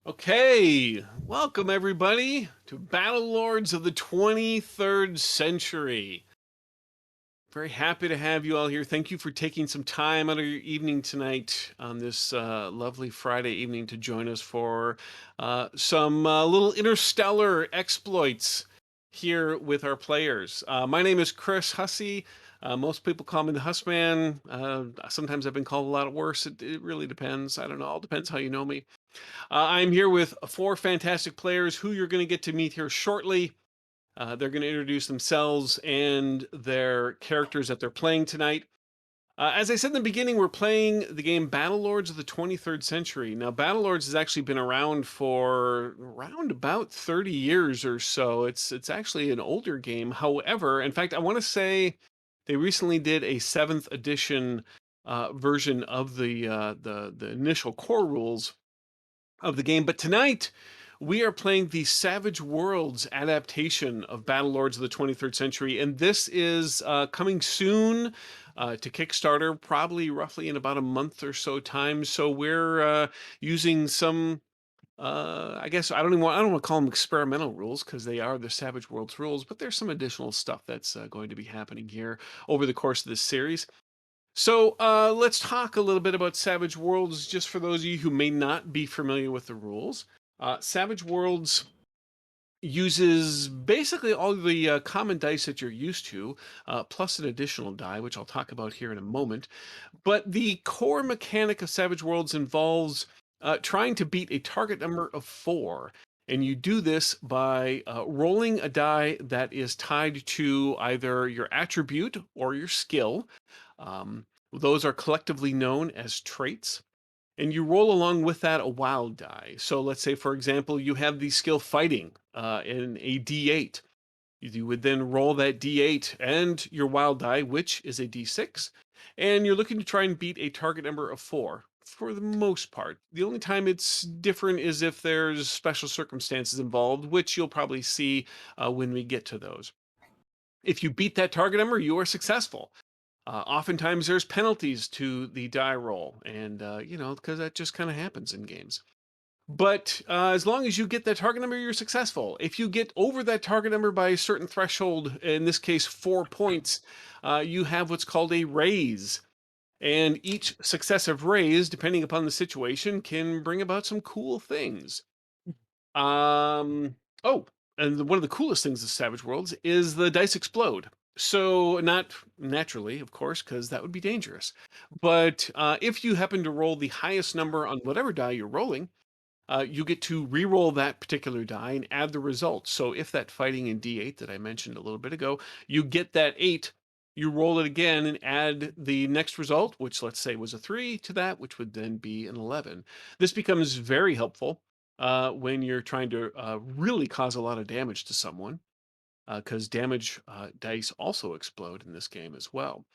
Okay, welcome everybody to Battlelords of the 23rd century. Very happy to have you all here. Thank you for taking some time out of your evening tonight on this lovely Friday evening to join us for some little interstellar exploits here with our players. My name is Chris Hussey. Most people call me the Hussman. Sometimes I've been called a lot worse. It really depends. I don't know. All depends how you know me. I'm here with four fantastic players who you're going to get to meet here shortly. They're going to introduce themselves and their characters that they're playing tonight. As I said in the beginning, we're playing the game Battlelords of the 23rd century. Now, Battlelords has actually been around for around about 30 years or so. It's actually an older game. However, in fact, I want to say they recently did a seventh edition version of the initial core rules of the game. But tonight, we are playing the Savage Worlds adaptation of Battlelords of the 23rd century, and this is coming soon to Kickstarter, probably roughly in about a month or so time. So we're using some. I guess I don't want to call them experimental rules because they are the Savage Worlds rules, but there's some additional stuff that's going to be happening here over the course of this series. So let's talk a little bit about Savage Worlds, just for those of you who may not be familiar with the rules. Savage Worlds uses basically all the common dice that you're used to, plus an additional die, which I'll talk about here in a moment. But the core mechanic of Savage Worlds involves trying to beat a target number of four. And you do this by rolling a die that is tied to either your attribute or your skill. Those are collectively known as traits. And you roll along with that a wild die. So let's say, for example, you have the skill fighting in a d8. You would then roll that d8 and your wild die, which is a d6. And you're looking to try and beat a target number of four for the most part. The only time it's different is if there's special circumstances involved, which you'll probably see when we get to those. If you beat that target number, you are successful. Oftentimes, there's penalties to the die roll, and because that just kind of happens in games. But as long as you get that target number, you're successful. If you get over that target number by a certain threshold, in this case 4 points, you have what's called a raise. And each successive raise, depending upon the situation, can bring about some cool things. Oh, and one of the coolest things of Savage Worlds is the dice explode. So not naturally, of course, because that would be dangerous. But if you happen to roll the highest number on whatever die you're rolling, you get to re-roll that particular die and add the results. So if that fighting in D8 that I mentioned a little bit ago, you get that 8, you roll it again and add the next result, which let's say was a 3 to that, which would then be an 11. This becomes very helpful when you're trying to really cause a lot of damage to someone, because damage dice also explode in this game as well.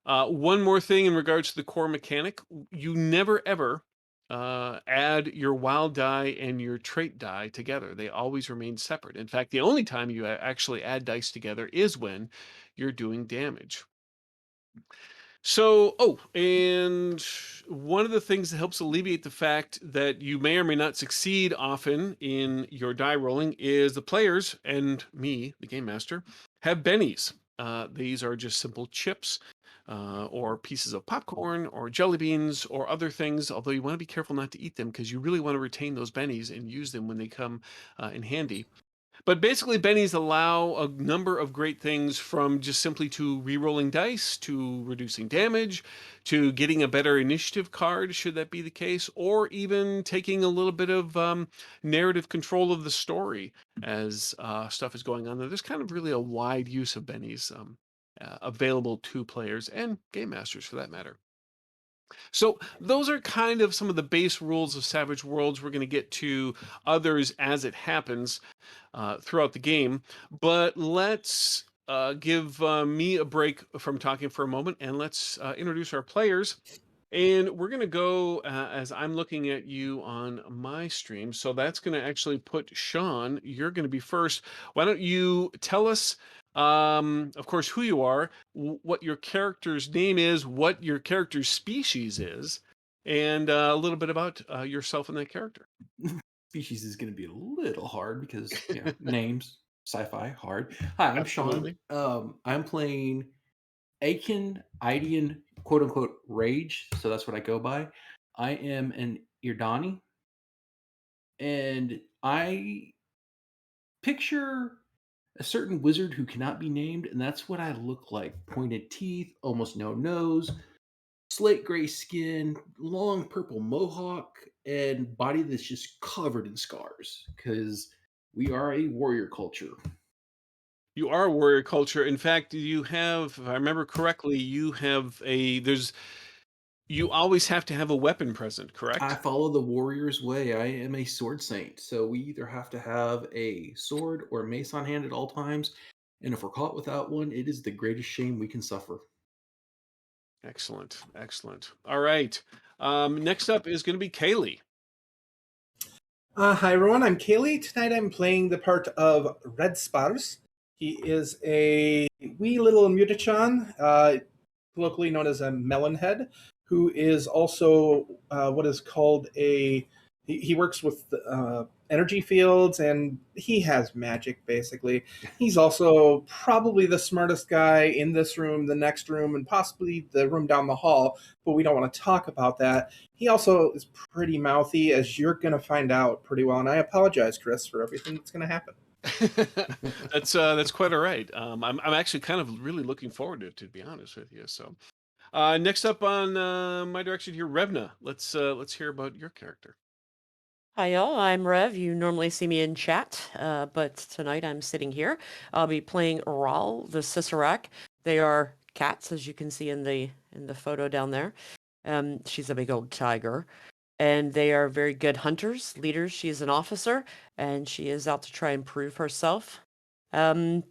One more thing in regards to the core mechanic, you never ever add your wild die and your trait die together. They always remain separate. In fact, the only time you actually add dice together is when you're doing damage. So, and one of the things that helps alleviate the fact that you may or may not succeed often in your die rolling is the players and me, the game master, have bennies. These are just simple chips or pieces of popcorn or jelly beans or other things, although you want to be careful not to eat them because you really want to retain those bennies and use them when they come in handy. But basically, bennies allow a number of great things, from just simply to re-rolling dice, to reducing damage, to getting a better initiative card, should that be the case, or even taking a little bit of narrative control of the story as stuff is going on there. There's kind of really a wide use of bennies available to players and game masters for that matter. So those are kind of some of the base rules of Savage Worlds. We're going to get to others as it happens throughout the game, but let's give me a break from talking for a moment, and let's introduce our players. And we're going to go as I'm looking at you on my stream. So that's going to actually put Sean, you're going to be first. Why don't you tell us, of course, who you are, what your character's name is, what your character's species is, and a little bit about yourself and that character. species is going to be a little hard because names, sci-fi, hard. Hi, I'm Sean. Absolutely. I'm playing Aiken Idian, quote unquote, Rage. So that's what I go by. I am an Irdani, and I picture a certain wizard who cannot be named, and that's what I look like. Pointed teeth, almost no nose, slate gray skin, long purple mohawk, and body that's just covered in scars because we are a warrior culture. You are a warrior culture. In fact, you have, if I remember correctly, you always have to have a weapon present, I correct? follow the warrior's way. I am a sword saint. So we either have to have a sword or mace on hand at all times. And if we're caught without one, it is the greatest shame we can suffer. Excellent. Excellent. All right. Next up is going to be Kaylee. Hi everyone, I'm Kaylee. Tonight I'm playing the part of Red Spars. He is a wee little mutachan, colloquially known as a melonhead, who is also what is called a. He works with energy fields and he has magic basically. He's also probably the smartest guy in this room, the next room, and possibly the room down the hall, but we don't want to talk about that. He also is pretty mouthy, as you're going to find out pretty well. And I apologize, Chris, for everything that's going to happen. That's quite all right. I'm actually kind of really looking forward to be honest with you. So next up on my direction here, Revna. Let's hear about your character. Hi, y'all. I'm Rev. You normally see me in chat, but tonight I'm sitting here. I'll be playing Ral, the Siserac. They are cats, as you can see in the photo down there. She's a big old tiger, and they are very good hunters, leaders. She is an officer, and she is out to try and prove herself. Um,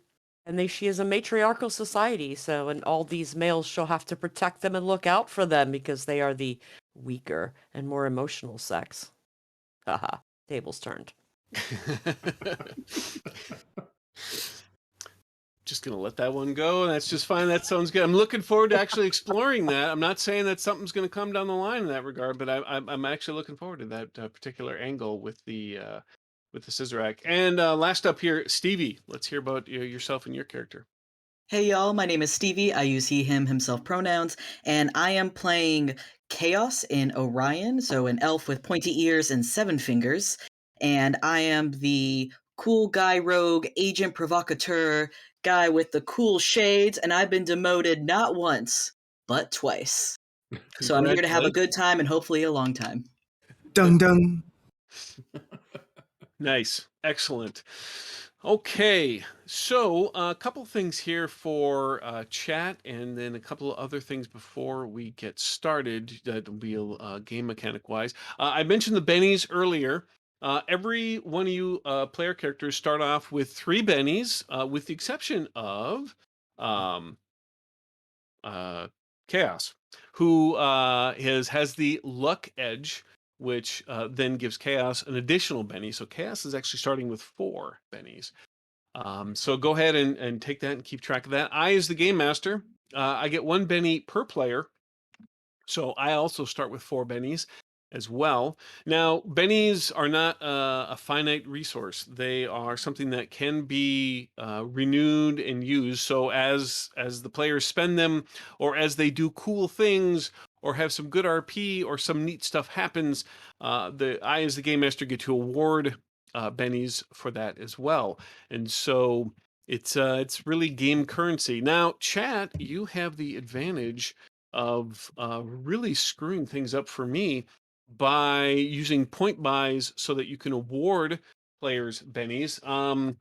she is a matriarchal society, so and all these males shall have to protect them and look out for them because they are the weaker and more emotional sex. Haha, tables turned. Just gonna let that one go. That's just fine. That sounds good. I'm looking forward to actually exploring that. I'm not saying that something's gonna come down the line in that regard, but I'm actually looking forward to that particular angle with the Scissorak. And last up here, Stevie. Let's hear about yourself and your character. Hey y'all, my name is Stevie. I use he, him, himself pronouns, and I am playing Chaos in Orion, so an elf with pointy ears and 7 fingers. And I am the cool guy rogue, agent provocateur, guy with the cool shades, and I've been demoted not once, but twice. So I'm here to have a good Congratulations. time and hopefully a long time. Dung dung. Nice. Excellent. Okay. So, a couple things here for chat, and then a couple of other things before we get started that will be game mechanic wise. I mentioned the bennies earlier. Every one of you player characters start off with 3 bennies, with the exception of um, uh, Chaos, who has the luck edge, which then gives Chaos an additional Benny. So Chaos is actually starting with 4 bennies. So go ahead and take that and keep track of that. I, as the game master, I get 1 Benny per player. So I also start with 4 bennies as well. Now, bennies are not a finite resource. They are something that can be renewed and used. So as the players spend them, or as they do cool things, or have some good RP, or some neat stuff happens, I, as the game master, get to award bennies for that as well. And so it's really game currency. Now, chat, you have the advantage of really screwing things up for me by using point buys so that you can award players bennies. Hold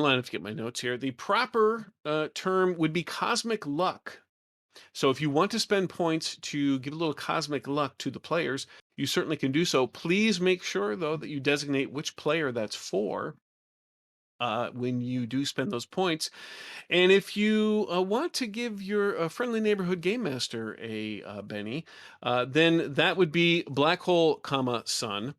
on, I have to get my notes here. The proper term would be cosmic luck. So if you want to spend points to give a little cosmic luck to the players, you certainly can do so. Please make sure, though, that you designate which player that's for when you do spend those points. And if you want to give your friendly neighborhood game master a Benny, then that would be Black Hole, comma Sun.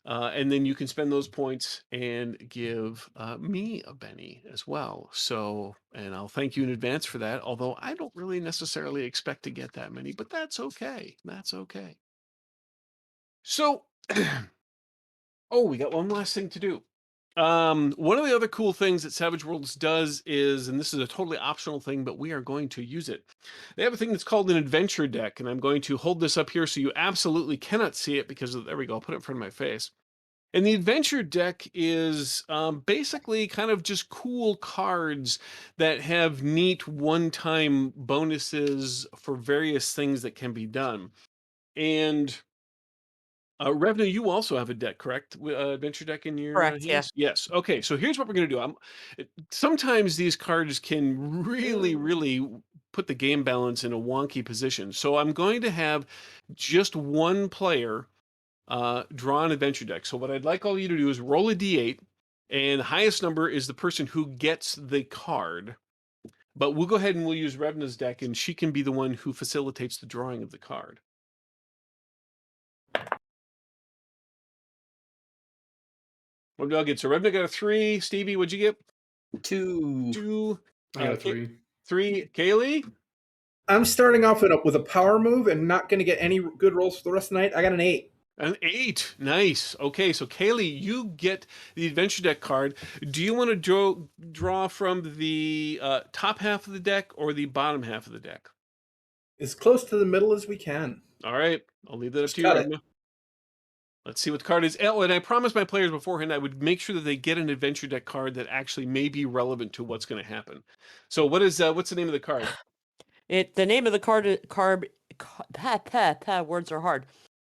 And then you can spend those points and give me a Benny as well. So, and I'll thank you in advance for that. Although I don't really necessarily expect to get that many, but that's okay. That's okay. So Oh, we got one last thing to do. One of the other cool things that Savage Worlds does is, and this is a totally optional thing, but we are going to use it. They have a thing that's called an adventure deck, and I'm going to hold this up here so you absolutely cannot see it because there we go. I'll put it in front of my face. And the adventure deck is basically kind of just cool cards that have neat one-time bonuses for various things that can be done. And Revna, you also have a deck, correct? Adventure deck in your Correct, yeah. hands? Yes. Okay, so here's what we're going to do. Sometimes these cards can really put the game balance in a wonky position. So I'm going to have just one player draw an adventure deck. So what I'd like all you to do is roll a d8, and the highest number is the person who gets the card. But we'll go ahead and we'll use Revna's deck, and she can be the one who facilitates the drawing of the card. What did I get? So Revna got a 3. Stevie, what'd you get? 2. 2. I got a 3. 3. Kaylee? I'm starting off with a power move and not going to get any good rolls for the rest of the night. I got an 8. An 8. Nice. Okay, so Kaylee, you get the adventure deck card. Do you want to draw from the top half of the deck or the bottom half of the deck? As close to the middle as we can. All right, I'll leave that up Just to you, cut it. Revna. Let's see what the card is. Oh, and I promised my players beforehand I would make sure that they get an adventure deck card that actually may be relevant to what's going to happen. So what's the name of the card? The name of the words are hard.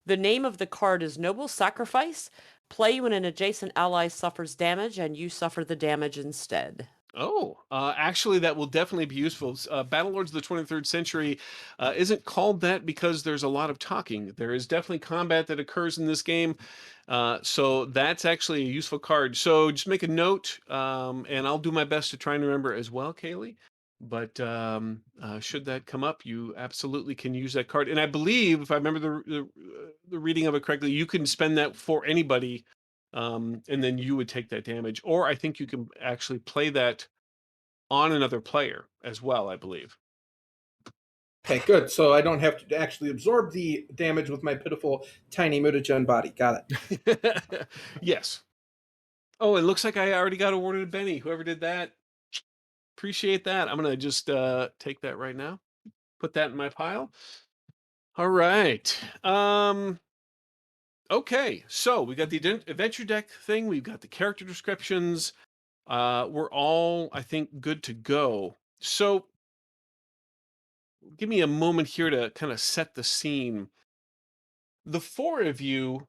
The name of the card is Noble Sacrifice. Play when an adjacent ally suffers damage and you suffer the damage instead. Oh, actually, that will definitely be useful. Battlelords of the 23rd Century isn't called that because there's a lot of talking. There is definitely combat that occurs in this game, so that's actually a useful card. So just make a note, and I'll do my best to try and remember as well, Kaylee. But should that come up, you absolutely can use that card. And I believe, if I remember the reading of it correctly, you can spend that for anybody, and then you would take that damage. Or I think you can actually play that on another player as well, I believe. Okay, good. So I don't have to actually absorb the damage with my pitiful tiny mutagen body. Got it. Yes. Oh, it looks like I already got awarded a Benny. Whoever did that, appreciate that. I'm going to just take that right now. Put that in my pile. All right. Okay, so we got the adventure deck thing. We've got the character descriptions. We're all, I think, good to go. So give me a moment here to kind of set the scene. The four of you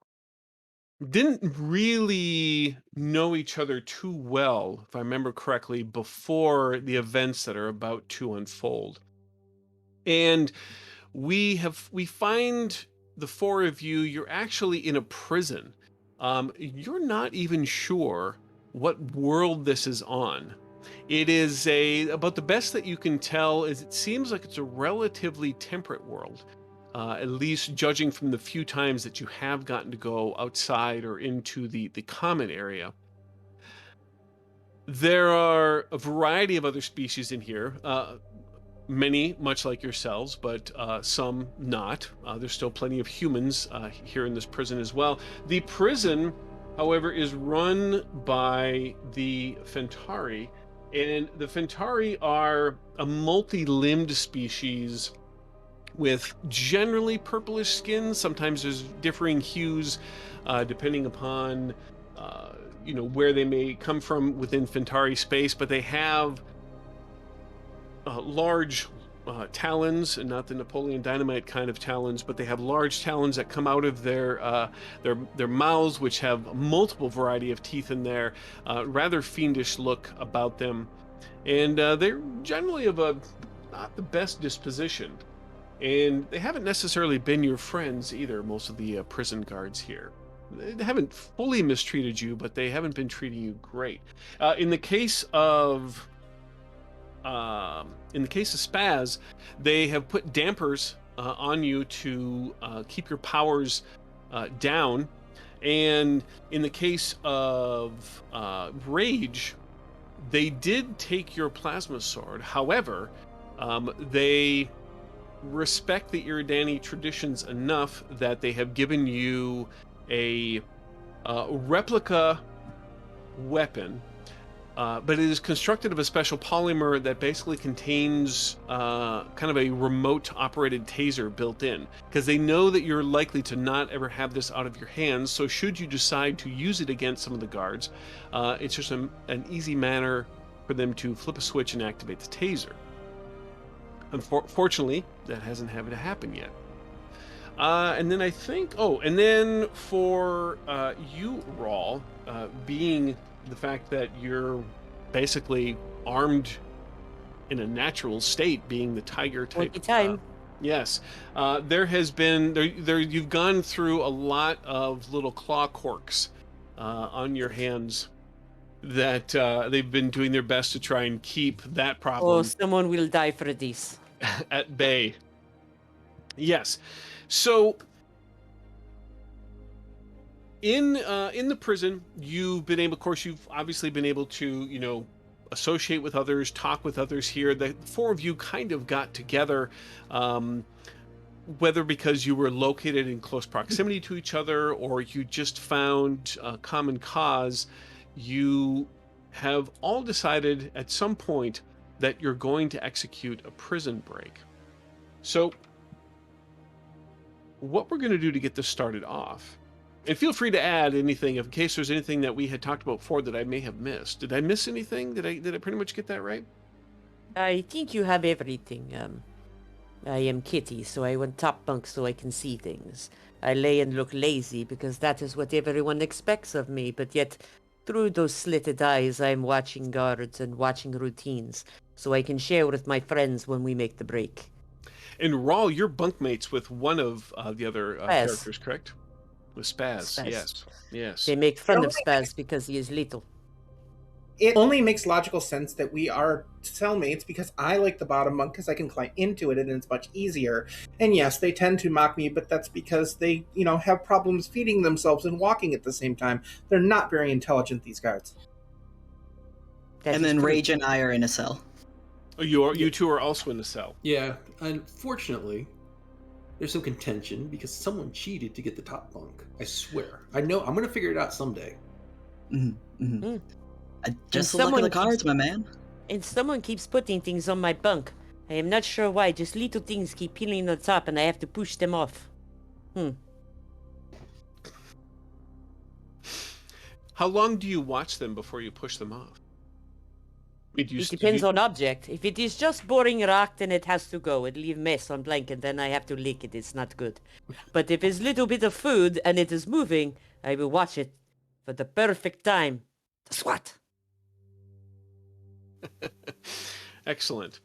didn't really know each other too well, if I remember correctly, before the events that are about to unfold. And we find the four of you, you're actually in a prison. You're not even sure what world this is on. It is about the best that you can tell is it seems like it's a relatively temperate world, at least judging from the few times that you have gotten to go outside or into the common area. There are a variety of other species in here. Many, much like yourselves, but some not. There's still plenty of humans here in this prison as well. The prison, however, is run by the Fentari, and the Fentari are a multi-limbed species with generally purplish skin. Sometimes there's differing hues depending upon where they may come from within Fentari space, but they have large talons, and not the Napoleon Dynamite kind of talons, but they have large talons that come out of their mouths, which have multiple variety of teeth in there. Rather fiendish look about them, and they're generally of a not the best disposition. And they haven't necessarily been your friends either. Most of the prison guards here. They haven't fully mistreated you, but they haven't been treating you great. In the case of Spaz, they have put dampers on you to keep your powers down. And in the case of Rage, they did take your plasma sword. However, they respect the Iridani traditions enough that they have given you a replica weapon, but it is constructed of a special polymer that basically contains kind of a remote operated taser built in, because they know that you're likely to not ever have this out of your hands. So should you decide to use it against some of the guards, it's just an easy manner for them to flip a switch and activate the taser. Unfortunately, that hasn't happened to happen yet. And then I think, and then for you, Rawl, being the fact that you're basically armed in a natural state, being the tiger type. Time. Yes, there has been you've gone through a lot of little claw corks on your hands that they've been doing their best to try and keep that problem. Oh, someone will die for this. At bay. Yes. So in the prison, you've obviously been able to, associate with others, talk with others here. The four of you kind of got together, whether because you were located in close proximity to each other or you just found a common cause. You have all decided at some point that you're going to execute a prison break. So what we're going to do to get this started off, and feel free to add anything in case there's anything that we had talked about before that I may have missed. Did I miss anything? Did I pretty much get that right? I think you have everything. I am Kitty, so I want top bunk so I can see things. I lay and look lazy because that is what everyone expects of me, but yet through those slitted eyes I'm watching guards and watching routines, so I can share with my friends when we make the break. And Rawl, you're bunkmates with one of the other characters, correct? With Spaz. Spaz. Yes. They make fun of Spaz because he is little. It only makes logical sense that we are cellmates because I like the bottom bunk because I can climb into it and it's much easier. And yes, they tend to mock me, but that's because they, have problems feeding themselves and walking at the same time. They're not very intelligent, these guards. And then Rage and I are in a cell. Oh, you two are also in the cell. Yeah, unfortunately, there's some contention because someone cheated to get the top bunk. I swear. I know. I'm going to figure it out someday. Mm-hmm. Mm-hmm. Just And look at the cards, my man. And someone keeps putting things on my bunk. I am not sure why. Just little things keep peeling on the top and I have to push them off. How long do you watch them before you push them off? It depends on object. If it is just boring rock, then it has to go. It leave mess on blanket, then I have to lick it. It's not good. But if it's little bit of food and it is moving, I will watch it for the perfect time to swat. Excellent.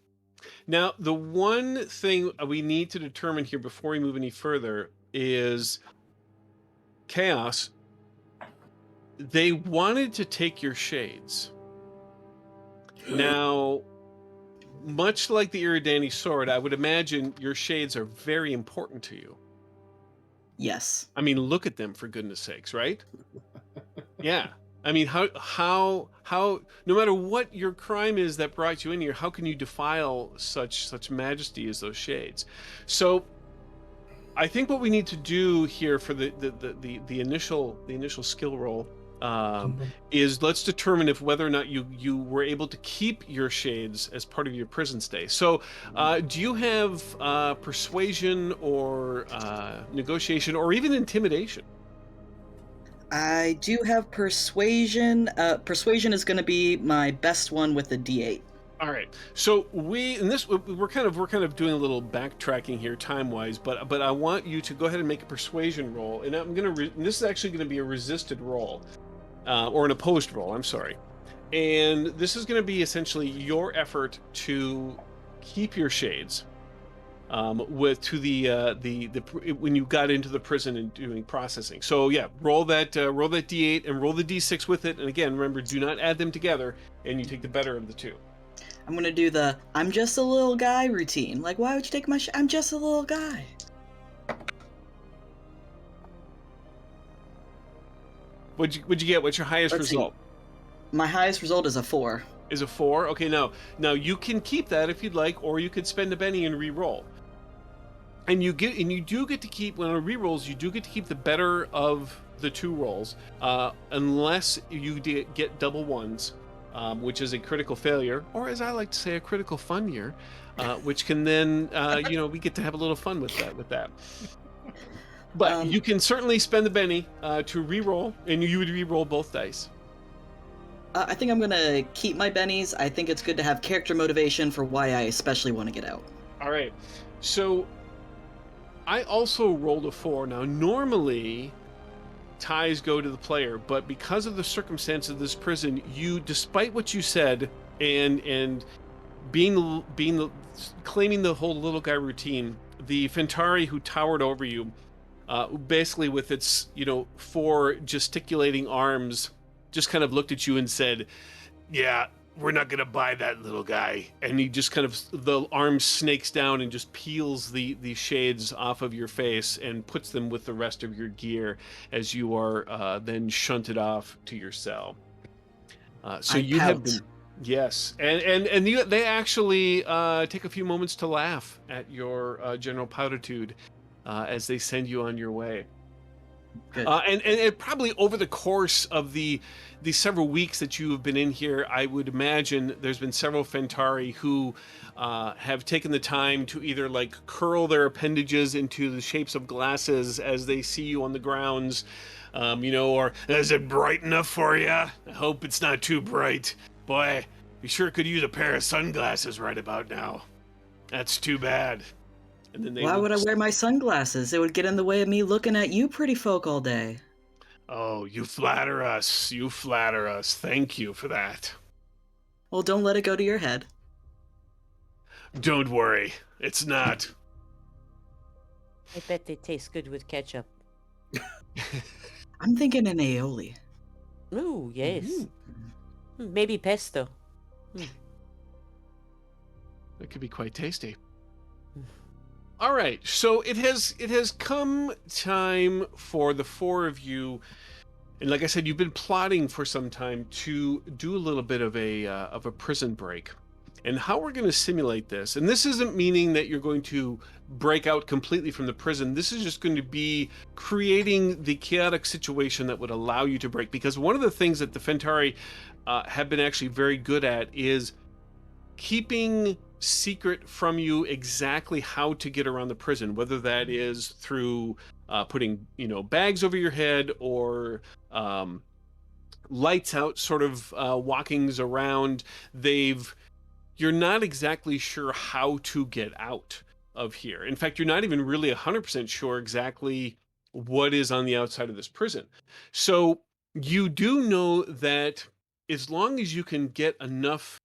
Now, the one thing we need to determine here before we move any further is Chaos. They wanted to take your shades. Now, much like the Iridani sword, I would imagine your shades are very important to you. Yes. I mean, look at them, for goodness sakes, right? Yeah. I mean, how no matter what your crime is that brought you in here, how can you defile such majesty as those shades? So I think what we need to do here for the initial skill roll is let's determine whether or not you were able to keep your shades as part of your prison stay. So do you have persuasion or negotiation or even intimidation? I do have persuasion. Persuasion is going to be my best one with the D8. All right. So we're kind of doing a little backtracking here time-wise, but I want you to go ahead and make a persuasion roll, and this is actually going to be a resisted roll, or an opposed roll. I'm sorry, and this is going to be essentially your effort to keep your shades when you got into the prison and doing processing. So yeah, roll that D8 and roll the D6 with it, and again, remember, do not add them together, and you take the better of the two. I'm gonna do the "I'm just a little guy" routine. Like, why would you take my I'm just a little guy. What'd you get? What's your highest result? My highest result is a 4. Is a 4? Okay, now you can keep that if you'd like, or you could spend a penny and re-roll. And you do get to keep, when on re-rolls, you do get to keep the better of the 2 rolls, unless you get double ones, which is a critical failure, or as I like to say, a critical fun year, which can then, we get to have a little fun with that. But you can certainly spend the Benny to re-roll, and you would re-roll both dice. I think I'm gonna keep my bennies. I think it's good to have character motivation for why I especially want to get out. All right. So I also rolled a 4. Now, normally ties go to the player, but because of the circumstance of this prison, you, despite what you said, and being claiming the whole little guy routine, the Fentari who towered over you, basically with its 4 gesticulating arms, just kind of looked at you and said, "Yeah, we're not gonna buy that, little guy." And he just kind of, the arm snakes down and just peels the shades off of your face and puts them with the rest of your gear as you are then shunted off to your cell. So I you have pout. been, yes, and they actually take a few moments to laugh at your general poutitude as they send you on your way. Good. And probably over the course of the several weeks that you have been in here, I would imagine there's been several Fentari who have taken the time to either like curl their appendages into the shapes of glasses as they see you on the grounds, or is it bright enough for you? I hope it's not too bright. Boy, you sure could use a pair of sunglasses right about now. That's too bad. And then Why would I wear my sunglasses? It would get in the way of me looking at you pretty folk all day. Oh, you flatter us. You flatter us. Thank you for that. Well, don't let it go to your head. Don't worry. It's not. I bet they taste good with ketchup. I'm thinking an aioli. Ooh, yes. Mhm. Maybe pesto. That could be quite tasty. All right, so it has come time for the 4 of you, and like I said, you've been plotting for some time to do a little bit of a prison break. And how we're going to simulate this, and this isn't meaning that you're going to break out completely from the prison. This is just going to be creating the chaotic situation that would allow you to break. Because one of the things that the Fentari have been actually very good at is keeping secret from you exactly how to get around the prison, whether that is through putting bags over your head, or lights out sort of walkings around. You're not exactly sure how to get out of here. In fact, you're not even really 100% sure exactly what is on the outside of this prison. So you do know that as long as you can get enough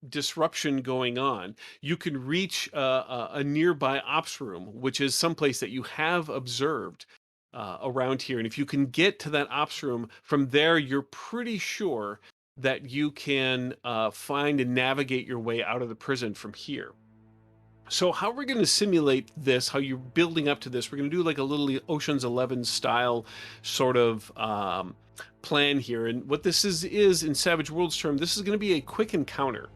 disruption going on, you can reach a nearby ops room, which is someplace that you have observed around here. And if you can get to that ops room, from there, you're pretty sure that you can find and navigate your way out of the prison from here. So how we're going to simulate this, how you're building up to this, we're going to do like a little Ocean's 11 style sort of plan here. And what this is in Savage Worlds term, this is going to be a quick encounter.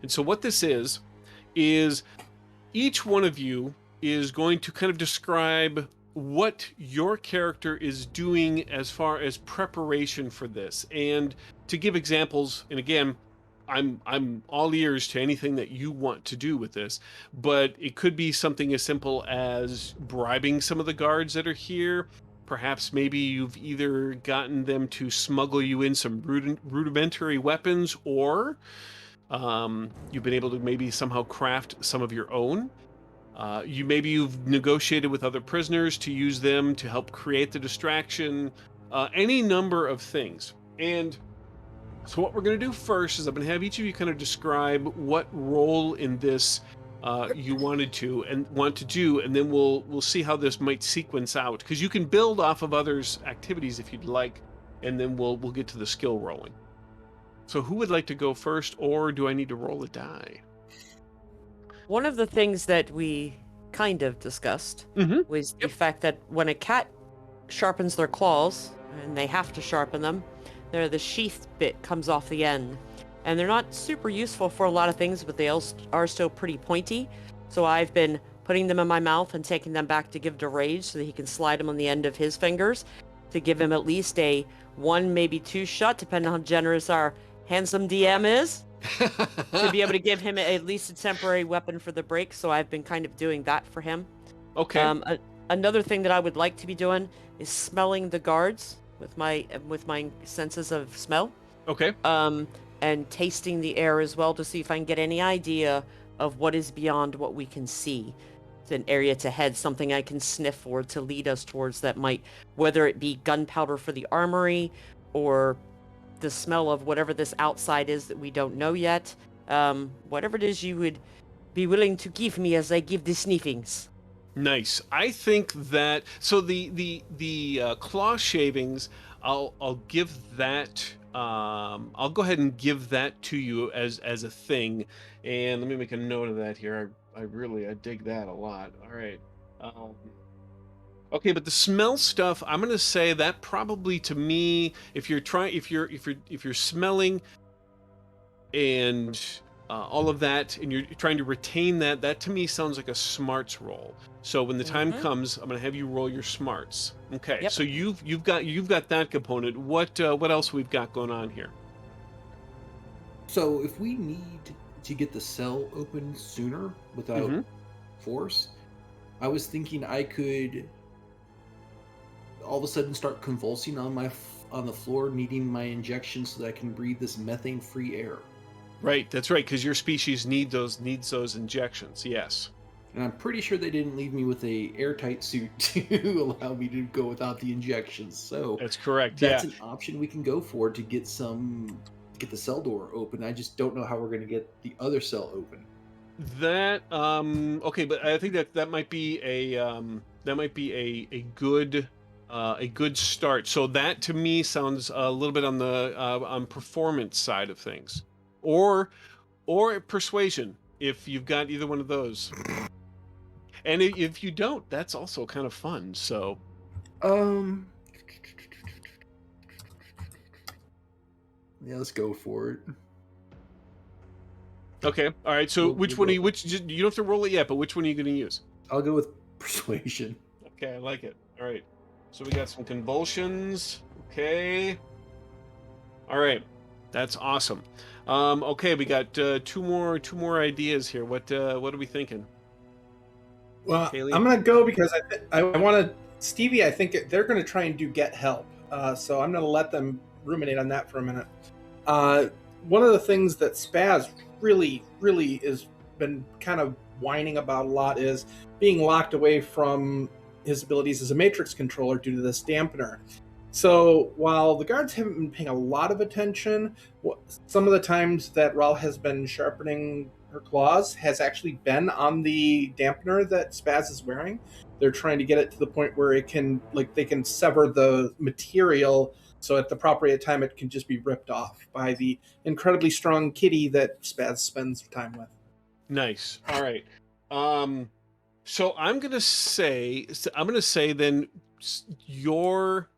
And so what this is each one of you is going to kind of describe what your character is doing as far as preparation for this. And to give examples, and again, I'm all ears to anything that you want to do with this, but it could be something as simple as bribing some of the guards that are here. Perhaps maybe you've either gotten them to smuggle you in some rudimentary weapons, or you've been able to maybe somehow craft some of your own. You've negotiated with other prisoners to use them to help create the distraction. Any number of things. And so what we're going to do first is I'm going to have each of you kind of describe what role in this you want to do, and then we'll see how this might sequence out, because you can build off of others' activities if you'd like, and then we'll get to the skill rolling. So who would like to go first, or do I need to roll a die? One of the things that we kind of discussed was the fact that when a cat sharpens their claws, and they have to sharpen them, the sheath bit comes off the end. And they're not super useful for a lot of things, but they are still pretty pointy. So I've been putting them in my mouth and taking them back to give to Rage so that he can slide them on the end of his fingers. to give him at least a 1, maybe 2 shot, depending on how generous our handsome DM is, to be able to give him at least a temporary weapon for the break. So I've been kind of doing that for him. Okay. Another thing that I would like to be doing is smelling the guards with my senses of smell. Okay. And tasting the air as well to see if I can get any idea of what is beyond what we can see. It's an area to head, something I can sniff for to lead us towards that might, whether it be gunpowder for the armory or the smell of whatever this outside is that we don't know yet. Whatever it is you would be willing to give me as I give the sniffings. Nice. I think that so the claw shavings, I'll give that. I'll go ahead and give that to you as a thing, and let me make a note of that here. I dig that a lot. All right. Okay, but the smell stuff, I'm gonna say that probably to me, if you're smelling and all of that, and you're trying to retain that, that to me sounds like a smarts roll. So when the time comes, I'm gonna have you roll your smarts. Okay, Yep. so you've got that component. What else we've got going on here? So if we need to get the cell open sooner without force, I was thinking I could all of a sudden start convulsing on the floor, needing my injection so that I can breathe this methane-free air. Right, that's right, because your species needs those injections. Yes. And I'm pretty sure they didn't leave me with a airtight suit to allow me to go without the injections. So That's correct. that's yeah. an option we can go for to get the cell door open. I just don't know how we're going to get the other cell open. That okay, but I think that might be a good start. So that to me sounds a little bit on the on performance side of things, or persuasion if you've got either one of those. And if you don't, that's also kind of fun. So Yeah, let's go for it. okay, all right. So which one? You don't have to roll it yet, but which one are you going to use? I'll go with persuasion. Okay, I like it. All right. So we got some convulsions. Okay. All right. That's awesome. Okay, we got two more ideas here. What are we thinking? Well, Kaylee? I'm gonna go because I want to Stevie. I think they're gonna try and do get help. So I'm gonna let them ruminate on that for a minute. One of the things that Spaz really has been kind of whining about a lot is being locked away from his abilities as a matrix controller due to this dampener. So while the guards haven't been paying a lot of attention, some of the times that Rahl has been sharpening her claws has actually been on the dampener that Spaz is wearing. They're trying to get it to the point where it can, like, they can sever the material so at the appropriate time it can just be ripped off by the incredibly strong kitty that Spaz spends time with. Nice. All right. So I'm gonna say then your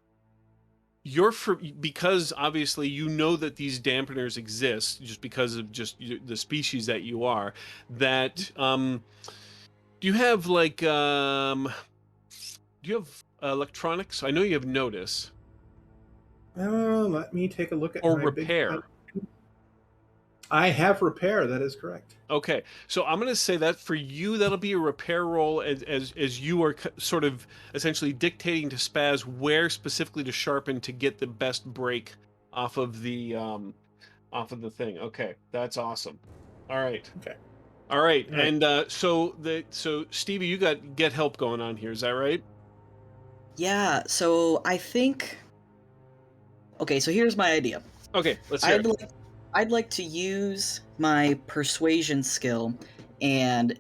because obviously you know that these dampeners exist just because of just the species that you are. That do you have like do you have electronics? I know you have notice. Let me take a look at Or my repair. I have repair. That is correct. Okay, so I'm going to say that for you, that'll be a repair roll as you are sort of essentially dictating to Spaz where specifically to sharpen to get the best break off of the thing. Okay, that's awesome. All right. Okay. All right, All right. and so Stevie, you got get help going on here. Is that right? Yeah, so I think... Okay, so here's my idea. Okay, let's hear it. I'd like to use my persuasion skill, and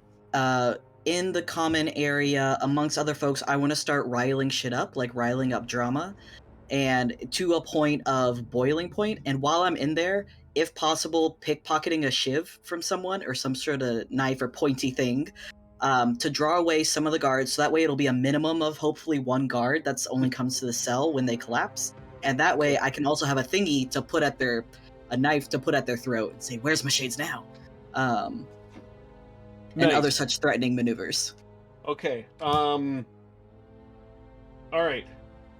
in the common area, amongst other folks, I want to start riling shit up, like riling up drama, and to a point of boiling point. And while I'm in there, if possible, pickpocketing a shiv from someone or some sort of knife or pointy thing to draw away some of the guards. So that way it'll be a minimum of hopefully one guard that's only comes to the cell when they collapse. And that way I can also have a thingy to put at a knife to put at their throat and say, "Where's my shades now?" And other such threatening maneuvers. Okay. All right.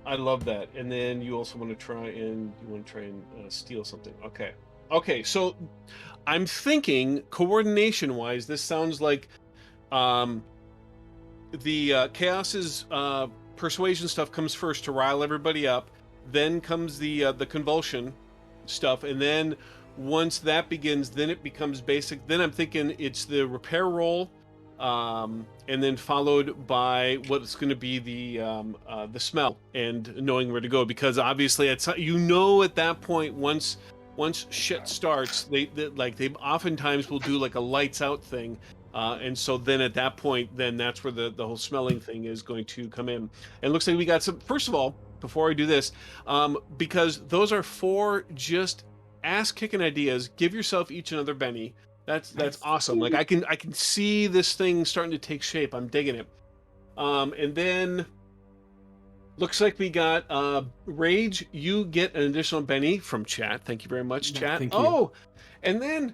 I love that. And then you also want to try and steal something. Okay. Okay. So I'm thinking coordination wise, this sounds like um, the Chaos's persuasion stuff comes first to rile everybody up. Then comes the convulsion stuff, and then once that begins, then it becomes basic. Then I'm thinking it's the repair roll, and then followed by what's going to be the smell and knowing where to go, because obviously it's at that point once shit starts, they oftentimes will do like a lights out thing. And so then at that point, then that's where the whole smelling thing is going to come in. And it looks like we got some. First of all, before I do this, because those are 4 just ass-kicking ideas, give yourself each another Benny. That's awesome. Like I can see this thing starting to take shape. I'm digging it. And then looks like we got Rage. You get an additional Benny from chat. Thank you very much, chat. Thank you. Oh, and then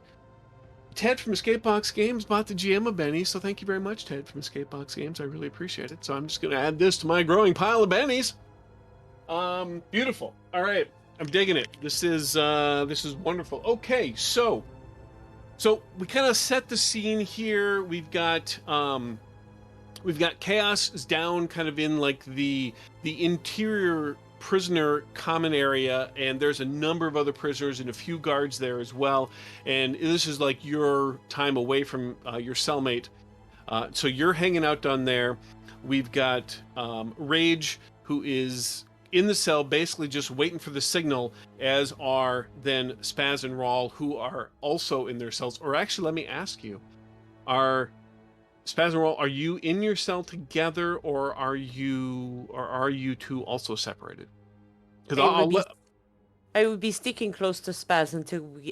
Ted from Escapebox Games bought the GM of Benny, so thank you very much, Ted from Escapebox Games. I really appreciate it. So I'm just going to add this to my growing pile of Bennies. Beautiful. All right, I'm digging it. This is wonderful. Okay, so we kind of set the scene here. We've got Chaos is down, kind of in like the interior prisoner common area, and there's a number of other prisoners and a few guards there as well, and this is like your time away from your cellmate, so you're hanging out down there. We've got Rage, who is in the cell basically just waiting for the signal, as are then Spaz and Rawl, who are also in their cells. Or actually, let me ask you, are Spaz and Rawl, are you in your cell together, or are you two also separated? Because I would be sticking close to Spaz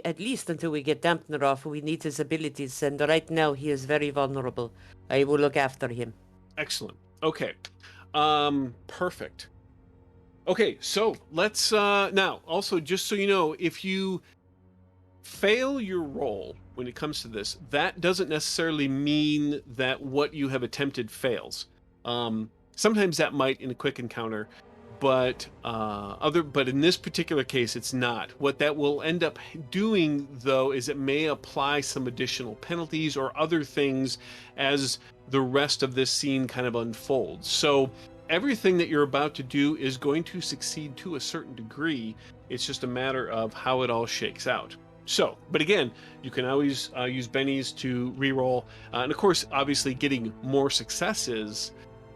at least until we get Dampener off. We need his abilities, and right now he is very vulnerable. I will look after him. Excellent. Okay. Perfect. Okay, so let's now also, just so you know, if you fail your roll when it comes to this, that doesn't necessarily mean that what you have attempted fails. Sometimes that might in a quick encounter, but in this particular case, it's not. What that will end up doing, though, is it may apply some additional penalties or other things as the rest of this scene kind of unfolds. So everything that you're about to do is going to succeed to a certain degree. It's just a matter of how it all shakes out. So, but again, you can always use bennies to reroll, and of course, obviously, getting more successes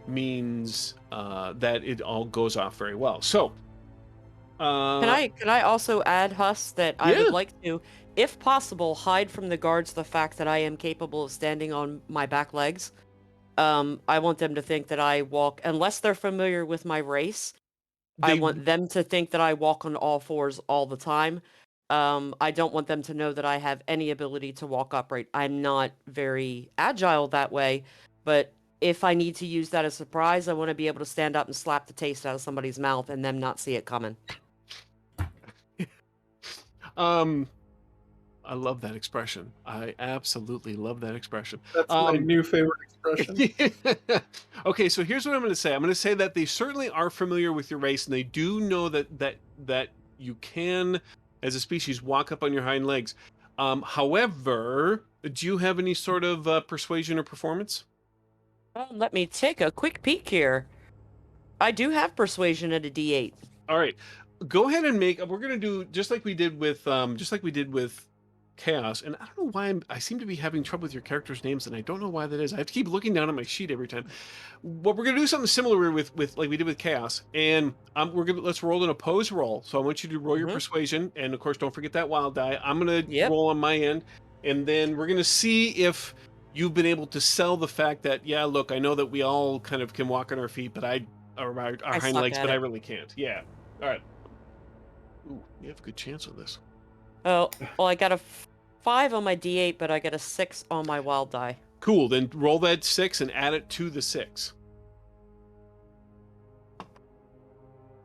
means that it all goes off very well. So, Can I also add, Huss, that I would like to, if possible, hide from the guards the fact that I am capable of standing on my back legs. I want them to think that I walk, unless they're familiar with my race. I want them to think that I walk on all fours all the time. I don't want them to know that I have any ability to walk upright. I'm not very agile that way, but if I need to use that as a surprise, I want to be able to stand up and slap the taste out of somebody's mouth and them not see it coming. I love that expression. I absolutely love that expression. That's my new favorite expression. Okay, so here's what I'm going to say. I'm going to say that they certainly are familiar with your race, and they do know that you can, as a species, walk up on your hind legs. However, do you have any sort of persuasion or performance? Let me take a quick peek here. I do have persuasion at a D8. All right, go ahead and make. We're going to do just like we did with Chaos, and I don't know why I seem to be having trouble with your characters' names, and I don't know why that is. I have to keep looking down at my sheet every time. What we're gonna do something similar with like we did with Chaos, and let's roll an opposed roll. So I want you to roll your persuasion, and of course don't forget that wild die. I'm gonna roll on my end, and then we're gonna see if you've been able to sell the fact that look, I know that we all kind of can walk on our feet, but our hind legs, but I really can't. Yeah. All right. Ooh, you have a good chance on this. Oh, well, I got a 5 on my D8, but I got a 6 on my wild die. Cool, then roll that 6 and add it to the 6.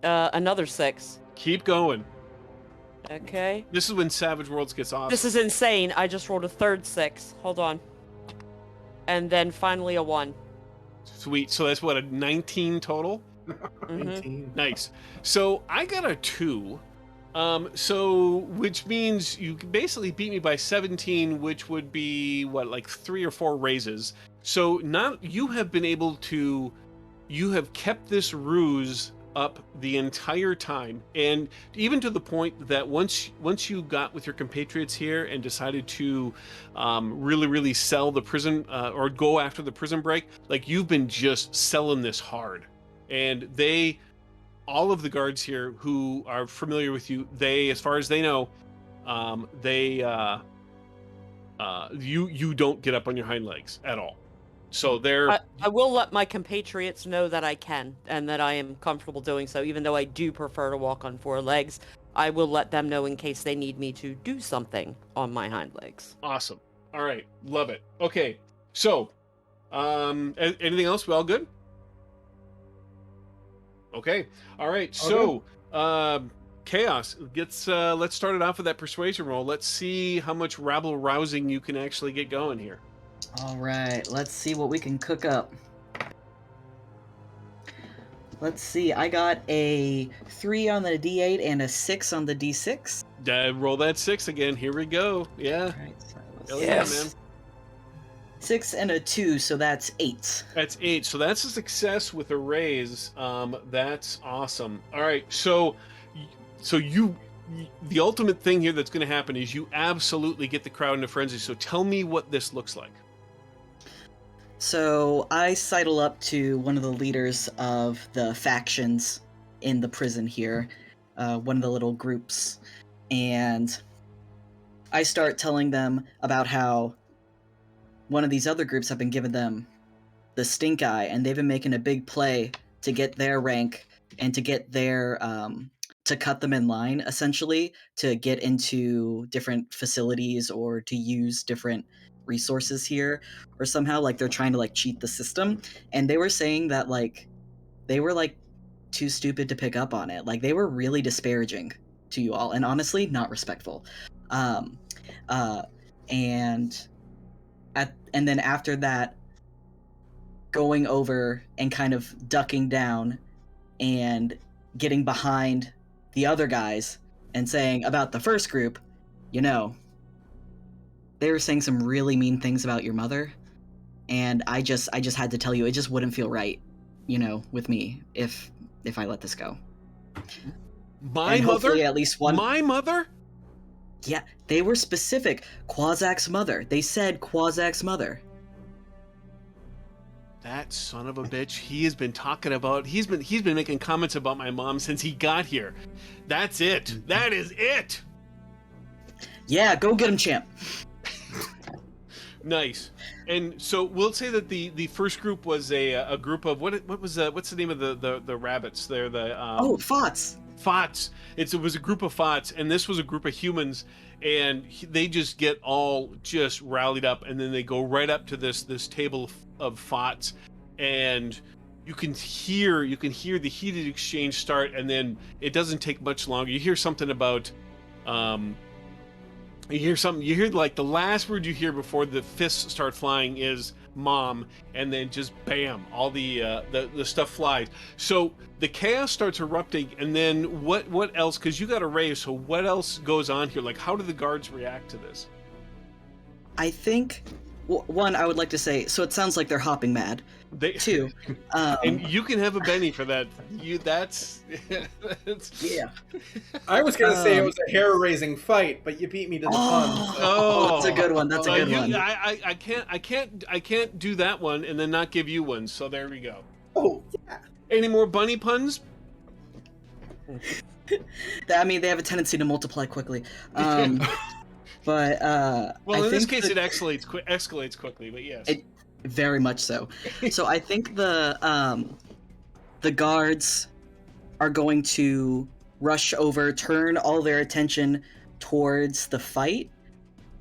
Another 6. Keep going. Okay. This is when Savage Worlds gets awesome. This is insane. I just rolled a third 6. Hold on. And then finally a 1. Sweet. So that's what, a 19 total? Mhm. 19. Nice. So I got a 2. So which means you basically beat me by 17, which would be what, like 3 or 4 raises. So not you have been able to you have kept this ruse up the entire time, and even to the point that once you got with your compatriots here and decided to really sell the prison or go after the prison break, like you've been just selling this hard, and all of the guards here who are familiar with you, they, as far as they know, they you don't get up on your hind legs at all. So they're I will let my compatriots know that I can and that I am comfortable doing so, even though I do prefer to walk on 4 legs. I will let them know in case they need me to do something on my hind legs. awesome. All right, love it. Okay, so anything else? We all good? Okay. All right. All So, Chaos gets. Let's start it off with that persuasion roll. Let's see how much rabble rousing you can actually get going here. All right, let's see what we can cook up. Let's see, I got a 3 on the D8 and a 6 on the D6. Roll that 6 again. Here we go. Yeah. All right, so let's Hell see. yeah, man. 6 and a 2, so that's 8. That's 8. So that's a success with a raise. That's awesome. All right. So you. The ultimate thing here that's going to happen is you absolutely get the crowd in a frenzy. So tell me what this looks like. So I sidle up to one of the leaders of the factions in the prison here, one of the little groups, and I start telling them about how one of these other groups have been giving them the stink eye, and they've been making a big play to get their rank and to get their to cut them in line, essentially, to get into different facilities or to use different resources here, or somehow like they're trying to like cheat the system. And they were saying that like they were like too stupid to pick up on it. Like they were really disparaging to you all, and honestly not respectful. um and and then after that, going over and kind of ducking down and getting behind the other guys and saying about the first group, you know, they were saying some really mean things about your mother, and I just had to tell you, it just wouldn't feel right, you know, with me if I let this go. My And mother? hopefully at least one. My mother? Yeah, they were specific. Quazak's mother. They said Quazak's mother. That son of a bitch. He has been talking about. He's been making comments about my mom since he got here. That's it. That is it. Yeah, go get him, champ. Nice. And so we'll say that the first group was a group of what's the name of the rabbits? They're the Fots. Fots. It was a group of Fots, and this was a group of humans, and they just get all just rallied up, and then they go right up to this table of Fots, and you can hear the heated exchange start, and then it doesn't take much longer. You hear something about you hear like the last word you hear before the fists start flying is mom, and then just bam, all the stuff flies. So the chaos starts erupting, and then what else? Because you got a raise, so what else goes on here? Like, how do the guards react to this? I think, one, I would like to say, so it sounds like they're hopping mad. Two, and you can have a Benny for that. That's yeah. I was going to say it was a hair-raising fight, but you beat me to the punch. Oh, that's a good one. That's a good one. I can't do that one and then not give you one. So there we go. Oh, yeah. Any more bunny puns? I mean, they have a tendency to multiply quickly. But well, in this case, it escalates quickly. But yes, very much so. So I think the guards are going to rush over, turn all their attention towards the fight.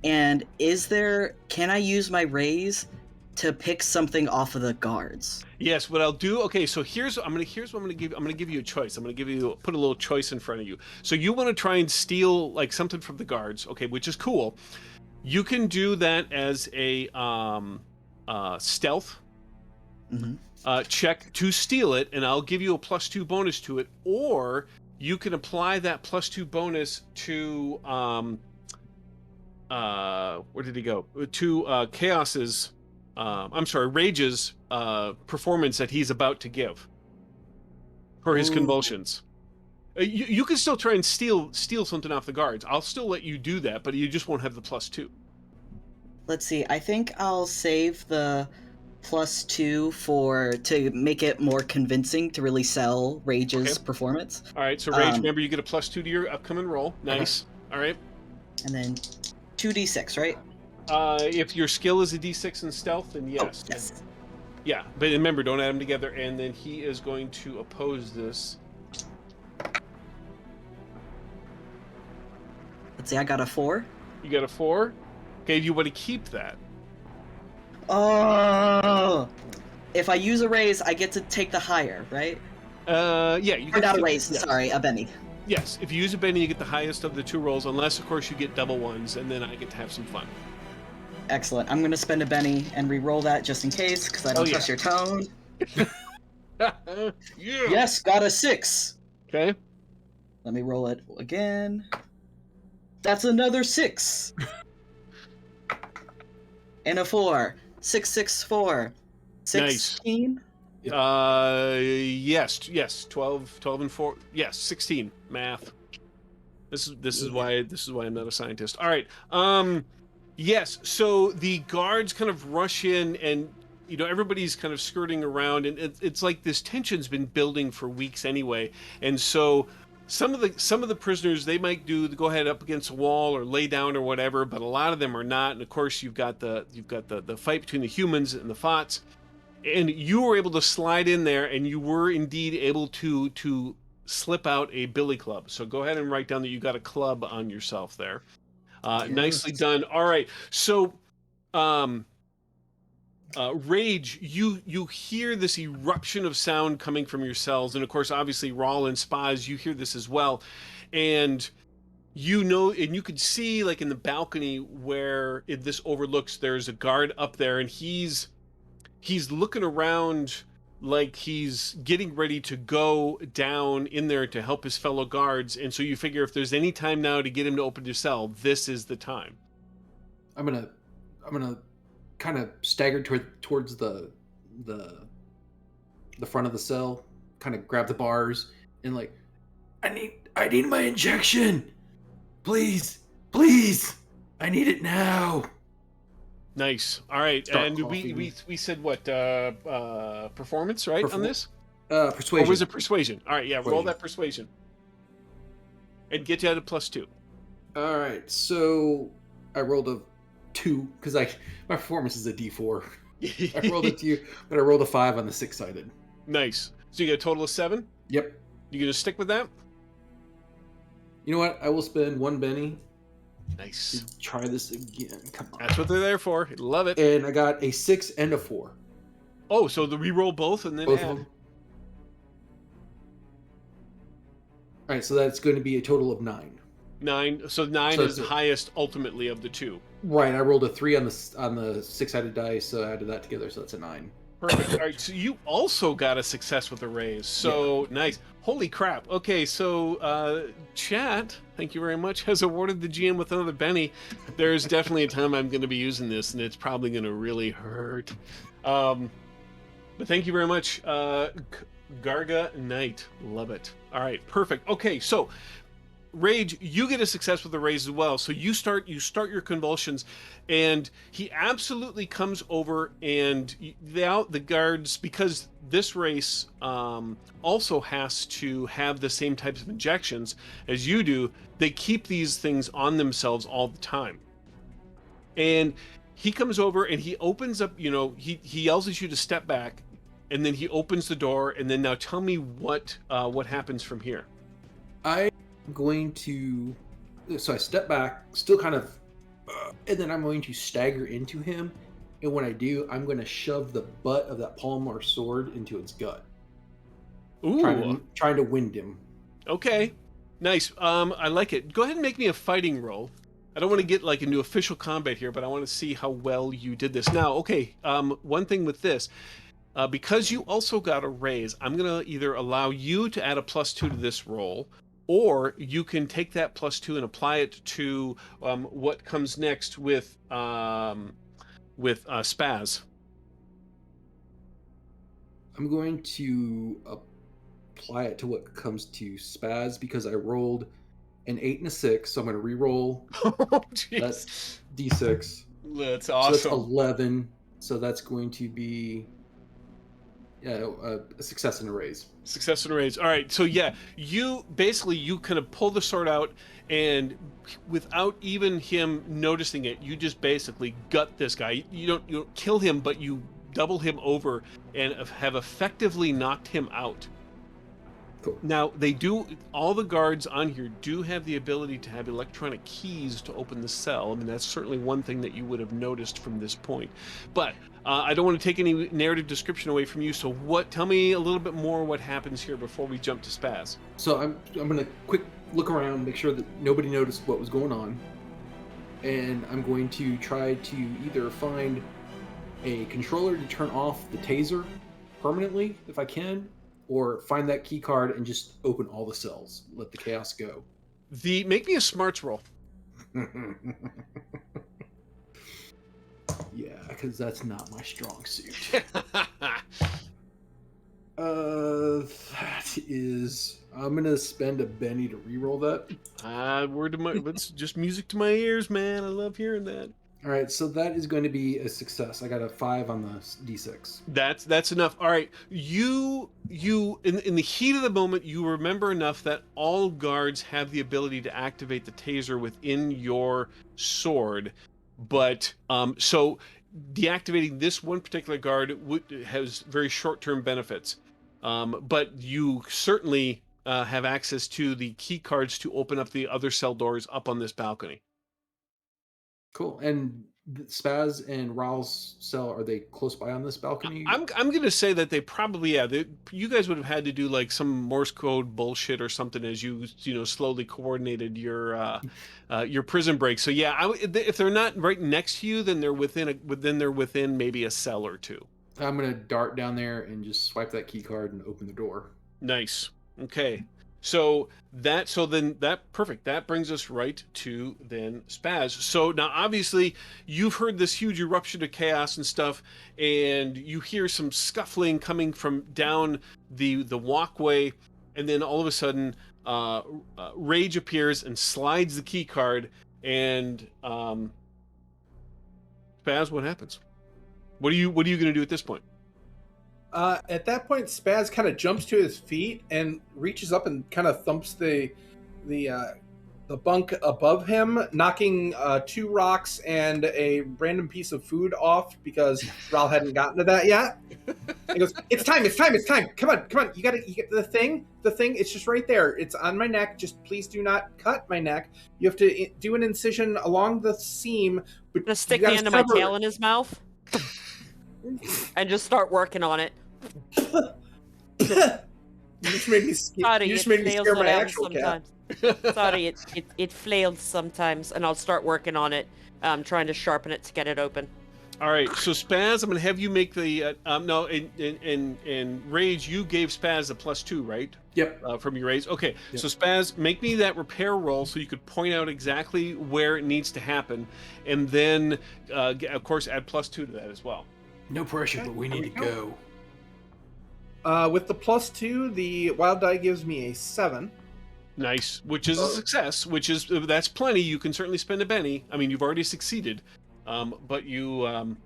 And can I use my raise to pick something off of the guards? Yes, what I'll do. Okay, so here's what I'm gonna give. I'm gonna give you a choice. I'm gonna put a little choice in front of you. So you want to try and steal like something from the guards, okay? Which is cool. You can do that as a stealth, check to steal it, and I'll give you a +2 bonus to it, or you can apply that +2 bonus to where did he go? To Chaos's, Rage's performance that he's about to give for his convulsions. You can still try and steal something off the guards. I'll still let you do that, but you just won't have the +2. Let's see. I think I'll save the +2 to make it more convincing to really sell Rage's performance. All right, so Rage, remember you get a +2 to your upcoming roll. Nice. All right. And then 2d6, right? If your skill is a D6 in stealth, then yes. Oh, yes. Yeah, but remember, don't add them together. And then he is going to oppose this. Let's see. I got a 4. You got a 4. Okay, you want to keep that? Oh! If I use a raise, I get to take the higher, right? Yeah, you Or can. not a raise. Yes. Sorry, a Benny. Yes, if you use a Benny, you get the highest of the 2 rolls, unless, of course, you get double ones, and then I get to have some fun. Excellent. I'm going to spend a Benny and re-roll that just in case, because I don't trust your tone. Yeah. Yes, got a 6. Okay. Let me roll it again. That's another 6. And a 4. 6, 6, 4. 16? Nice. Yes. 12 and 4. Yes, 16. Math. This is why I'm not a scientist. All right. Yes. So the guards kind of rush in, and everybody's kind of skirting around, and it's like this tension's been building for weeks anyway. And so some of the prisoners, they might go ahead up against a wall or lay down or whatever, but a lot of them are not. And of course, you've got the fight between the humans and the Fots, and you were able to slide in there, and you were indeed able to slip out a billy club. So go ahead and write down that you got a club on yourself there. Nicely done. All right. So, Rage, you hear this eruption of sound coming from your cells, and of course, obviously, Rawl and Spaz, you hear this as well, and and you could see, like in the balcony where this overlooks, there's a guard up there, and he's looking around like he's getting ready to go down in there to help his fellow guards. And so you figure if there's any time now to get him to open your cell, this is the time. I'm gonna kind of stagger towards the front of the cell, kind of grab the bars, and like, I need my injection, please, I need it now. Nice. All right. Start And coughing. we said what, performance, right, on this? Persuasion. Or was it persuasion? All right, yeah, roll Persuasion. that persuasion. And get you at a +2. All right, so I rolled a 2 because my performance is a D4. I rolled a 2, but I rolled a 5 on the 6-sided. Nice. So you get a total of 7? Yep. You gonna stick with that? You know what? I will spend 1 Benny Nice. to try this again. Come on. That's what they're there for. Love it. And I got a 6 and a 4. Oh, so the re-roll both and then Both add. of them. All right, so that's going to be a total of 9. 9. So 9 So is the it's highest ultimately of the 2. Right, I rolled a 3 on the 6-sided dice, so I added that together, so that's a 9. Perfect. All right, so you also got a success with the raise. So nice. Holy crap. Okay, so chat, thank you very much, has awarded the GM with another Benny. There's definitely a time I'm going to be using this, and it's probably going to really hurt. But thank you very much, Garga Knight. Love it. All right, perfect. Okay, so Rage, you get a success with the raise as well. So you start your convulsions, and he absolutely comes over, and the guards, because this race also has to have the same types of injections as you do, they keep these things on themselves all the time. And he comes over and he opens up, he yells at you to step back, and then he opens the door, and then now tell me what happens from here. I'm going to, so I step back, still kind of, and then I'm going to stagger into him, and when I do, I'm going to shove the butt of that palmar sword into its gut. Ooh. Trying to wind him. Okay. Nice. I like it. Go ahead and make me a fighting roll. I don't want to get into official combat here, but I want to see how well you did this. Now, okay, one thing with this, Because you also got a raise, I'm going to either allow you to add a +2 to this roll, or you can take that +2 and apply it to what comes next with Spaz. I'm going to apply it to what comes to Spaz because I rolled an 8 and a 6, so I'm going to re-roll Oh, that jeez. D6. That's So awesome. that's 11. So that's going to be a success and a raise. Success and a raise. All right. So yeah, you kind of pull the sword out, and without even him noticing it, you just basically gut this guy. You don't kill him, but you double him over and have effectively knocked him out. Cool. Now, all the guards on here do have the ability to have electronic keys to open the cell. I mean, that's certainly one thing that you would have noticed from this point. But I don't want to take any narrative description away from you, so tell me a little bit more what happens here before we jump to Spaz. So I'm going to quick look around, make sure that nobody noticed what was going on. And I'm going to try to either find a controller to turn off the taser permanently, if I can, or find that key card and just open all the cells. Let the chaos go. Make me a smarts roll. Yeah, because that's not my strong suit. That is... I'm going to spend a Benny to reroll that. It's just music to my ears, man. I love hearing that. All right, so that is going to be a success. I got a 5 on the D6. That's enough. All right, you in the heat of the moment, you remember enough that all guards have the ability to activate the taser within your sword, but so deactivating this one particular guard has very short-term benefits, but you certainly have access to the key cards to open up the other cell doors up on this balcony. Cool. And Spaz and Raul's cell, are they close by on this balcony? I'm going to say that they probably, you guys would have had to do like some Morse code bullshit or something as you slowly coordinated your prison break. So yeah, if they're not right next to you, then they're within maybe a cell or two. I'm going to dart down there and just swipe that key card and open the door. Nice. Okay. Perfect. That brings us right to then Spaz. So now obviously you've heard this huge eruption of chaos and stuff, and you hear some scuffling coming from down the walkway, and then all of a sudden Rage appears and slides the key card, and Spaz, what happens? What are you going to do at this point? At that point, Spaz kind of jumps to his feet and reaches up and kind of thumps the bunk above him, knocking 2 rocks and a random piece of food off because Raul hadn't gotten to that yet. He goes, "It's time! Come on! You get the thing. It's just right there. It's on my neck. Just please do not cut my neck. You have to do an incision along the seam. But I'm gonna stick the end of my tail in his mouth and just start working on it. You just made me scare my actual cat. Sorry, it flailed sometimes, and I'll start working on it, trying to sharpen it to get it open. All right, so Spaz, I'm going to have you make the in Rage, you gave Spaz a +2, right? Yep. From your raise. Okay, Yep. so Spaz, make me that repair roll so you could point out exactly where it needs to happen, and then, of course, add +2 to that as well. No pressure, but we need to go. With the +2, the wild die gives me a 7. Nice, which is a success. That's plenty. You can certainly spend a Benny. I mean, you've already succeeded, but you.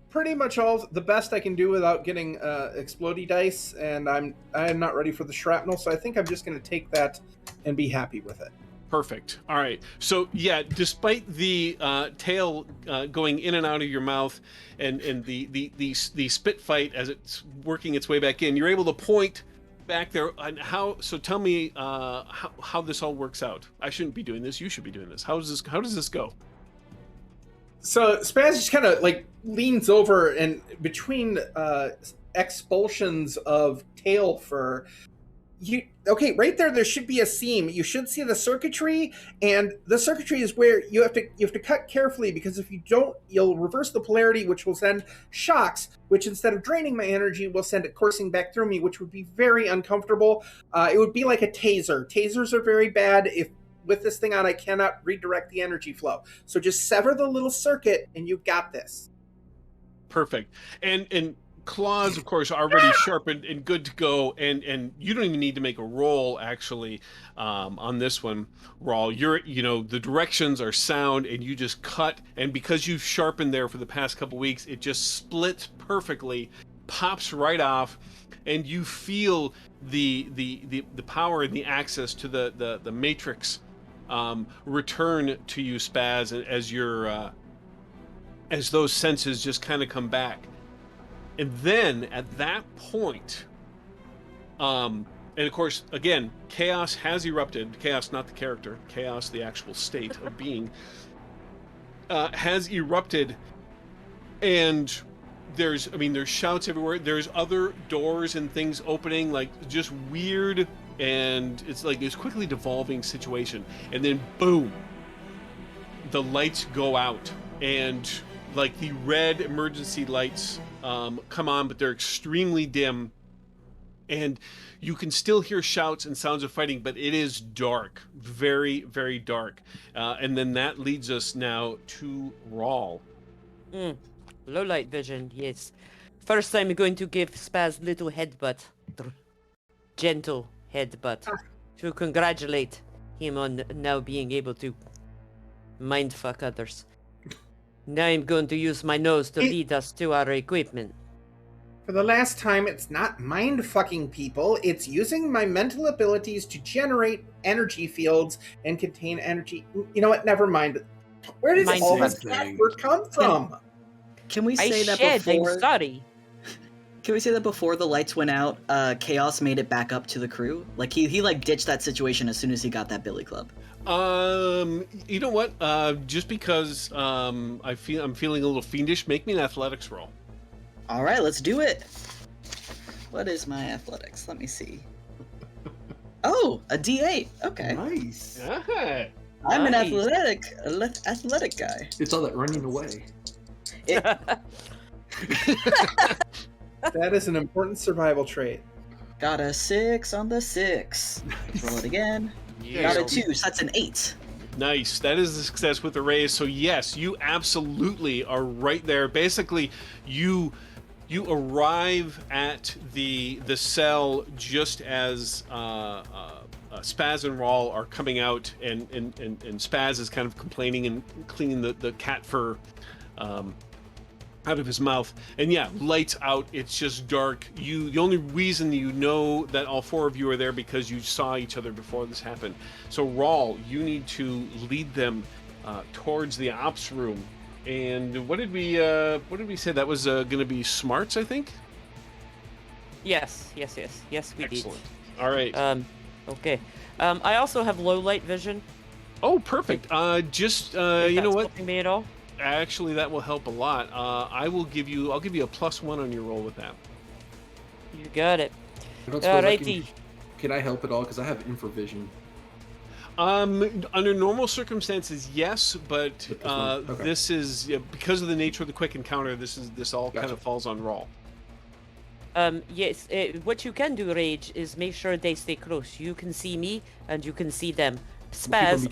Pretty much all the best I can do without getting explodey dice, and I'm not ready for the shrapnel, so I think I'm just going to take that and be happy with it. Perfect. All right. So yeah, despite the tail going in and out of your mouth, and the spit fight as it's working its way back in, you're able to point back there. And how? So tell me how this all works out. I shouldn't be doing this. You should be doing this. How does this go? So Spaz just kind of like leans over, and between expulsions of tail fur, Okay, right there should be a seam. You should see the circuitry, and the circuitry is where you have to cut carefully, because if you don't, you'll reverse the polarity, which will send shocks, which instead of draining my energy will send it coursing back through me, which would be very uncomfortable. It would be like a taser. Tasers are very bad. If with this thing on, I cannot redirect the energy flow. So just sever the little circuit, and you've got this. Perfect. And claws, of course, already sharpened and good to go. And you don't even need to make a roll actually on this one, Rawl. The directions are sound, and you just cut. And because you've sharpened there for the past couple weeks, it just splits perfectly, pops right off, and you feel the power and the access to the matrix return to you, Spaz, as those senses just kind of come back. And then at that point, and of course, again, chaos has erupted. Chaos, not the character. Chaos, the actual state of being, has erupted. And there's shouts everywhere. There's other doors and things opening, like just weird. And it's like this quickly devolving situation. And then boom, the lights go out. And like the red emergency lights come on, but they're extremely dim, and you can still hear shouts and sounds of fighting, but it is dark, very, very dark. And then that leads us now to Rawl. Low light vision, yes. First, I'm going to give Spaz little headbutt, gentle headbutt, to congratulate him on now being able to mindfuck others. Now I'm going to use my nose to lead us to our equipment. For the last time, it's not mind-fucking people, it's using my mental abilities to generate energy fields and contain energy. You know what? Never mind. Where does all this password come from? Can we say that I'm before? sorry. Can we say that before the lights went out, Chaos made it back up to the crew? Like he like ditched that situation as soon as he got that billy club. You know what? Just because I'm feeling a little fiendish, make me an athletics roll. All right, let's do it. What is my athletics? Let me see. Oh, a D8. Okay. Nice. Yeah. I'm an Nice. athletic guy. It's all that running away. That is an important survival trait. Got a 6 on the 6. Let's roll it again. Yeah. Got a 2, so that's an 8. Nice. That is a success with the raise. So yes, you absolutely are right there. Basically, you arrive at the cell just as Spaz and Rawl are coming out, and Spaz is kind of complaining and cleaning the cat fur out of his mouth. And yeah, lights out. It's just dark. The only reason you know that all four of you are there because you saw each other before this happened. So Rawl, you need to lead them towards the ops room. And what did we say? That was going to be smarts, I think. Yes, we did. Excellent. All right. Okay. I also have low light vision. Oh, perfect. Is you know that what? helping me at all? Actually, that will help a lot. I'll give you a +1 on your roll with that. You got it. I don't suppose Alrighty. can I help at all? Because I have infravision. Under normal circumstances, yes, but Okay. this is because of the nature of the quick encounter. This all kind Gotcha. of falls on Rawl. Yes. What you can do, Rage, is make sure they stay close. You can see me, and you can see them. Spaz,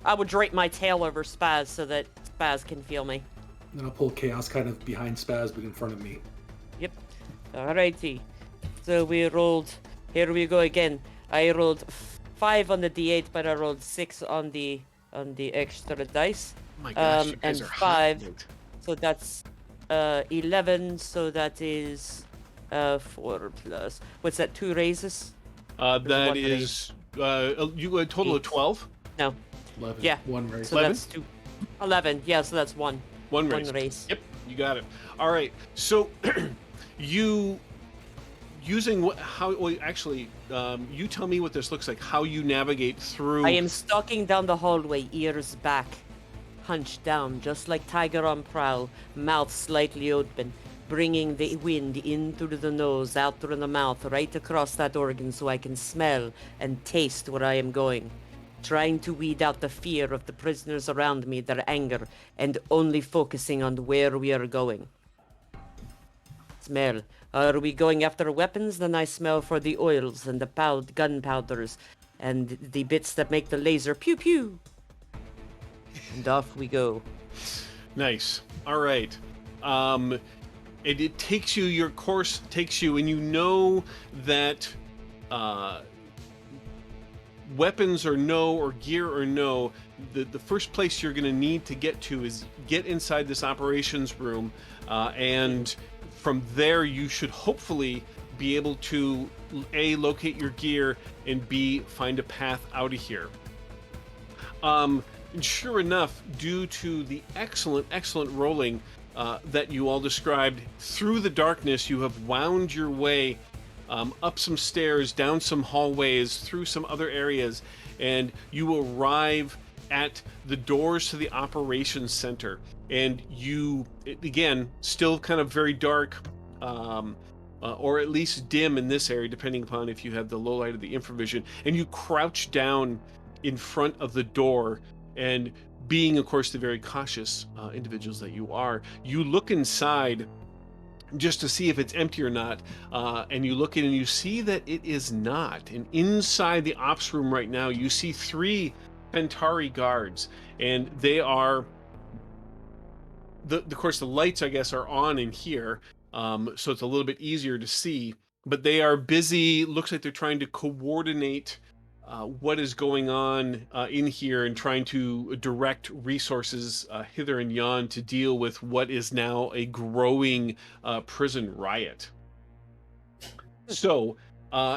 I would drape my tail over Spaz so that Spaz can feel me. Then I'll pull Chaos kind of behind Spaz, but in front of me. Yep. Alrighty. So we rolled. Here we go again. I rolled 5 on the D8, but I rolled 6 on the extra dice. Oh my gosh, you guys and are hot 5. tonight. So that's 11. So that is 4 plus. What's that? 2 raises? That one is you a total of 12. No. 11. Yeah. One raise. So 11? that's 2. 11. Yeah. So that's 1. One raise. 1 raise. Yep, you got it. All right. So you using what? How? Well, actually, you tell me what this looks like. How you navigate through? I am stalking down the hallway, ears back, hunched down, just like tiger on prowl, mouth slightly open, bringing the wind in through the nose, out through the mouth, right across that organ so I can smell and taste where I am going. Trying to weed out the fear of the prisoners around me, their anger, and only focusing on where we are going. Smell. Are we going after weapons? Then I smell for the oils and the gunpowders and the bits that make the laser pew pew. And off we go. Nice. All right. It takes you, your course takes you, and you know that weapons or no, or gear or no, the first place you're going to need to get to is get inside this operations room, and from there you should hopefully be able to A, locate your gear, and B, find a path out of here. Sure enough, due to the excellent rolling that you all described, through the darkness you have wound your way up some stairs, down some hallways, through some other areas, and you arrive at the doors to the operations center. And you, again, still kind of very dark, or at least dim in this area, depending upon if you have the low light of the infravision, and you crouch down in front of the door, and being, of course, the very cautious individuals that you are, you look inside just to see if it's empty or not, and you look in and you see that it is not. And inside the ops room right now, you see 3 Pentari guards, and they are, of course, the lights, I guess, are on in here, so it's a little bit easier to see, but they are busy. Looks like they're trying to coordinate what is going on in here, and trying to direct resources hither and yon to deal with what is now a growing prison riot. So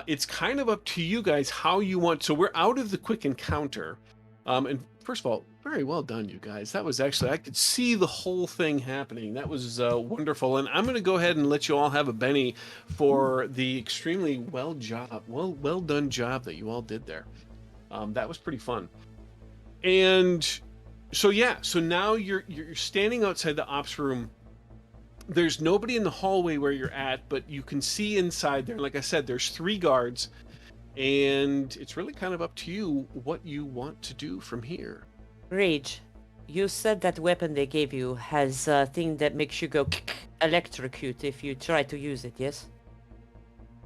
it's kind of up to you guys how you want. So we're out of the quick encounter. And first of all, very well done, you guys. That was actually, I could see the whole thing happening. That was wonderful. And I'm going to go ahead and let you all have a Benny for the extremely well done job that you all did there. That was pretty fun. And so, yeah, so now you're standing outside the ops room. There's nobody in the hallway where you're at, but you can see inside there. Like I said, there's 3 guards. And it's really kind of up to you what you want to do from here. Rage, you said that weapon they gave you has a thing that makes you go electrocute if you try to use it, yes?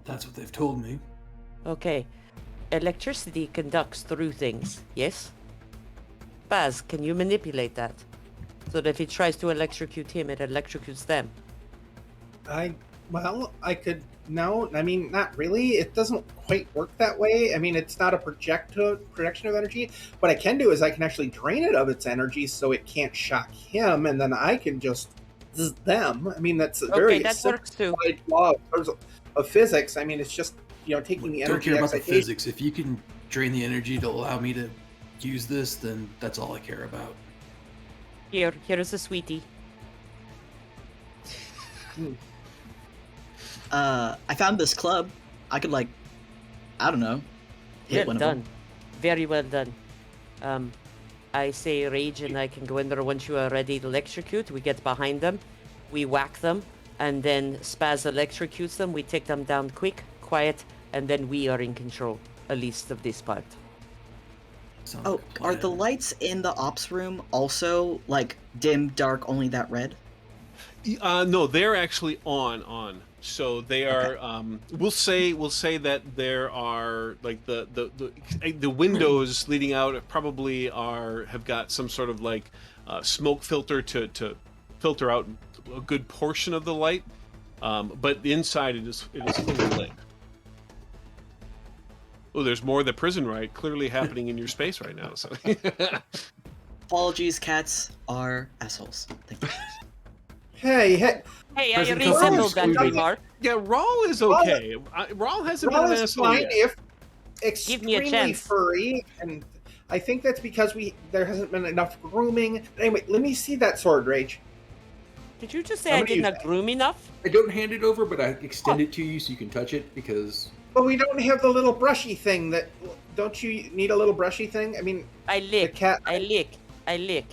That's what they've told me. Okay. Electricity conducts through things, yes? Baz, can you manipulate that? So that if he tries to electrocute him, it electrocutes them. I could. No, I mean, not really. It doesn't quite work that way. I mean, it's not a projection of energy. What I can do is I can actually drain it of its energy so it can't shock him, and then I can just zzz them. I mean, that's a very that works too. simplified law of physics. I mean, it's just, taking the energy. Don't care about the physics. If you can drain the energy to allow me to use this, then that's all I care about. Here's a sweetie. I found this club. I could, I don't know, hit Well one done. of them. Very well done. I say rage and I can go in there once you are ready to electrocute. We get behind them, we whack them, and then Spaz electrocutes them. We take them down quick, quiet, and then we are in control, at least of this part. Sounds Oh, like a are the plan. lights in the ops room also, dim, dark, only that red? No, they're actually on. So they are. We'll say that there are the windows leading out probably have got some sort of smoke filter to filter out a good portion of the light. But the inside it is fully lit. Oh, there's more of the prison riot clearly happening in your space right now. So. Apologies, cats are assholes. Thank you. Hey, Hey, I Prison resembled that Company. remark. Yeah, Rawl is okay. Rawl hasn't been Rawl an is asshole fine yet. if Give me a extremely chance. furry, and I think that's because there hasn't been enough grooming. Anyway, let me see that sword, Rage. Did you just say I'm I gonna did use not that. groom enough? I don't hand it over, but I extend it to you so you can touch it because. But we don't have the little brushy thing that. Don't you need a little brushy thing? I mean, I the lick. cat. I lick.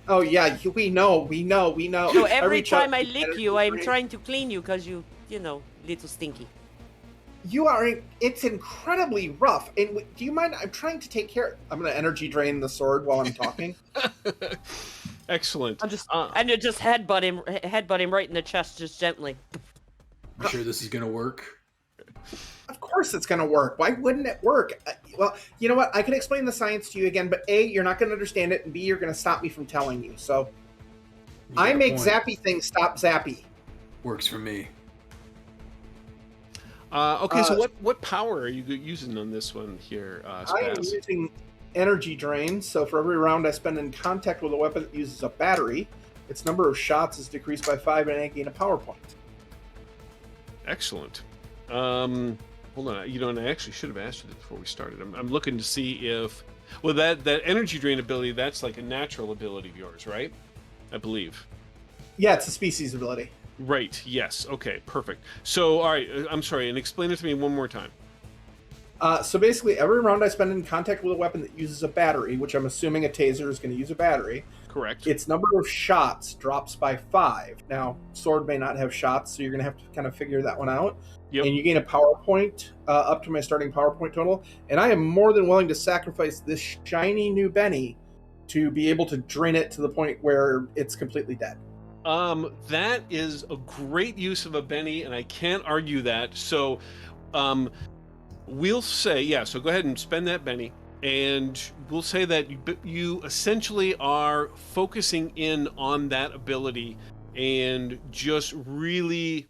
Oh yeah, we know. So every reach out time I to lick energy you, I'm drain. trying to clean you because you know, little stinky. You are. It's incredibly rough. And do you mind? I'm trying to take care. I'm going to energy drain the sword while I'm talking. Excellent. And you just headbutt him right in the chest, just gently. You sure this is gonna work? Of course, it's going to work. Why wouldn't it work? Well, you know what? I can explain the science to you again, but A, you're not going to understand it, and B, you're going to stop me from telling you. So You got I a make point. zappy things stop zappy. Works for me. Okay, so what power are you using on this one here, I am Spaz? using energy drain, so for every round I spend in contact with a weapon that uses a battery, its number of shots is decreased by 5 and I gain a power point. Excellent. Hold on. You know, and I actually should have asked you this before we started. I'm looking to see if, well, that energy drain ability, that's like a natural ability of yours, right? I believe. Yeah, it's a species ability. Right. Yes. Okay. Perfect. So, all right. I'm sorry, and explain it to me one more time. So basically, every round I spend in contact with a weapon that uses a battery, which I'm assuming a taser is going to use a battery, Correct. its number of shots drops by 5. Now, sword may not have shots, so you're going to have to kind of figure that one out. Yep. And you gain a power point up to my starting power point total. And I am more than willing to sacrifice this shiny new Benny to be able to drain it to the point where it's completely dead. That is a great use of a Benny, and I can't argue that. So, we'll say, yeah, so go ahead and spend that Benny, and we'll say that you essentially are focusing in on that ability and just really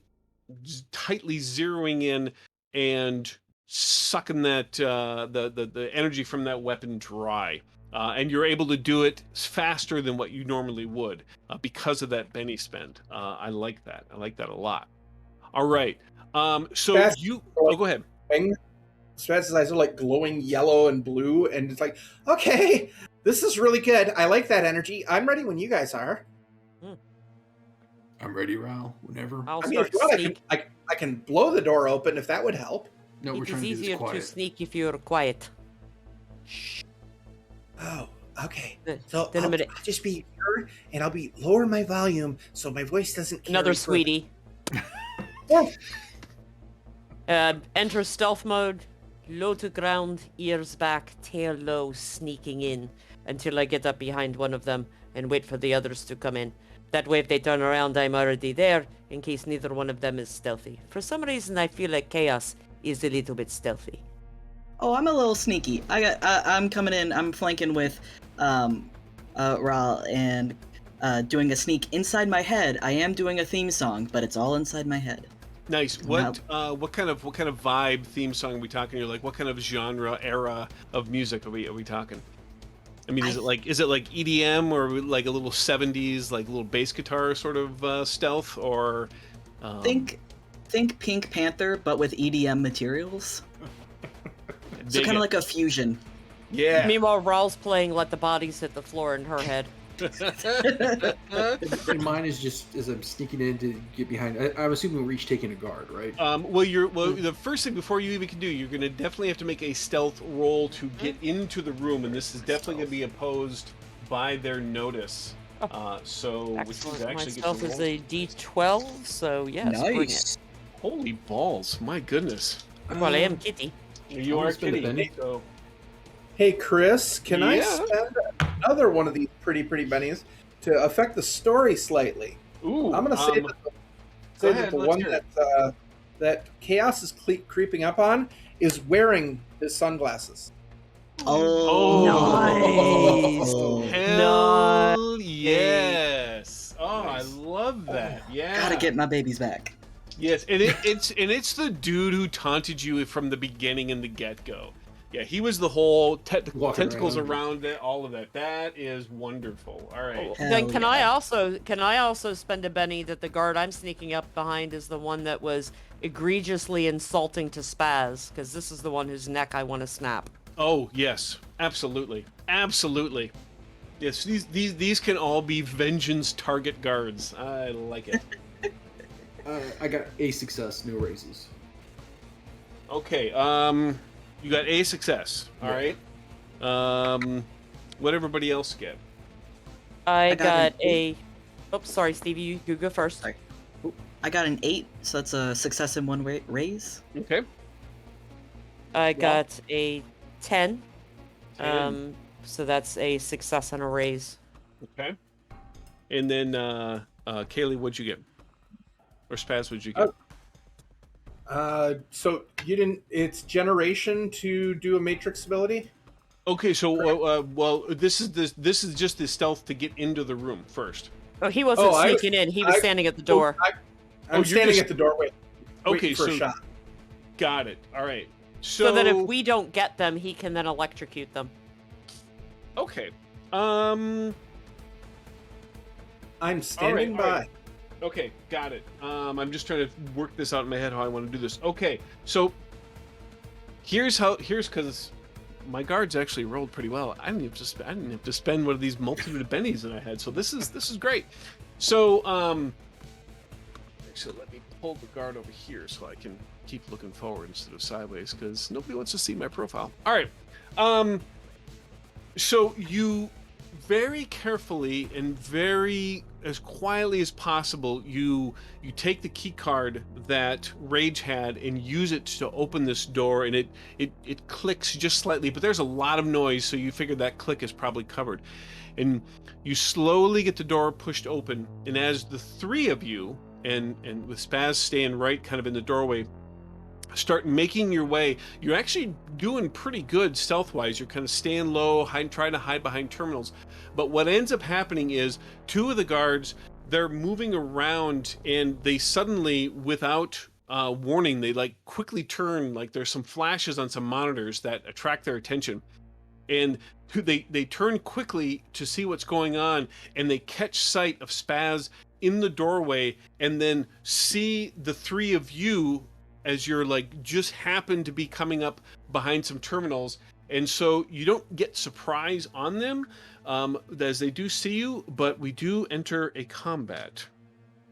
tightly zeroing in and sucking that the energy from that weapon dry. And you're able to do it faster than what you normally would because of that Benny spend. I like that. I like that a lot. All right. So Fast- you. Oh, go ahead. Spaz's eyes are like glowing yellow and blue, and it's like, okay, this is really good. I like that energy. I'm ready when you guys are. I'm ready, Ral. Whenever. I'll I mean, if start you want, sneak. I can blow the door open if that would help. No, we're It trying is to do easier this to quiet. sneak if you're quiet. Shh. Oh, okay. Then So I'm I'll gonna just be here, and I'll be lower my volume so my voice doesn't carry another further. sweetie. Oh, Enter stealth mode. Low to ground, ears back, tail low, sneaking in until I get up behind one of them and wait for the others to come in. That way, if they turn around, I'm already there in case neither one of them is stealthy. For some reason, I feel like Chaos is a little bit stealthy. Oh, I'm a little sneaky. I'm coming in. I'm flanking with Ral and doing a sneak inside my head. I am doing a theme song, but it's all inside my head. Nice. What kind of vibe theme song are we talking? You're like, what kind of genre era of music are we talking? I mean, is it like EDM or like a little 70s like little bass guitar sort of stealth, or Think Pink Panther, but with EDM materials. So kind of like a fusion. Yeah. Meanwhile, Raw's playing "Let the Bodies Hit the Floor" in her head. And mine is just as I'm sneaking in to get behind. I'm assuming we're each taking a guard, right? The first thing before you even can do, you're gonna definitely have to make a stealth roll to get into the room, and this is definitely gonna be opposed by their notice. So which is Excellent. actually My gets stealth you is roll. a D12, so yes, bring it. Nice. Holy balls! My goodness. Well, I am Kitty. You I'm are gonna spend a Kitty. penny. So hey, Chris, can I Yeah? spend another one of these pretty bennies to affect the story slightly? ooh, I'm going to say go that ahead, the let's one hear it. that Chaos is creeping up on is wearing his sunglasses. Oh, Nice. hell yes! Oh, Nice. I love that. Yeah, Gotta get my babies back. yes, and it's the dude who taunted you from the beginning in the get-go. Yeah, he was the whole Walking tentacles around. around it, all of that. That is wonderful. All right. Then Hell I yeah. also spend a Benny that the guard I'm sneaking up behind is the one that was egregiously insulting to Spaz, because this is the one whose neck I want to snap. Oh yes, absolutely, absolutely. Yes, these can all be vengeance target guards. I like it. I got a success, no raises. Okay, you got a success. All right. What everybody else get? I got an got a... Oops, sorry, Stevie, you go first. Sorry. I got an 8, so that's a success and 1 raise. Okay. I Well, got a 10. 10. So that's a success and a raise. Okay. And then, Kaylee, what'd you get? Or Spaz, what'd you get? So you didn't. It's generation to do a matrix ability. Okay, so well, this is just the stealth to get into the room first. Oh, he wasn't Oh, sneaking in. He was standing at the door. I'm you're standing just- at the doorway. Okay, waiting for so a shot. got it. All right. So that if we don't get them, he can then electrocute them. Okay. I'm standing all by. right. Okay, got it. I'm just trying to work this out in my head how I want to do this. Okay, so here's because my guards actually rolled pretty well. I didn't have to spend one of these multitude of bennies that I had. So this is great. So actually let me pull the guard over here so I can keep looking forward instead of sideways because nobody wants to see my profile. All right. So you very carefully and very as quietly as possible, you take the key card that Rage had and use it to open this door, and it clicks just slightly, but there's a lot of noise, so you figure that click is probably covered. And you slowly get the door pushed open, and as the three of you, and with Spaz staying right kind of in the doorway, start making your way. You're actually doing pretty good stealth-wise. You're kind of staying low, trying to hide behind terminals. But what ends up happening is two of the guards, they're moving around, and they suddenly, without warning, they like quickly turn. Like there's some flashes on some monitors that attract their attention, and they turn quickly to see what's going on, and they catch sight of Spaz in the doorway, and then see the three of you as you're like just happen to be coming up behind some terminals. And so you don't get surprise on them as they do see you, but we do enter a combat.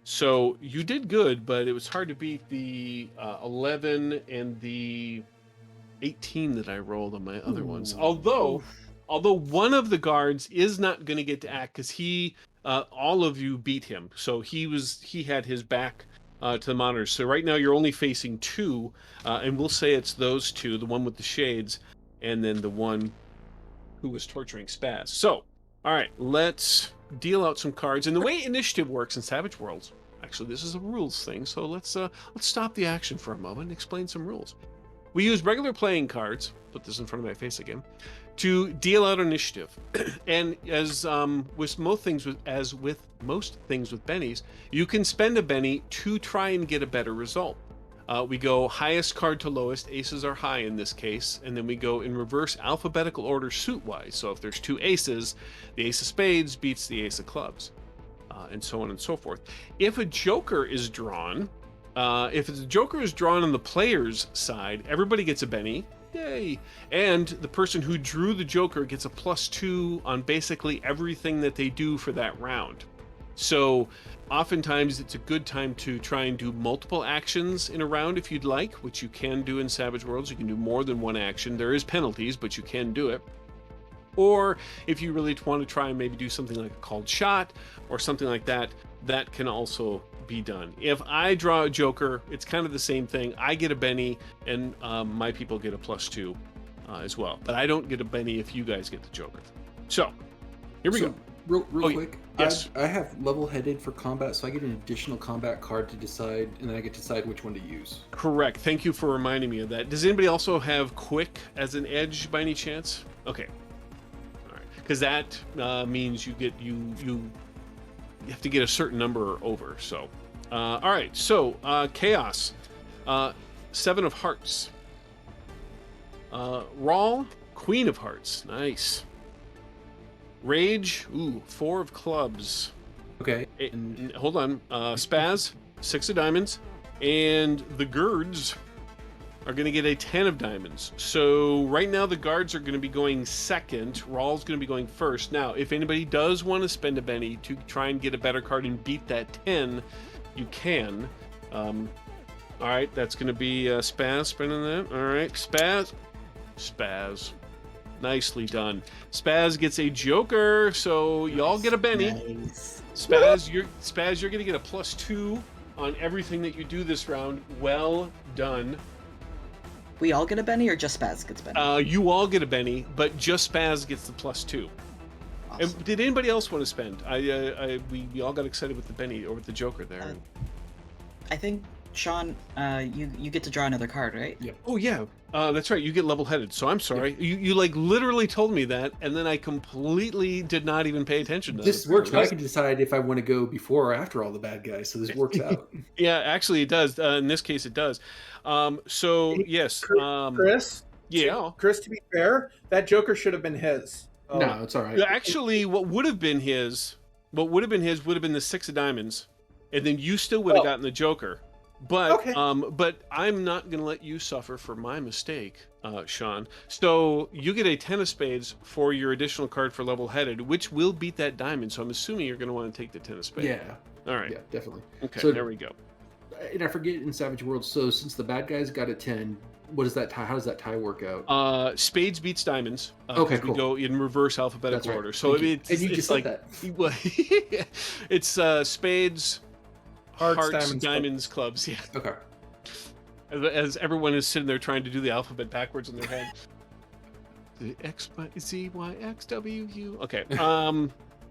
So you did good, but it was hard to beat the 11 and the 18 that I rolled on my other ones. Although one of the guards is not going to get to act because he all of you beat him. So he had his back to the monitors. So right now you're only facing two, and we'll say it's those two, the one with the shades, and then the one who was torturing Spaz. So, all right, let's deal out some cards. And the way initiative works in Savage Worlds, actually this is a rules thing, so let's stop the action for a moment and explain some rules. We use regular playing cards, put this in front of my face again, to deal out initiative. And as with most things with bennies, you can spend a benny to try and get a better result. We go highest card to lowest. Aces are high in this case, and then we go in reverse alphabetical order suit-wise. So if there's two aces, the ace of spades beats the ace of clubs, and so on and so forth. If a joker is drawn, on the player's side, everybody gets a benny. Yay! And the person who drew the joker gets a +2 on basically everything that they do for that round. So oftentimes it's a good time to try and do multiple actions in a round if you'd like, which you can do in Savage Worlds. You can do more than one action. There is penalties, but you can do it. Or if you really want to try and maybe do something like a called shot or something like that, that can also be done. If I draw a joker, it's kind of the same thing. I get a benny, and my people get a +2 as well. But I don't get a benny if you guys get the joker. So here we go. Real quick, yes. I have level-headed for combat, so I get an additional combat card to decide, and then I get to decide which one to use. Correct. Thank you for reminding me of that. Does anybody also have quick as an edge by any chance? Okay. All right. Because that means you have to get a certain number over. So, all right. So, Chaos, 7 of Hearts. Rawl, Queen of Hearts. Nice. Rage, 4 of Clubs. Okay. Hold on. Spaz, 6 of Diamonds. And the Guards are going to get a 10 of Diamonds. So right now the Guards are going to be going second. Rawl's going to be going first. Now, if anybody does want to spend a benny to try and get a better card and beat that 10, you can. All right, that's going to be Spaz spending that. All right, Spaz. Nicely done. Spaz gets a Joker, so y'all get a Benny. Nice. Spaz, you're gonna get a +2 on everything that you do this round. Well done. We all get a Benny, or just Spaz gets Benny? You all get a Benny, but just Spaz gets the +2. Awesome. And did anybody else want to spend? We all got excited with the Benny or with the Joker there. I think Sean, you get to draw another card, right? Yep. Oh yeah, that's right. You get level-headed. So I'm sorry. You like literally told me that, and then I completely did not even pay attention to This that. works. I can decide if I want to go before or after all the bad guys, so this works out. Yeah, actually, it does. In this case, it does. So yes, Chris. yeah. Chris, to be fair, that Joker should have been his. No, it's all right. Actually, what would have been his would have been the 6 of diamonds, and then you still would have gotten the Joker. But Okay. but I'm not going to let you suffer for my mistake, Sean. So you get a 10 of spades for your additional card for level-headed, which will beat that diamond. So I'm assuming you're going to want to take the 10 of spades. Yeah. All right. Yeah, definitely. Okay. So- there we go. And I forget in Savage Worlds. So since the bad guys got a 10, what is that tie? How does that tie work out? Spades beats diamonds. Okay, 'cause cool. We go in reverse alphabetical That's right. order. So Thank you. it's And you it's just like said well, it's spades, hearts, diamonds, clubs. Yeah. Okay. As everyone is sitting there trying to do the alphabet backwards in their head. The X, Z, Y, X, W, U. Okay.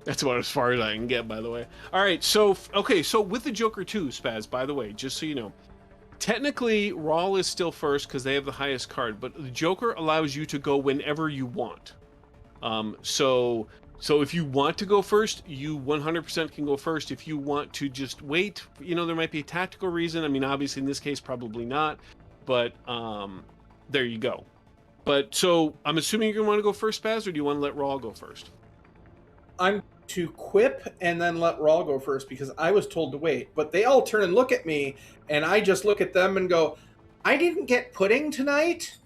That's about as far as I can get, by the way. All right. So with the Joker too, Spaz, by the way, just so you know, technically Rawl is still first because they have the highest card, but the Joker allows you to go whenever you want. So if you want to go first, you 100% can go first. If you want to just wait, there might be a tactical reason. I mean, obviously in this case, probably not, but there you go. But so I'm assuming you're gonna want to go first, Spaz, or do you want to let Rawl go first? I'm to quip and then let Rawl go first because I was told to wait. But they all turn and look at me, and I just look at them and go, I didn't get pudding tonight?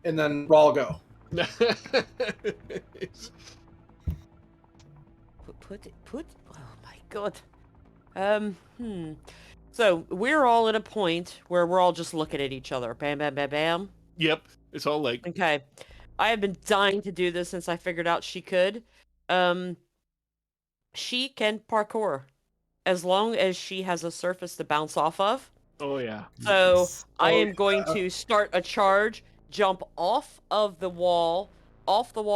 And then Rawl go. Put. Oh my god. So we're all at a point where we're all just looking at each other. Bam, bam, bam, bam. Yep, it's all like Okay. I have been dying to do this since I figured out she could. She can parkour as long as she has a surface to bounce off of. oh yeah. So Nice. I Oh, am going to start a charge, jump off the wall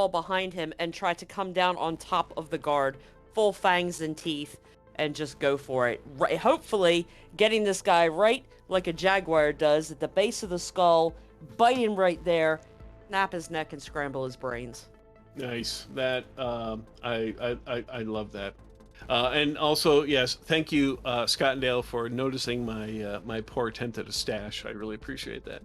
behind him, and try to come down on top of the guard, full fangs and teeth, and just go for it. Right, hopefully getting this guy right like a jaguar does at the base of the skull, bite him right there, snap his neck, and scramble his brains. Nice. That I love that. And also, yes, thank you, Scott and Dale, for noticing my poor attempt at a stash. I really appreciate that.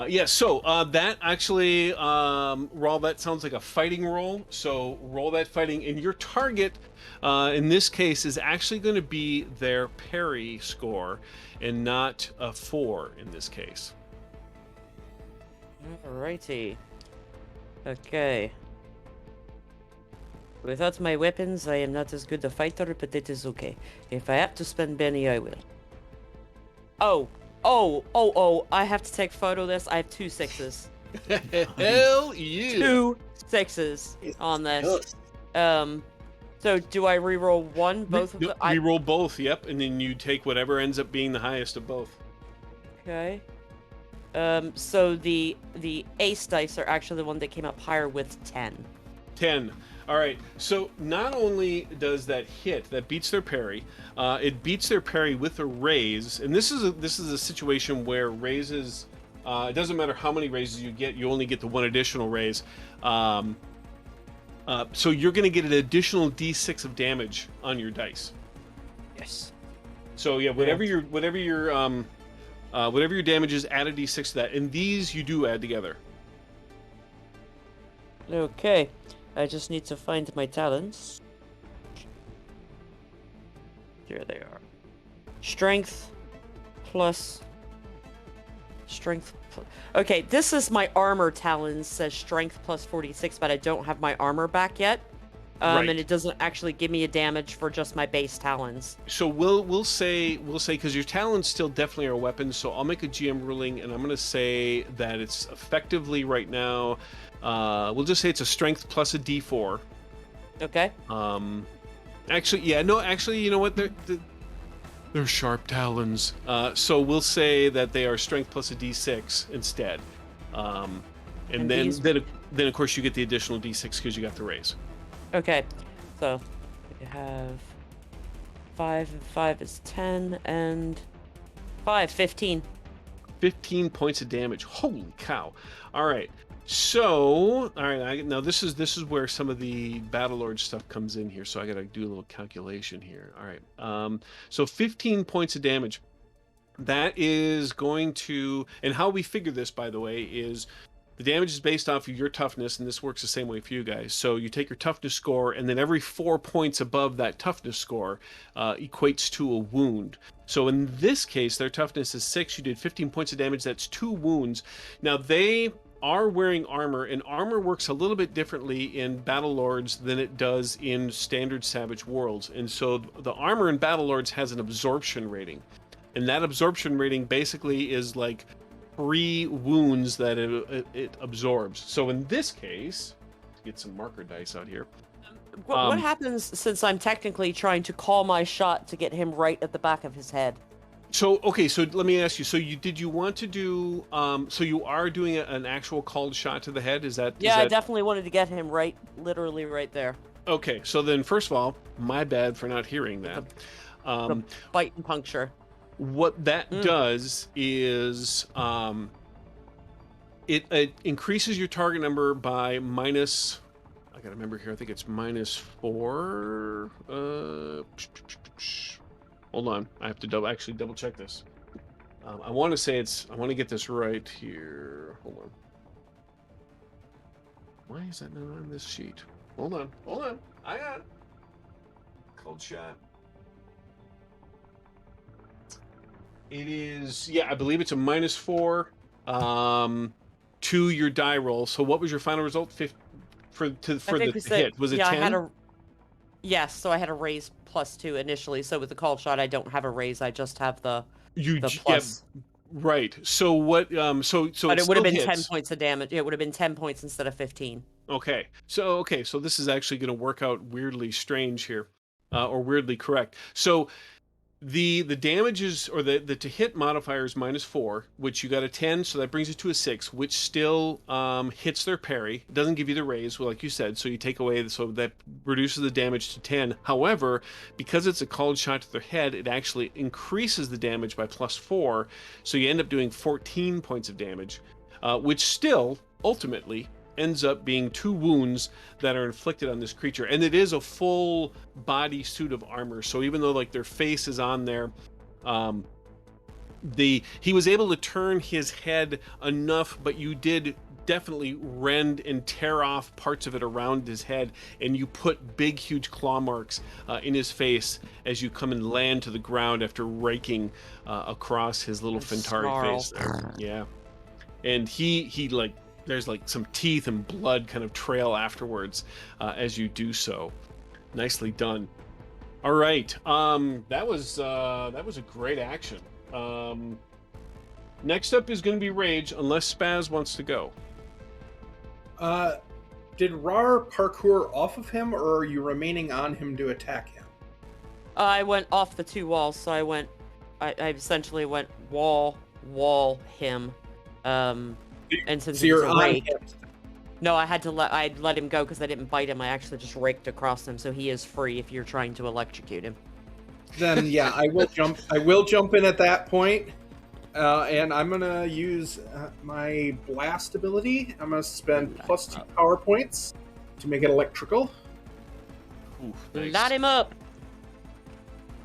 Yes, so that actually, Rawl, that sounds like a fighting roll. So roll that fighting, and your target, in this case, is actually going to be their parry score, and not a 4 in this case. Alrighty. Okay. Without my weapons, I am not as good a fighter, but it is okay. If I have to spend Benny, I will. Oh, I have to take photo of this. I have 2 6s. Hell yeah! 2 6s on this. So do I re-roll one, both of them? Reroll both, yep, and then you take whatever ends up being the highest of both. Okay. So the ace dice are actually the one that came up higher with 10. 10. All right. So not only does that hit, that beats their parry, it beats their parry with a raise, and this is a situation where raises, it doesn't matter how many raises you get, you only get the one additional raise. So you're going to get an additional d6 of damage on your dice. Yes. So yeah, whatever your damage is, add a d6 to that, and these you do add together. Okay. I just need to find my talents. Here they are. Strength plus... Okay, this is my armor talents, says strength plus 46, but I don't have my armor back yet. Right. And it doesn't actually give me a damage for just my base talons. So we'll say because your talents still definitely are weapons, so I'll make a GM ruling, and I'm going to say that it's effectively right now We'll just say it's a strength plus a D4. Okay. Actually, yeah, no, actually, you know what? They're sharp talons. So we'll say that they are strength plus a D6 instead. And And then, these- then of course you get the additional D6 because you got the raise. Okay. So we have 5 and 5 is 10 and 5, 15. 15 points of damage. Holy cow! All right. So, all right. Now this is where some of the Battlelord stuff comes in here. So I got to do a little calculation here. All right. So 15 points of damage. That is going to, and how we figure this, by the way, is the damage is based off of your toughness, and this works the same way for you guys. So you take your toughness score, and then every 4 points above that toughness score equates to a wound. So in this case, their toughness is 6. You did 15 points of damage. That's 2 wounds. Now they are wearing armor, and armor works a little bit differently in Battlelords than it does in standard Savage Worlds. And so the armor in Battlelords has an absorption rating. And that absorption rating basically is like 3 wounds that it absorbs. So in this case, let's get some marker dice out here. What happens since I'm technically trying to call my shot to get him right at the back of his head? So, okay, so let me ask you. So did you want to do, so you are doing an actual called shot to the head? Is that? Yeah, I definitely wanted to get him right, literally right there. Okay, so then first of all, my bad for not hearing that. The bite and puncture. What that does is it increases your target number by minus, I gotta remember here, I think it's -4. Hold on, I have to double check this. I want to say I want to get this right here. Hold on. Why is that not on this sheet? Hold on. I got it. Cold shot. It is, yeah, I believe it's a -4 to your die roll. So what was your final result? For the hit? Was it 10? Yes, so I had a raise +2 initially. So with the call shot, I don't have a raise. I just have the plus. Yeah, right. So what? But it would have been 10 hits. points of damage. It would have been 10 points instead of 15. Okay. So this is actually going to work out weirdly strange here, or weirdly correct. So the damages, or the to hit modifier is -4, which you got a 10, so that brings it to a 6, which still hits their parry. It doesn't give you the raise, well, like you said, so you take away, so that reduces the damage to 10. However, because it's a called shot to their head, it actually increases the damage by +4, so you end up doing 14 points of damage, which still ultimately ends up being 2 wounds that are inflicted on this creature. And it is a full body suit of armor, so even though like their face is on there, he was able to turn his head enough, but you did definitely rend and tear off parts of it around his head, and you put big huge claw marks in his face as you come and land to the ground after raking across his little Fentari face there. Yeah. And he like, there's like some teeth and blood kind of trail afterwards as you do so. Nicely done. All right, that was a great action. Next up is going to be Rage, unless Spaz wants to go. Did Rar parkour off of him, or are you remaining on him to attack him? I went off the 2 walls, so I essentially went wall him. And since So you're it's a on rake, him. no, I let him go because I didn't bite him. I actually just raked across him, so he is free if you're trying to electrocute him. Then yeah, I will jump. I will jump in at that point, and I'm gonna use my blast ability. I'm gonna spend +2 power points to make it electrical. Ooh, nice. Light him up.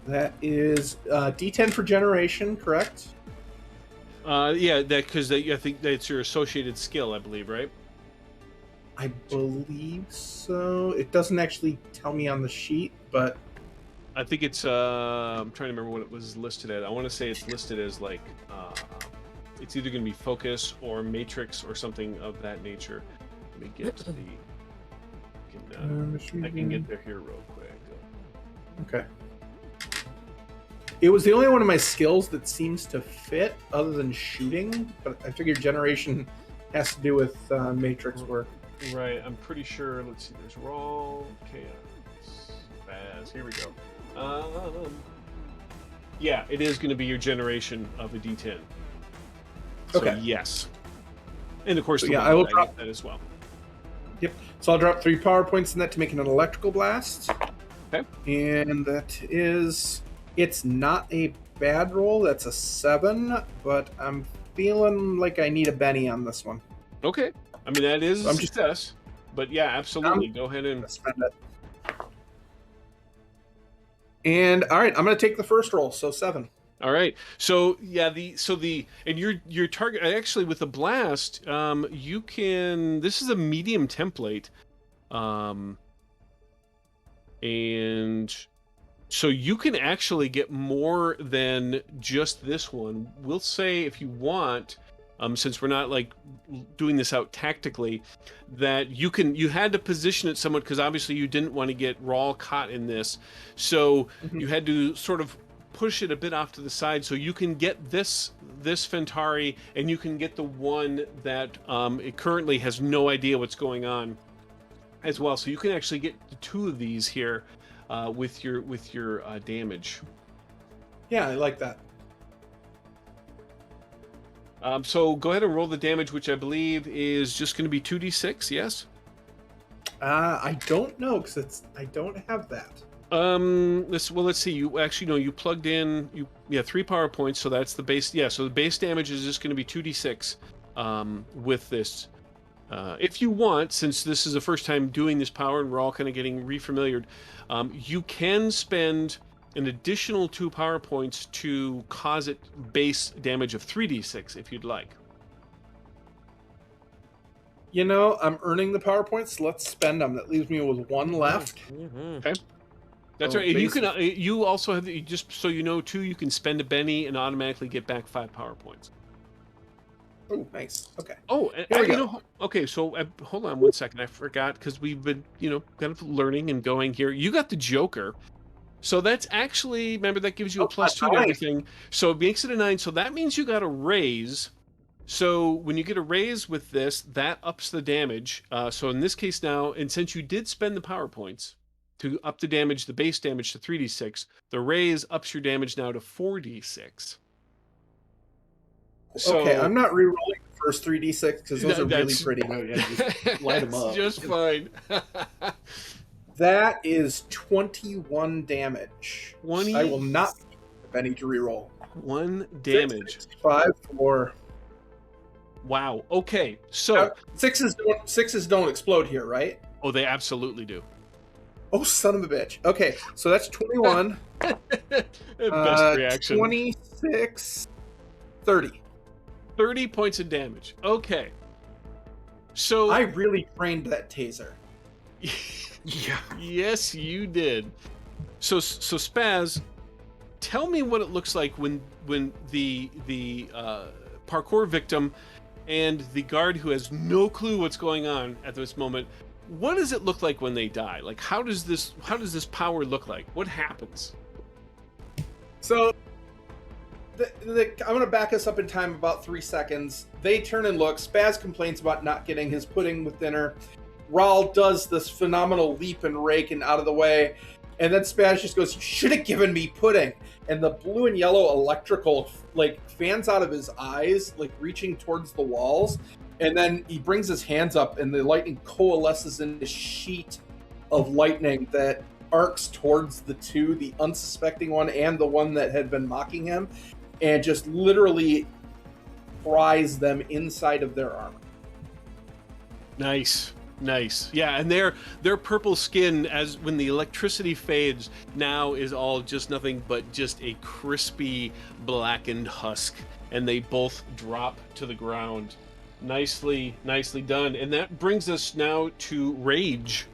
That is D10 for generation, correct? Yeah, that because I think that's your associated skill, I believe, right? I believe so. It doesn't actually tell me on the sheet, but I think it's I'm trying to remember what it was listed at. I want to say it's listed as like it's either going to be focus or matrix or something of that nature. Let me get to the I can get there here real quick. Okay. It was the only one of my skills that seems to fit other than shooting, but I figured generation has to do with matrix work. Right, I'm pretty sure. Let's see. There's Raw, Chaos, Baz. Here we go. Yeah, it is going to be your generation of a D10. So Okay. yes, and of course So, the yeah, wild I will die drop- with that as well. Yep. So I'll drop 3 power points in that to make it an electrical blast. Okay. And it's not a bad roll. That's a 7, but I'm feeling like I need a Benny on this one. Okay. I mean, that is a I'm just- success. But yeah, absolutely. Go ahead and. Spend it. And all right, I'm going to take the first roll. So 7. All right. So yeah, and your target actually with the blast, you can. This is a medium template, and so you can actually get more than just this one. We'll say if you want, since we're not like doing this out tactically, that you had to position it somewhat because obviously you didn't want to get Raw caught in this, so you had to sort of push it a bit off to the side so you can get this Fentari and you can get the one that it currently has no idea what's going on as well. So you can actually get the 2 of these here with your damage. Yeah, I like that. So go ahead and roll the damage, which I believe is just going to be 2d6. Yes. I don't know because I don't have that. Let's see. You actually no. You plugged in 3 power points, so that's the base. Yeah, so the base damage is just going to be 2d6. With this, if you want, since this is the first time doing this power and we're all kind of getting refamiliared, you can spend an additional 2 power points to cause it base damage of 3d6 if you'd like. You know, I'm earning the power points. Let's spend them. That leaves me with 1 left. Okay. That's Oh, right. And you can. basic. You also have just so you know too. You can spend a Benny and automatically get back 5 power points. Oh, nice. Okay. Oh, Here we you go. know. Okay, so hold on one second. I forgot because we've been kind of learning and going here. You got the Joker, so that's actually remember that gives you a +2 to 9. everything. So it makes it a 9. So that means you got a raise. So when you get a raise with this, that ups the damage. So in this case now, and since you did spend the power points to up the damage, the base damage to 3d6, the raise ups your damage now to 4d6. So, Okay, I'm not re-rolling the first 3d6 because those are really that's- pretty. No, yeah, just light 'em That's up. just fine. That is 21 damage. 20? I will not if I need to re-roll. 1 damage. 5 for Wow. Okay. So, sixes don't explode here, right? oh, they absolutely do. Oh, son of a bitch. Okay, so that's 21. Best reaction. 26, 30. 30 points of damage. Okay. So I really trained that taser. Yeah. yes, you did. So Spaz, tell me what it looks like when the parkour victim and the guard who has no clue what's going on at this moment. What does it look like when they die? Like how does this power look like? What happens? So, I'm going to back us up in time about 3 seconds. They turn and look. Spaz complains about not getting his pudding with dinner. Raul does this phenomenal leap and rake and out of the way. And then Spaz just goes, "You should have given me pudding." And the blue and yellow electrical fans out of his eyes, reaching towards the walls. And then he brings his hands up and the lightning coalesces in a sheet of lightning that arcs towards the 2, the unsuspecting one and the one that had been mocking him, and just literally fries them inside of their armor. Nice. Yeah, and their purple skin, as when the electricity fades, now is all just nothing but just a crispy blackened husk, and they both drop to the ground. Nicely done. And that brings us now to Rage.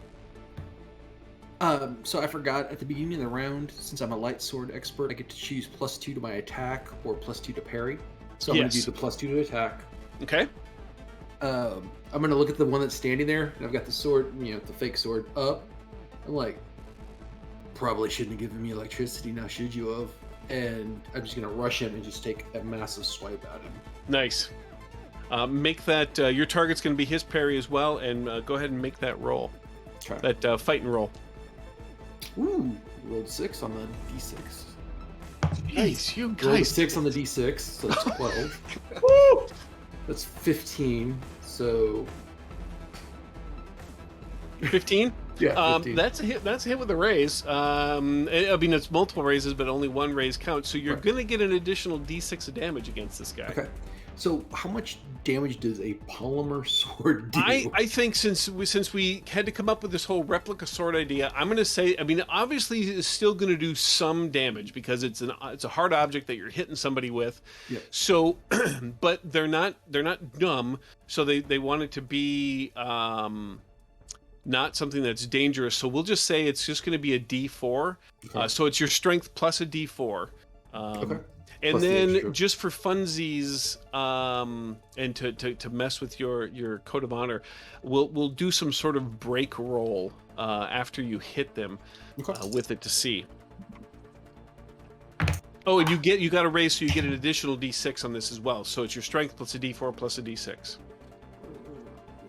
So I forgot at the beginning of the round, since I'm a light sword expert, I get to choose +2 to my attack or +2 to parry. So I'm going to do the +2 to attack. Okay. I'm going to look at the one that's standing there, and I've got the sword, the fake sword up. I'm like, probably shouldn't have given me electricity, now should you have? And I'm just going to rush him and just take a massive swipe at him. Nice. Make that your target's going to be his parry as well, and go ahead and make that roll, Okay. that fight and roll. Ooh, rolled 6 on the d6. Jeez, you Rolled a guys. 6 on the d6, so that's 12. Woo! That's 15. So 15. yeah, 15. That's a hit. That's a hit with a raise. I mean, it's multiple raises, but only one raise counts. So you're Right. gonna get an additional d6 of damage against this guy. Okay. So how much damage does a polymer sword do? I think since we had to come up with this whole replica sword idea, I'm gonna say, I mean, obviously it's still gonna do some damage because it's a hard object that you're hitting somebody with. Yeah. So, but they're not dumb. So they want it to be not something that's dangerous. So we'll just say it's just gonna be a D4. Okay. So it's your strength plus a D4. Okay. And Plus the then extra. just for funsies, and to mess with your code of honor, we'll do some sort of break roll after you hit them Okay. with it to see. Oh, and you got a raise, so you get an additional D6 on this as well. So it's your strength plus a D4 plus a D6.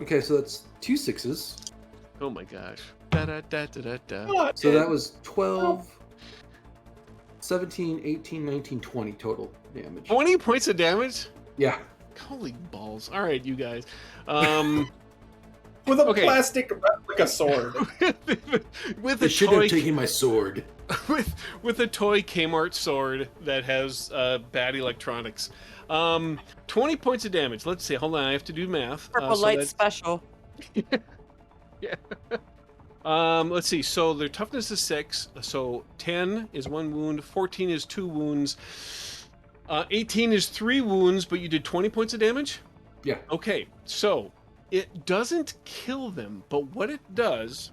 Okay, so that's 2 6s. Oh my gosh. Da da da da da da. Oh, So that was 12, 17, 18, 19, 20 total damage. 20 points of damage. Yeah. Holy balls! All right, you guys. with a Okay. plastic replica sword. with I a should toy have taken my sword. with a toy Kmart sword that has bad electronics. 20 points of damage. Let's see. Hold on, I have to do math. Purple So light that's- special. Yeah. Let's see. So their toughness is 6. So 10 is 1 wound. 14 is 2 wounds. 18 is 3 wounds. But you did 20 points of damage. Yeah. Okay. So it doesn't kill them, but what it does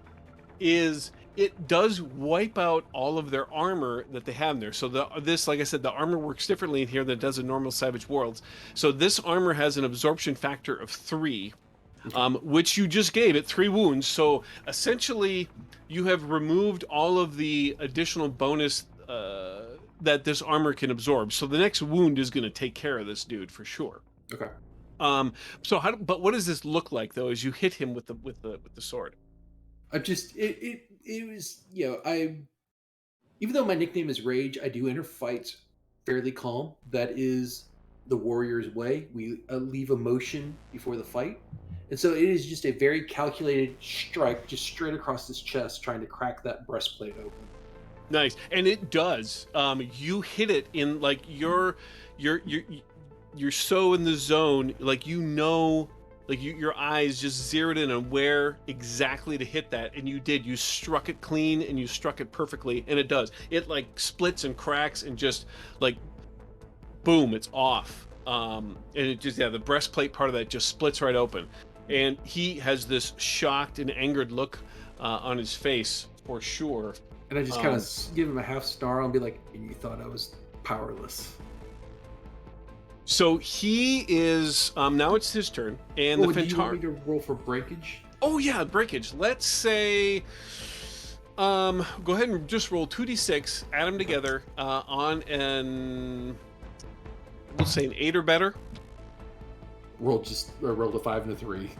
is it does wipe out all of their armor that they have in there. So this, like I said, the armor works differently in here than it does in normal Savage Worlds. So this armor has an absorption factor of 3, which you just gave it 3 wounds. So essentially, you have removed all of the additional bonus that this armor can absorb. So the next wound is going to take care of this dude for sure. Okay. So but what does this look like though as you hit him with the sword? I just it was, you know, even though my nickname is Rage, I do enter fights fairly calm. That is the warrior's way. We leave emotion before the fight, and so it is just a very calculated strike, just straight across his chest, trying to crack that breastplate open. Nice, and it does. You hit it in like you're so in the zone, like your eyes just zeroed in on where exactly to hit that, and you did. You struck it clean, and you struck it perfectly, and it does. It like splits and cracks, and just like boom, it's off. And it just the breastplate part of that just splits right open, and he has this shocked and angered look on his face for sure. And I just kind of give him a half snarl and be like, "And you thought I was powerless." So he is now it's his turn, and Do the you want me Fentar. to roll for breakage? Oh yeah, breakage. Let's say, go ahead and just roll 2d6, add them together on we'll say an 8 or better. Roll a 5 and a 3.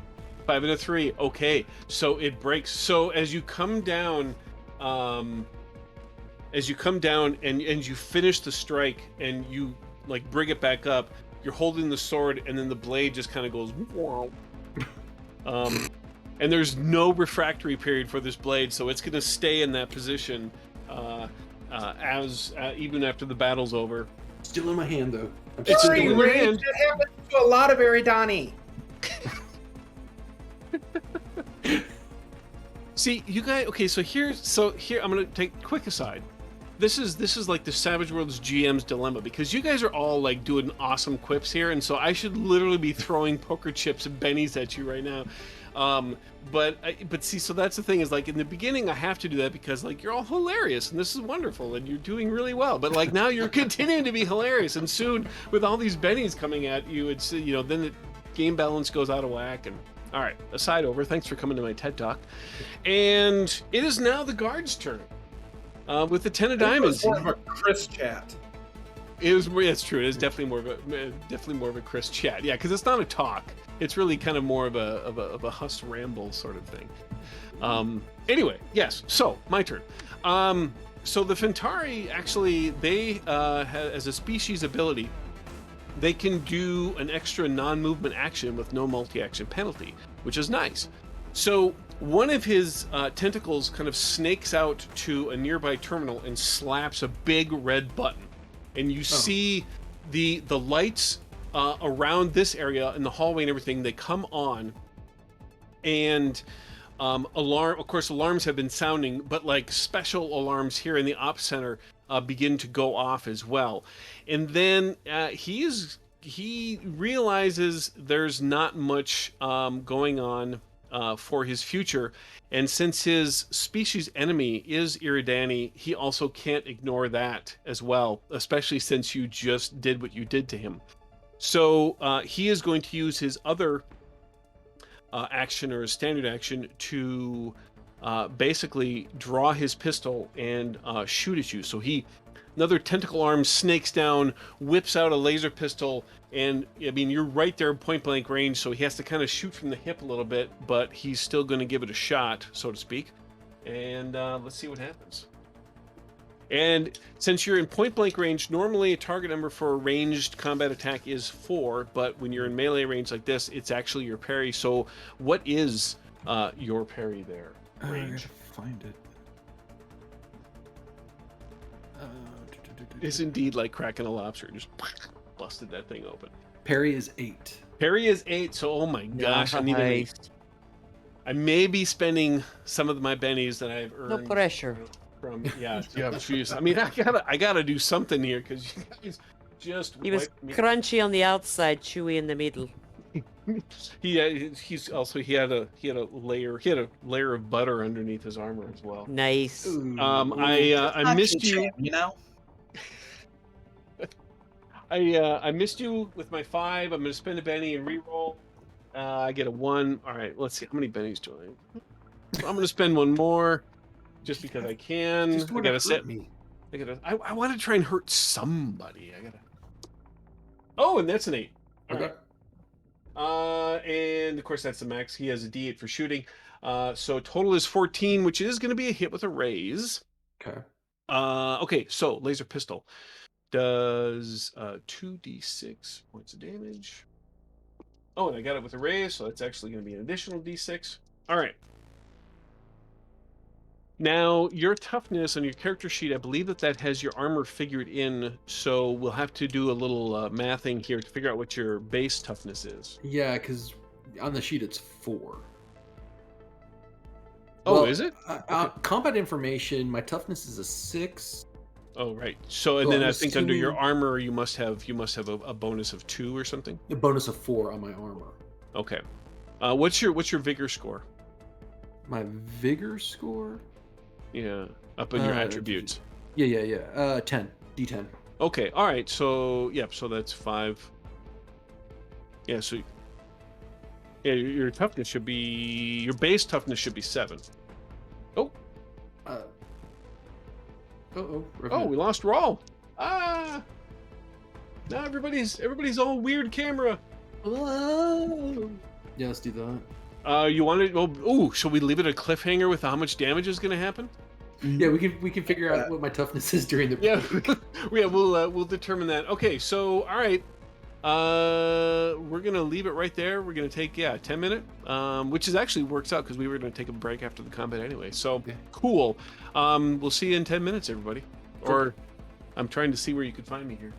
5 and a 3. Okay, so it breaks. So as you come down, and you finish the strike, and you like bring it back up, you're holding the sword, and then the blade just kind of goes. And there's no refractory period for this blade, so it's going to stay in that position even after the battle's over. Still in my hand though. It's Sorry, still in your Rage, hand. that happens to a lot of Eridani. See, you guys. Okay, so here I'm gonna take a quick aside. This is like the Savage Worlds GM's dilemma, because you guys are all like doing awesome quips here, and so I should literally be throwing poker chips and bennies at you right now. But see, so that's the thing, is like in the beginning I have to do that because like you're all hilarious and this is wonderful and you're doing really well. But like now you're continuing to be hilarious, and soon with all these bennies coming at you, it's then the game balance goes out of whack. And all right, aside over. Thanks for coming to my TED Talk. And it is now the guard's turn with the 10 of diamonds. More of a Chris chat. It was. That's true. It is definitely more of a crisp chat. Yeah, because it's not a talk. It's really kind of more of a huss ramble sort of thing. Anyway, yes. So my turn. So the Fentari actually they as a species ability, they can do an extra non-movement action with no multi-action penalty, which is nice. So one of his tentacles kind of snakes out to a nearby terminal and slaps a big red button. And you see the lights around this area in the hallway and everything, they come on. And alarms have been sounding, but like special alarms here in the ops center begin to go off as well. And then he realizes there's not much going on for his future, and since his species enemy is Iridani, he also can't ignore that as well, especially since you just did what you did to him. So he is going to use his other action, or a standard action, to basically draw his pistol and shoot at you. So another tentacle arm snakes down, whips out a laser pistol, and I mean, you're right there point blank range, so he has to kind of shoot from the hip a little bit, but he's still going to give it a shot, so to speak. And let's see what happens. And since you're in point blank range, normally a target number for a ranged combat attack is 4, but when you're in melee range like this, it's actually your parry. So what is your parry there? I Range. gotta find it. It's indeed like cracking a lobster. Just busted that thing open. Parry is 8. Parry is 8, so oh my gosh, I need an 8. I may be spending some of my bennies that I've earned. No pressure. From jeez. I mean, I gotta do something here, because you guys just He was wiped me. crunchy on the outside, chewy in the middle. He had a layer of butter underneath his armor as well. Nice. I missed you. You know. I missed you with my 5. I'm gonna spend a Benny and reroll. I get a 1. All right, let's see how many Bennies do I. So I'm gonna spend one more, just because I can. Just I gotta set. me. I want to try and hurt somebody. I gotta. Oh, and that's an 8. All Okay. right. And of course that's the max. He has a D8 for shooting. So total is 14, which is going to be a hit with a raise. Okay. Okay, so laser pistol does 2d6 points of damage. Oh, and I got it with a raise, so that's actually going to be an additional d6. All right. Now, your toughness on your character sheet, I believe that has your armor figured in, so we'll have to do a little mathing here to figure out what your base toughness is. Yeah, because on the sheet it's 4. Oh, Well, is it? Combat information, my toughness is a 6. Oh, right. So, and Well, then I'm I think under your assuming- armor, you must have a bonus of 2 or something. A bonus of 4 on my armor. Okay. What's your vigor score? My vigor score? Yeah, up in your attributes. Yeah. 10. D10. Okay. All right. So, yep. So that's 5. Yeah. So, yeah, your toughness should be your base toughness should be 7. Oh. Oh, we lost Rawl. Ah. Now everybody's all weird camera. Whoa. Yeah, let's do that. You want to? Well, ooh, shall we leave it a cliffhanger with how much damage is going to happen? Yeah, we can figure out what my toughness is during the Yeah, break. yeah, we'll determine that. Okay, so all right, we're gonna leave it right there. We're gonna take 10 minute, which is actually works out because we were gonna take a break after the combat anyway. So Yeah. cool. We'll see you in 10 minutes, everybody. Or I'm trying to see where you could find me here.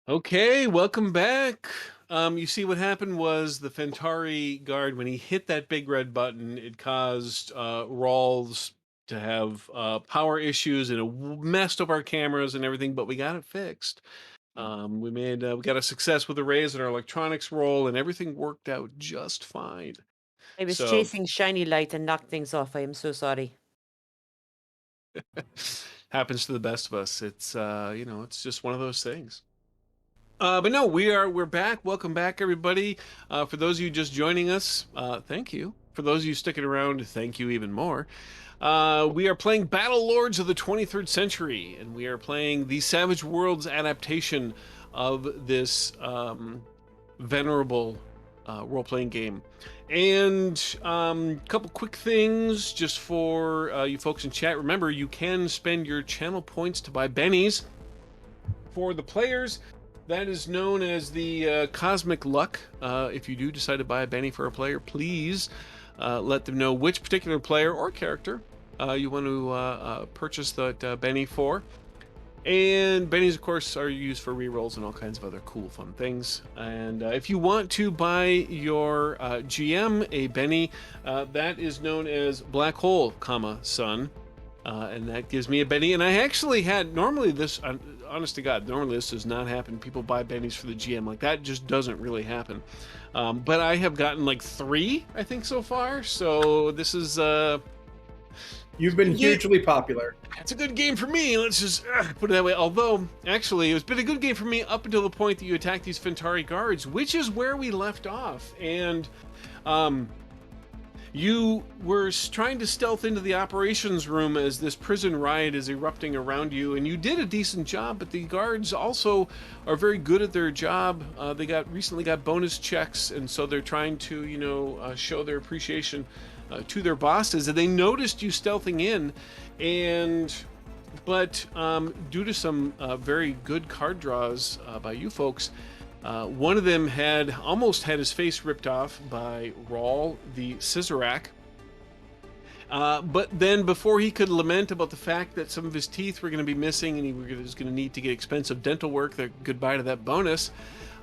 Okay, welcome back. You see what happened was the Fentari guard, when he hit that big red button, it caused Rawls to have power issues, and it messed up our cameras and everything, but we got it fixed. We got a success with the raise in our electronics roll, and everything worked out just fine. I was So chasing shiny light and knocked things off. I am so sorry. happens to the best of us. It's it's just one of those things. But no, we're back. Welcome back, everybody. For those of you just joining us, thank you. For those of you sticking around, thank you even more. We are playing Battlelords of the 23rd Century, and we are playing the Savage Worlds adaptation of this venerable role-playing game. And a couple quick things just for you folks in chat. Remember, you can spend your channel points to buy bennies. For the players, that is known as the Cosmic Luck. If you do decide to buy a Benny for a player, please let them know which particular player or character you want to purchase that Benny for. And Bennies, of course, are used for rerolls and all kinds of other cool, fun things. And if you want to buy your GM a Benny, that is known as Black Hole, Sun. And that gives me a Benny. And I actually had, normally this, honest to God, normally this does not happen. People buy Bennies for the GM. Like, that just doesn't really happen. But I have gotten like 3, I think, so far. So this is... You've been hugely popular. It's a good game for me. Let's just put it that way. Although, actually, it's been a good game for me up until the point that you attack these Fentari guards, which is where we left off. And you were trying to stealth into the operations room as this prison riot is erupting around you, and you did a decent job, but the guards also are very good at their job. They recently got bonus checks, and so they're trying to, show their appreciation to their bosses, and they noticed you stealthing in, but due to some very good card draws by you folks, one of them almost had his face ripped off by Rawl the Scissorak. But then before he could lament about the fact that some of his teeth were going to be missing and he was going to need to get expensive dental work, goodbye to that bonus,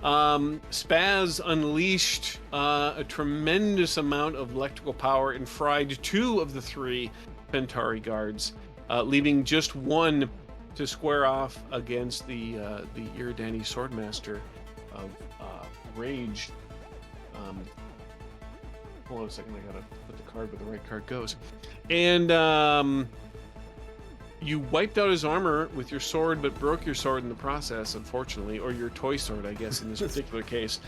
Spaz unleashed a tremendous amount of electrical power and fried 2 of the 3 Fentari guards, leaving just one to square off against the Iridani Swordmaster of Rage. Hold on a second, I gotta put the card where the right card goes. And you wiped out his armor with your sword, but broke your sword in the process, unfortunately, or your toy sword, I guess, in this particular case.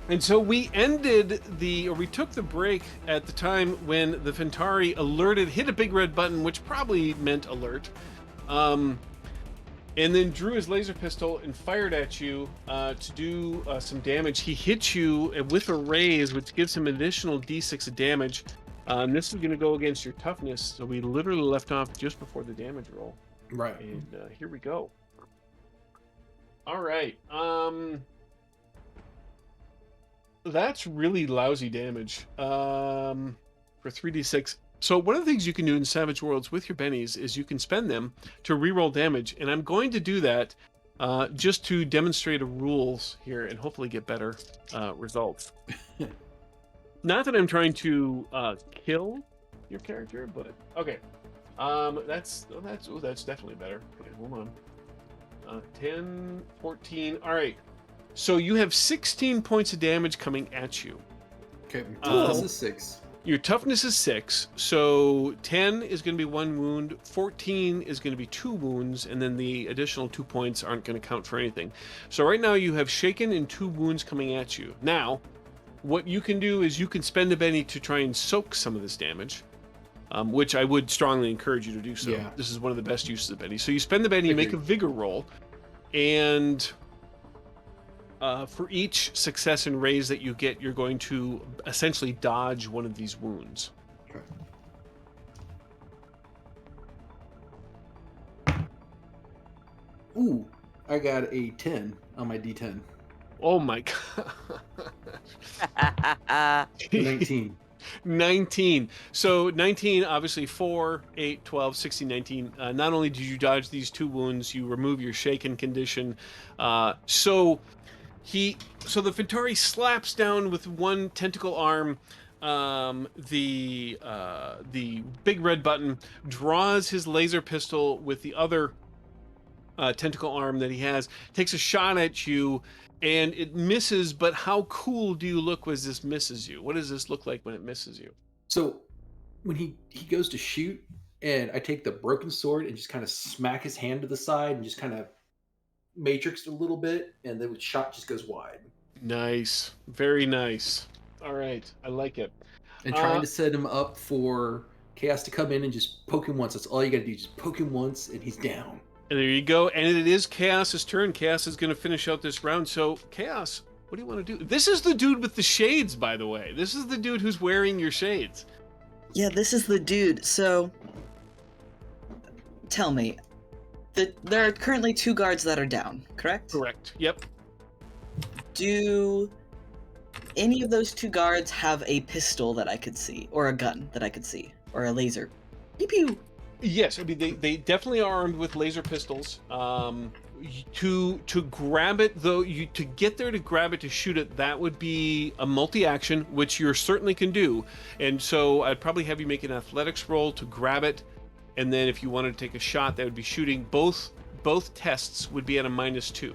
And so we took the break at the time when the Fentari hit a big red button, which probably meant alert, and then drew his laser pistol and fired at you to do some damage. He hit you with a raise, which gives him an additional d6 of damage. This is going to go against your toughness, so we literally left off just before the damage roll. Right. And here we go. All right. That's really lousy damage for 3d6. So one of the things you can do in Savage Worlds with your bennies is you can spend them to reroll damage, and I'm going to do that just to demonstrate the rules here and hopefully get better results. Not that I'm trying to kill your character, but okay. That's definitely better. Okay, hold on. 10, 14. All right. So you have 16 points of damage coming at you. Okay, this is 6. Your toughness is 6, so 10 is going to be 1 wound, 14 is going to be 2 wounds, and then the additional 2 points aren't going to count for anything. So right now you have shaken and 2 wounds coming at you. Now, what you can do is you can spend a Benny to try and soak some of this damage, which I would strongly encourage you to do so. Yeah. This is one of the best uses of Benny. So you spend the Benny, make a vigor roll, and for each success and raise that you get, you're going to essentially dodge one of these wounds. Okay. Ooh, I got a 10 on my D10. Oh my god. 19. 19. So 19, obviously 4, 8, 12, 16, 19. Not only did you dodge these 2 wounds, you remove your shaken condition. So the Fintari slaps down with one tentacle arm the big red button, draws his laser pistol with the other tentacle arm that he has, takes a shot at you, and it misses. But how cool do you look as this misses you? What does this look like when it misses you? So when he goes to shoot, and I take the broken sword and just kind of smack his hand to the side and just kind of matrix a little bit, and the shot just goes wide. Nice, very nice. All right, I like it. And trying to set him up for Chaos to come in and just poke him once. That's all you got to do. Just poke him once, and he's down. And there you go. And it is Chaos's turn. Chaos is going to finish out this round. So, Chaos, what do you want to do? This is the dude with the shades, by the way. This is the dude who's wearing your shades. Yeah, this is the dude. So, tell me, there are currently 2 guards that are down, correct? Correct. Yep. Do any of those 2 guards have a pistol that I could see, or a gun that I could see, or a laser? Pew pew. Yes, I mean they definitely are armed with laser pistols. To grab it though, to get there to grab it to shoot it, that would be a multi-action, which you certainly can do. And so I'd probably have you make an athletics roll to grab it, and then if you wanted to take a shot, that would be shooting. Both tests would be at a -2,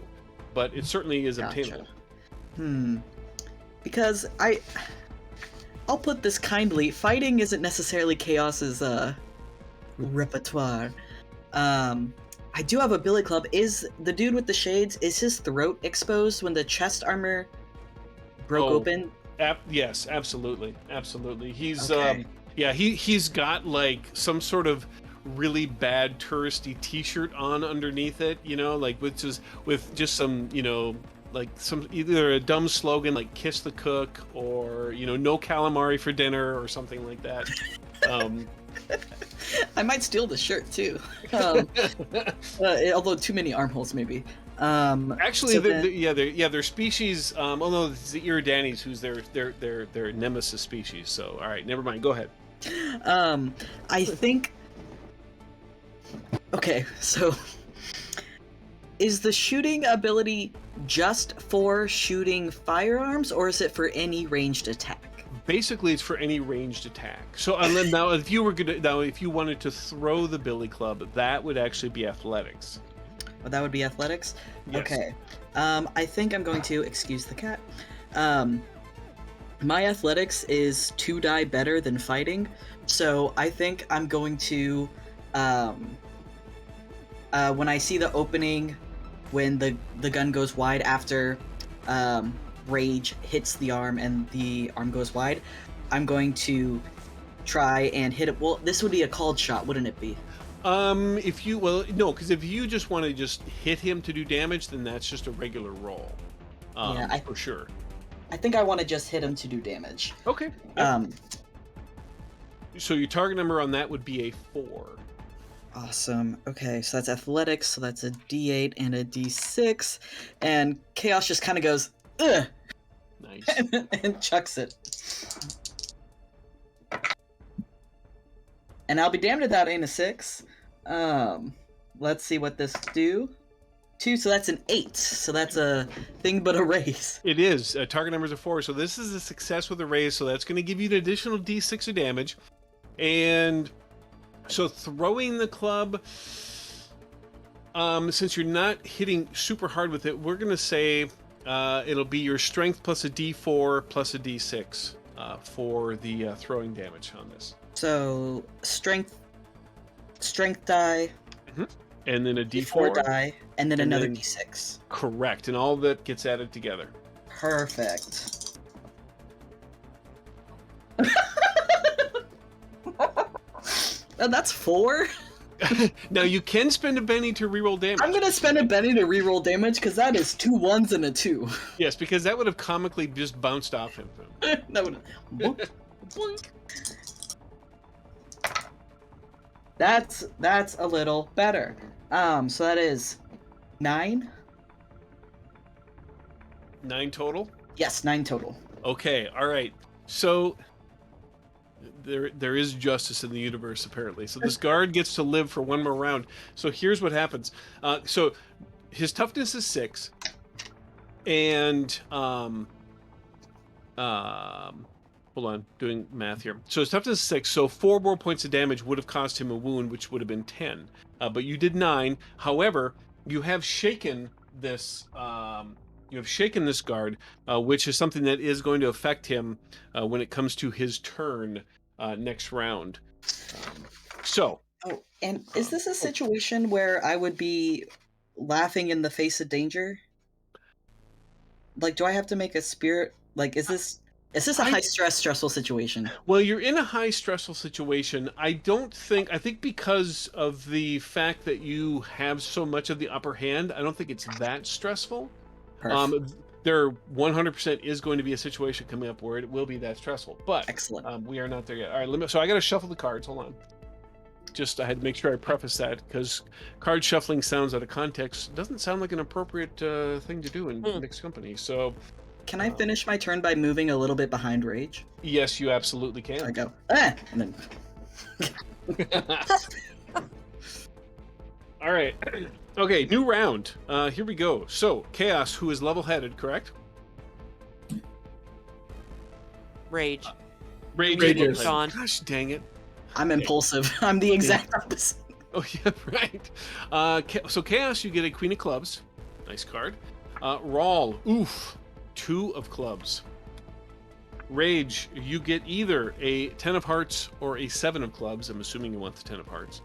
but it certainly is obtainable. Because I'll put this kindly. Fighting isn't necessarily Chaos's repertoire. I do have a billy club. Is the dude with the shades, is his throat exposed when the chest armor broke open? Yes, absolutely. He's Okay. he's got like some sort of really bad touristy t-shirt on underneath it, like with just some, like some either a dumb slogan like "Kiss the Cook" or "No calamari for dinner" or something like that. I might steal the shirt too. Although too many armholes maybe. Actually, their species. Oh no, it's the Iridanes, who's their nemesis species. So all right, never mind. Go ahead. I think. Okay, so is the shooting ability just for shooting firearms, or is it for any ranged attack? Basically, it's for any ranged attack. So, and then now, if you wanted to throw the billy club, that would actually be athletics. Oh, that would be athletics. Yes. Okay. I think I'm going to excuse the cat. My athletics is 2 die better than fighting, so I think I'm going to. When I see the opening, when the gun goes wide after rage hits the arm and the arm goes wide, I'm going to try and hit it. Well, this would be a called shot, wouldn't it be? No, because if you just want to just hit him to do damage, then that's just a regular roll. For sure. I think I want to just hit him to do damage. Okay. Yep. So your target number on that would be a 4. Awesome. Okay, so that's athletics, so that's a D8 and a D6, and Chaos just kind of goes, ugh! Nice. and chucks it. And I'll be damned if that ain't a 6. Let's see what this do. 2, so that's an 8. So that's a thing but a raise. It is. Target number is a 4, so this is a success with a raise, so that's going to give you an additional D6 of damage. And so throwing the club, since you're not hitting super hard with it, we're going to say it'll be your strength plus a D4 plus a D6 for the throwing damage on this. So strength die, and then a D4 die, and then another then, D6. Correct, and all that gets added together. Perfect. That's 4. Now you can spend a Benny to reroll damage. I'm gonna spend a Benny to reroll damage because that is 2 1s and a 2. Yes, because that would have comically just bounced off him. That would. Boink. That's a little better. So that is 9. 9 total. Yes, 9 total. Okay, all right. So there is justice in the universe apparently. So this guard gets to live for one more round. So here's what happens. So his toughness is 6, and hold on, doing math here. So his toughness is 6. So 4 more points of damage would have caused him a wound, which would have been 10. But you did 9. However, you have shaken this. You have shaken this guard, which is something that is going to affect him when it comes to his turn next round. So. Oh, and is this a situation where I would be laughing in the face of danger? Like, do I have to make a spirit? Like, is this a high stress, stressful situation? Well, you're in a high stressful situation. I think because of the fact that you have so much of the upper hand, I don't think it's that stressful. There 100% is going to be a situation coming up where it will be that stressful, but excellent. We are not there yet. All right, so I got to shuffle the cards. Hold on. I had to make sure I preface that, because card shuffling sounds out of context. Doesn't sound like an appropriate thing to do in mixed company. So, can I finish my turn by moving a little bit behind Rage? Yes, you absolutely can. I go, and then. All right. Okay, new round. Here we go. So, Chaos, who is level-headed, correct? Rage. Rage is Sean. Gosh dang it. I'm impulsive. I'm the exact opposite. Oh, yeah, right. So Chaos, you get a Queen of Clubs. Nice card. Rawl, oof, 2 of Clubs. Rage, you get either a 10 of Hearts or a 7 of Clubs. I'm assuming you want the 10 of Hearts.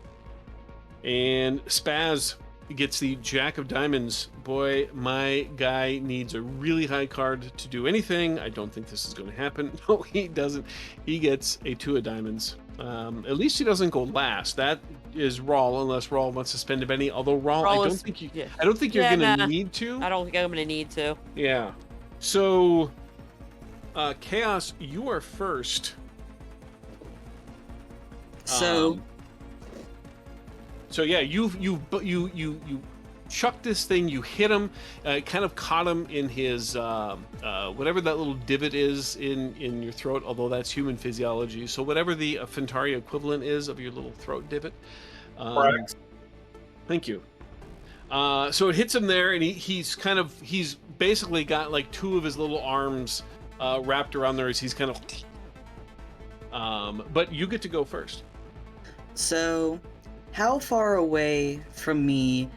And Spaz gets the Jack of Diamonds. Boy, my guy needs a really high card to do anything. I don't think this is going to happen. No, he doesn't. He gets a 2 of Diamonds. At least he doesn't go last. That is Rawl, unless Rawl wants to spend a penny. Although Rawl, I don't think you're gonna need to. I don't think I'm gonna need to. Yeah. So, Chaos, you are first. So yeah, you chucked this thing. You hit him. Kind of caught him in his whatever that little divot is in your throat. Although that's human physiology. So whatever the Fentaria equivalent is of your little throat divot. Thank you. So it hits him there, and he's basically got like 2 of his little arms wrapped around there as he's kind of. But you get to go first. So, how far away from me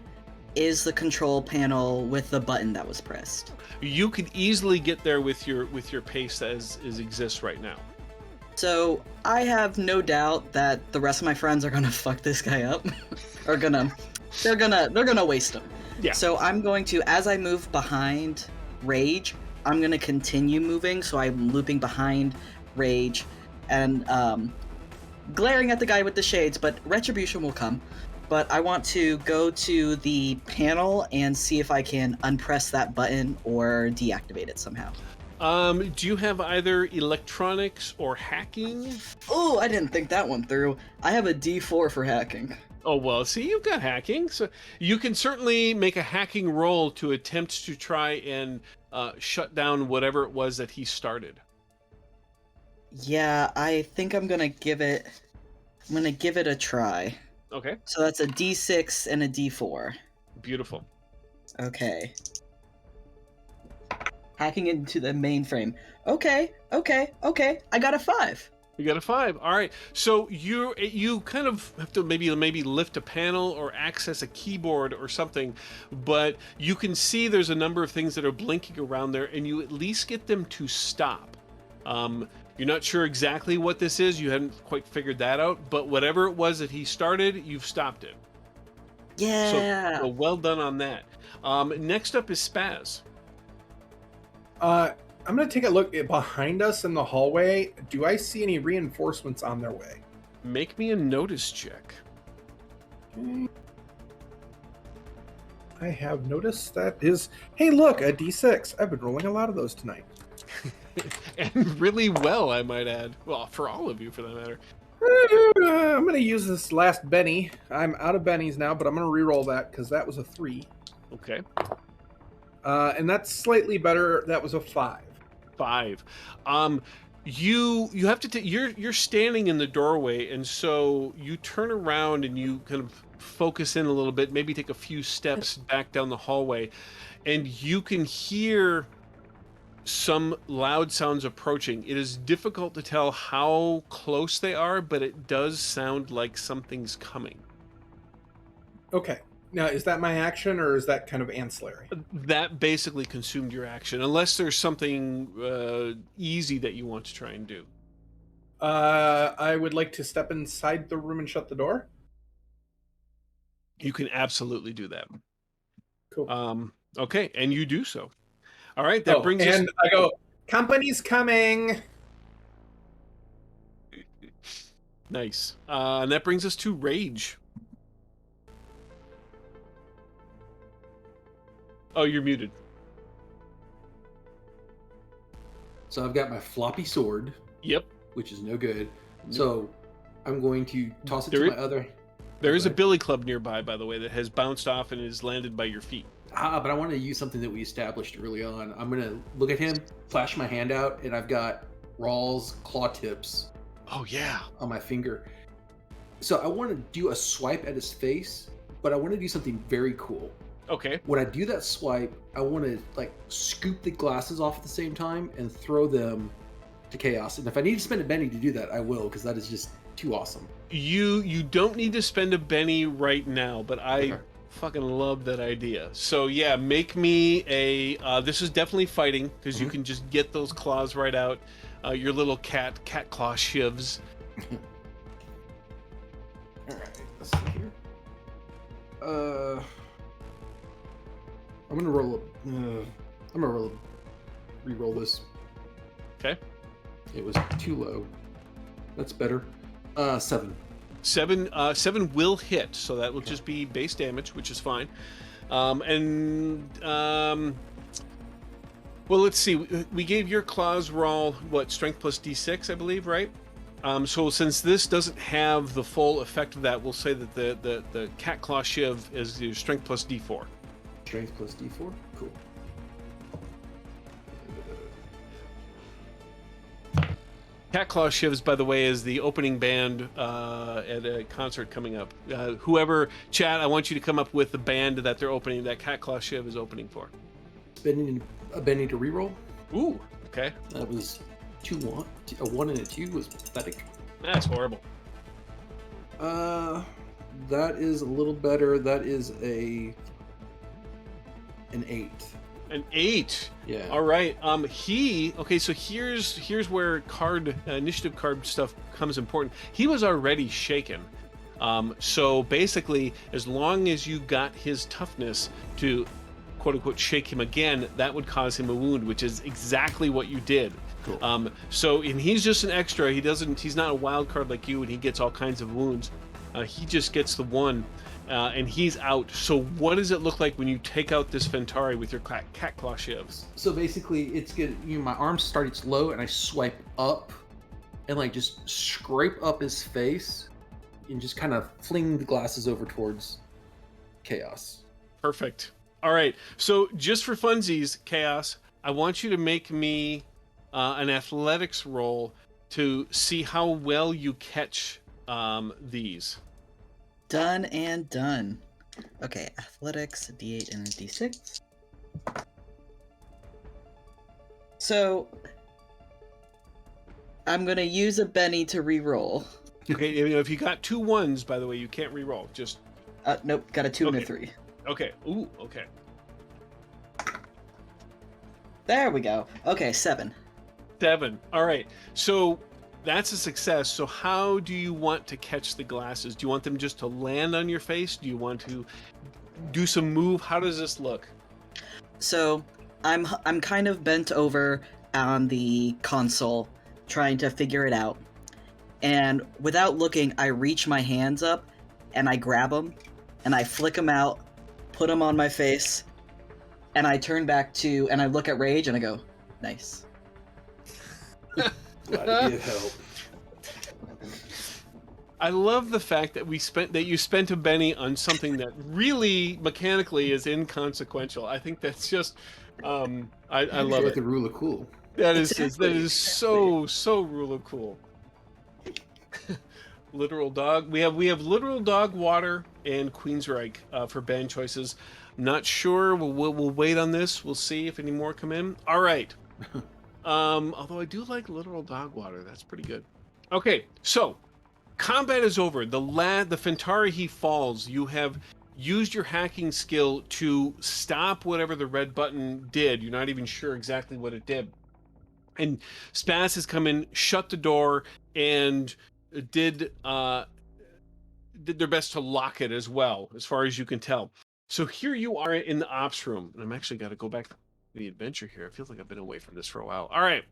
is the control panel with the button that was pressed? You could easily get there with your pace as exists right now. So I have no doubt that the rest of my friends are gonna fuck this guy up, or they're gonna waste him. Yeah. So I'm going to, as I move behind Rage, I'm gonna continue moving. So I'm looping behind Rage, and glaring at the guy with the shades. But retribution will come. But I want to go to the panel and see if I can unpress that button or deactivate it somehow. Do you have either electronics or hacking? Oh, I didn't think that one through. I have a D4 for hacking. Oh, well, see, you've got hacking. So you can certainly make a hacking roll to attempt to try and shut down whatever it was that he started. Yeah, I think I'm gonna give it a try. Okay. So that's a D6 and a D4. Beautiful. Okay. Hacking into the mainframe. Okay. I got a 5. You got a 5. All right. So you kind of have to maybe lift a panel or access a keyboard or something, but you can see there's a number of things that are blinking around there, and you at least get them to stop. You're not sure exactly what this is. You hadn't quite figured that out, but whatever it was that he started, you've stopped it. Yeah. So well done on that. Next up is Spaz. I'm going to take a look behind us in the hallway. Do I see any reinforcements on their way? Make me a notice check. Okay. I have noticed that is... Hey, look, a D6. I've been rolling a lot of those tonight. And really well, I might add. Well, for all of you, for that matter. I'm going to use this last Benny. I'm out of Bennies now, but I'm going to re-roll that because that was a 3. Okay. And that's slightly better. That was a 5. 5. You have to you're standing in the doorway, and so you turn around and you kind of focus in a little bit, maybe take a few steps back down the hallway, and you can hear some loud sounds approaching. It is difficult to tell how close they are, but it does sound like something's coming. Okay. Now, is that my action, or is that kind of ancillary? That basically consumed your action, unless there's something easy that you want to try and do. I would like to step inside the room and shut the door. You can absolutely do that. Cool. Okay, and you do so. All right, that brings us... And I go, company's coming. Nice. And that brings us to Rage. Oh, you're muted. So I've got my floppy sword. Yep. Which is no good. So I'm going to toss it There to is- my other... There is a Okay. billy club nearby, by the way, that has bounced off and is landed by your feet. But I want to use something that we established early on. I'm going to look at him, flash my hand out, and I've got Rawl's claw tips Oh, yeah. on my finger. So I want to do a swipe at his face, but I want to do something very cool. Okay. When I do that swipe, I want to like scoop the glasses off at the same time and throw them to Chaos. And if I need to spend a Benny to do that, I will, because that is just too awesome. You don't need to spend a Benny right now, but I Okay. fucking love that idea. So yeah, make me a... this is definitely fighting, because you Mhm. can just get those claws right out. Your little cat claw shivs. All right, let's see here. I'm gonna re-roll this. Okay. It was too low. That's better. 7. 7 will hit, so that will just be base damage, which is fine. Well, let's see. We gave your claws roll what, strength plus d6, I believe, right? So since this doesn't have the full effect of that, we'll say that the cat claw shiv is your strength plus d4. Strength plus D4. Cool. Cat Claw Shivs, by the way, is the opening band at a concert coming up. Whoever, Chad, I want you to come up with the band that they're opening, that Cat Claw Shiv is opening for. Spending a Benny to reroll. Ooh, okay. That was 2-1. A 1 and a 2 was pathetic. That's horrible. That is a little better. That is an 8. An 8. Yeah. All right. Okay, so here's where initiative card stuff becomes important. He was already shaken. So basically, as long as you got his toughness to quote unquote shake him again, that would cause him a wound, which is exactly what you did. Cool. And he's just an extra. He's not a wild card like you, and he gets all kinds of wounds. He just gets the one. And he's out. So what does it look like when you take out this Ventari with your cat claw shivs? So basically, it's good. My arms start low, and I swipe up, and like just scrape up his face, and just kind of fling the glasses over towards Chaos. Perfect. All right. So just for funsies, Chaos, I want you to make me an athletics roll to see how well you catch these. Done and done. Okay, athletics, a d8 and a d6. So, I'm gonna use a Benny to re-roll. Okay, if you got 2 1s, by the way, you can't re-roll. Just Nope, got a 2 and a Okay. 3. okay. Ooh, okay. There we go. Okay, 7. 7. All right. So that's a success. So how do you want to catch the glasses? Do you want them just to land on your face? Do you want to do some move? How does this look? So, I'm kind of bent over on the console, trying to figure it out. And without looking, I reach my hands up, and I grab them, and I flick them out, put them on my face, and I turn back and I look at Rage, and I go, nice. Glad to be of help. I love the fact that you spent a Benny on something that really mechanically is inconsequential. I think that's just I love Like it. the rule of cool. That is Exactly. so rule of cool. Literal dog. We have literal dog water and Queensryche for band choices. Not sure. We'll wait on this. We'll see if any more come in. All right. Although I do like literal dog water. That's pretty good. Okay, so combat is over. The Fentari, he falls. You have used your hacking skill to stop whatever the red button did. You're not even sure exactly what it did. And Spaz has come in, shut the door, and did their best to lock it as well, as far as you can tell. So here you are in the ops room, and I'm actually got to go back to the adventure here. It feels like I've been away from this for a while. All right.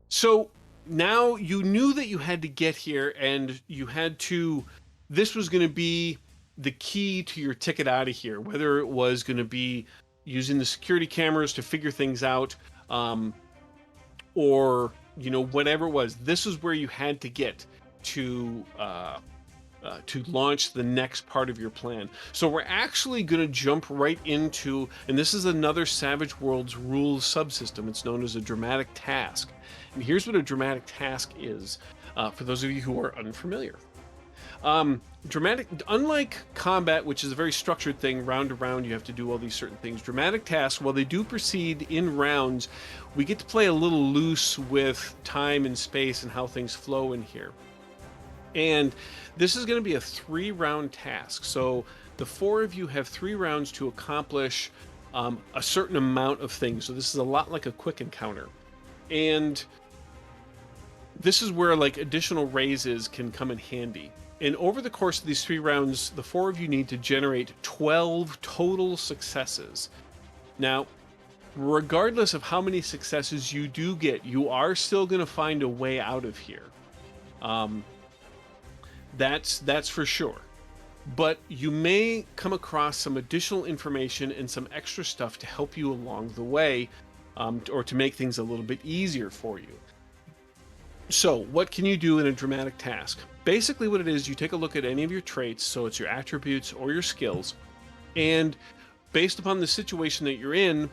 So now you knew that you had to get here, and you had to. This was going to be the key to your ticket out of here, whether it was going to be using the security cameras to figure things out, or whatever it was. This is where you had to get to launch the next part of your plan. So we're actually going to jump right into, and this is another Savage Worlds rules subsystem. It's known as a dramatic task. And here's what a dramatic task is, for those of you who are unfamiliar. Unlike combat, which is a very structured thing, round to round, you have to do all these certain things. Dramatic tasks, while they do proceed in rounds, we get to play a little loose with time and space and how things flow in here. And this is going to be a 3-round task. So the 4 of you have 3 rounds to accomplish a certain amount of things. So this is a lot like a quick encounter. And this is where like additional raises can come in handy. And over the course of these 3 rounds, the 4 of you need to generate 12 total successes. Now, regardless of how many successes you do get, you are still going to find a way out of here. That's for sure. But you may come across some additional information and some extra stuff to help you along the way, or to make things a little bit easier for you. So what can you do in a dramatic task? Basically what it is, you take a look at any of your traits, so it's your attributes or your skills, and based upon the situation that you're in,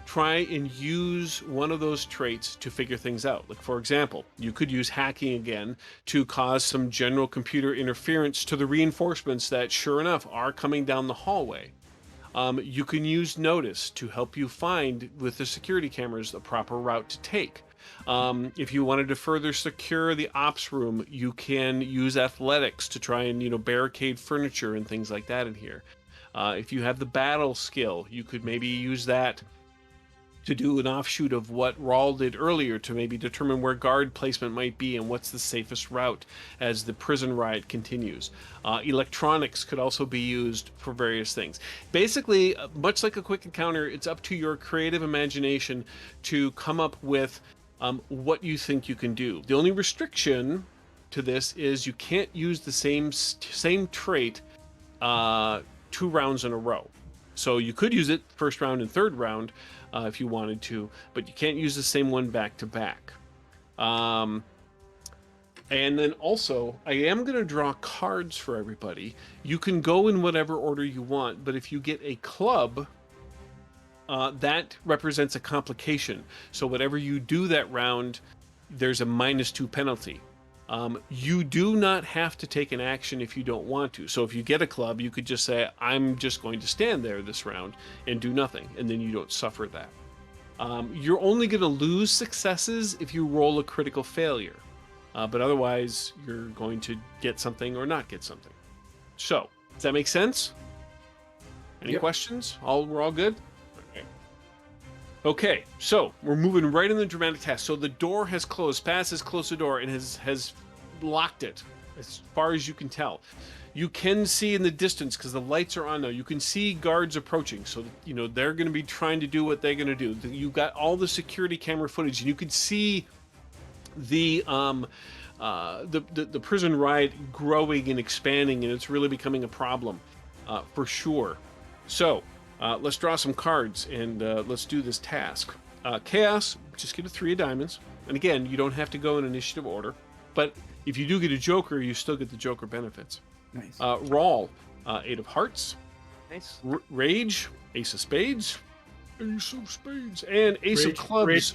try and use one of those traits to figure things out. Like, for example, you could use hacking again to cause some general computer interference to the reinforcements that, sure enough, are coming down the hallway. You can use notice to help you find, with the security cameras, the proper route to take. If you wanted to further secure the ops room, you can use athletics to try and barricade furniture and things like that in here. If you have the battle skill, you could maybe use that to do an offshoot of what Rawl did earlier, to maybe determine where guard placement might be and what's the safest route as the prison riot continues. Electronics could also be used for various things. Basically, much like a quick encounter, it's up to your creative imagination to come up with what you think you can do. The only restriction to this is you can't use the same trait 2 rounds in a row. So you could use it first round and third round if you wanted to, but you can't use the same one back to back. And then also, I am going to draw cards for everybody. You can go in whatever order you want, but if you get a club, that represents a complication. So whatever you do that round, there's a -2 penalty. You do not have to take an action if you don't want to. So if you get a club, you could just say, I'm just going to stand there this round and do nothing, and then you don't suffer that. You're only going to lose successes if you roll a critical failure, but otherwise you're going to get something or not get something. So, does that make sense? Any questions? We're all good? Okay, so we're moving right in the dramatic task. So the door has closed. Spaz has closed the door and has locked it as far as you can tell. You can see in the distance, because the lights are on now, you can see guards approaching. So, they're going to be trying to do what they're going to do. You've got all the security camera footage, and you can see the prison riot growing and expanding, and it's really becoming a problem for sure. So, let's draw some cards and let's do this task. Chaos, just get a 3 of diamonds. And again, you don't have to go in initiative order. But if you do get a joker, you still get the joker benefits. Nice. Rawl, 8 of hearts. Nice. Rage, ace of spades. Ace of spades. And ace of clubs.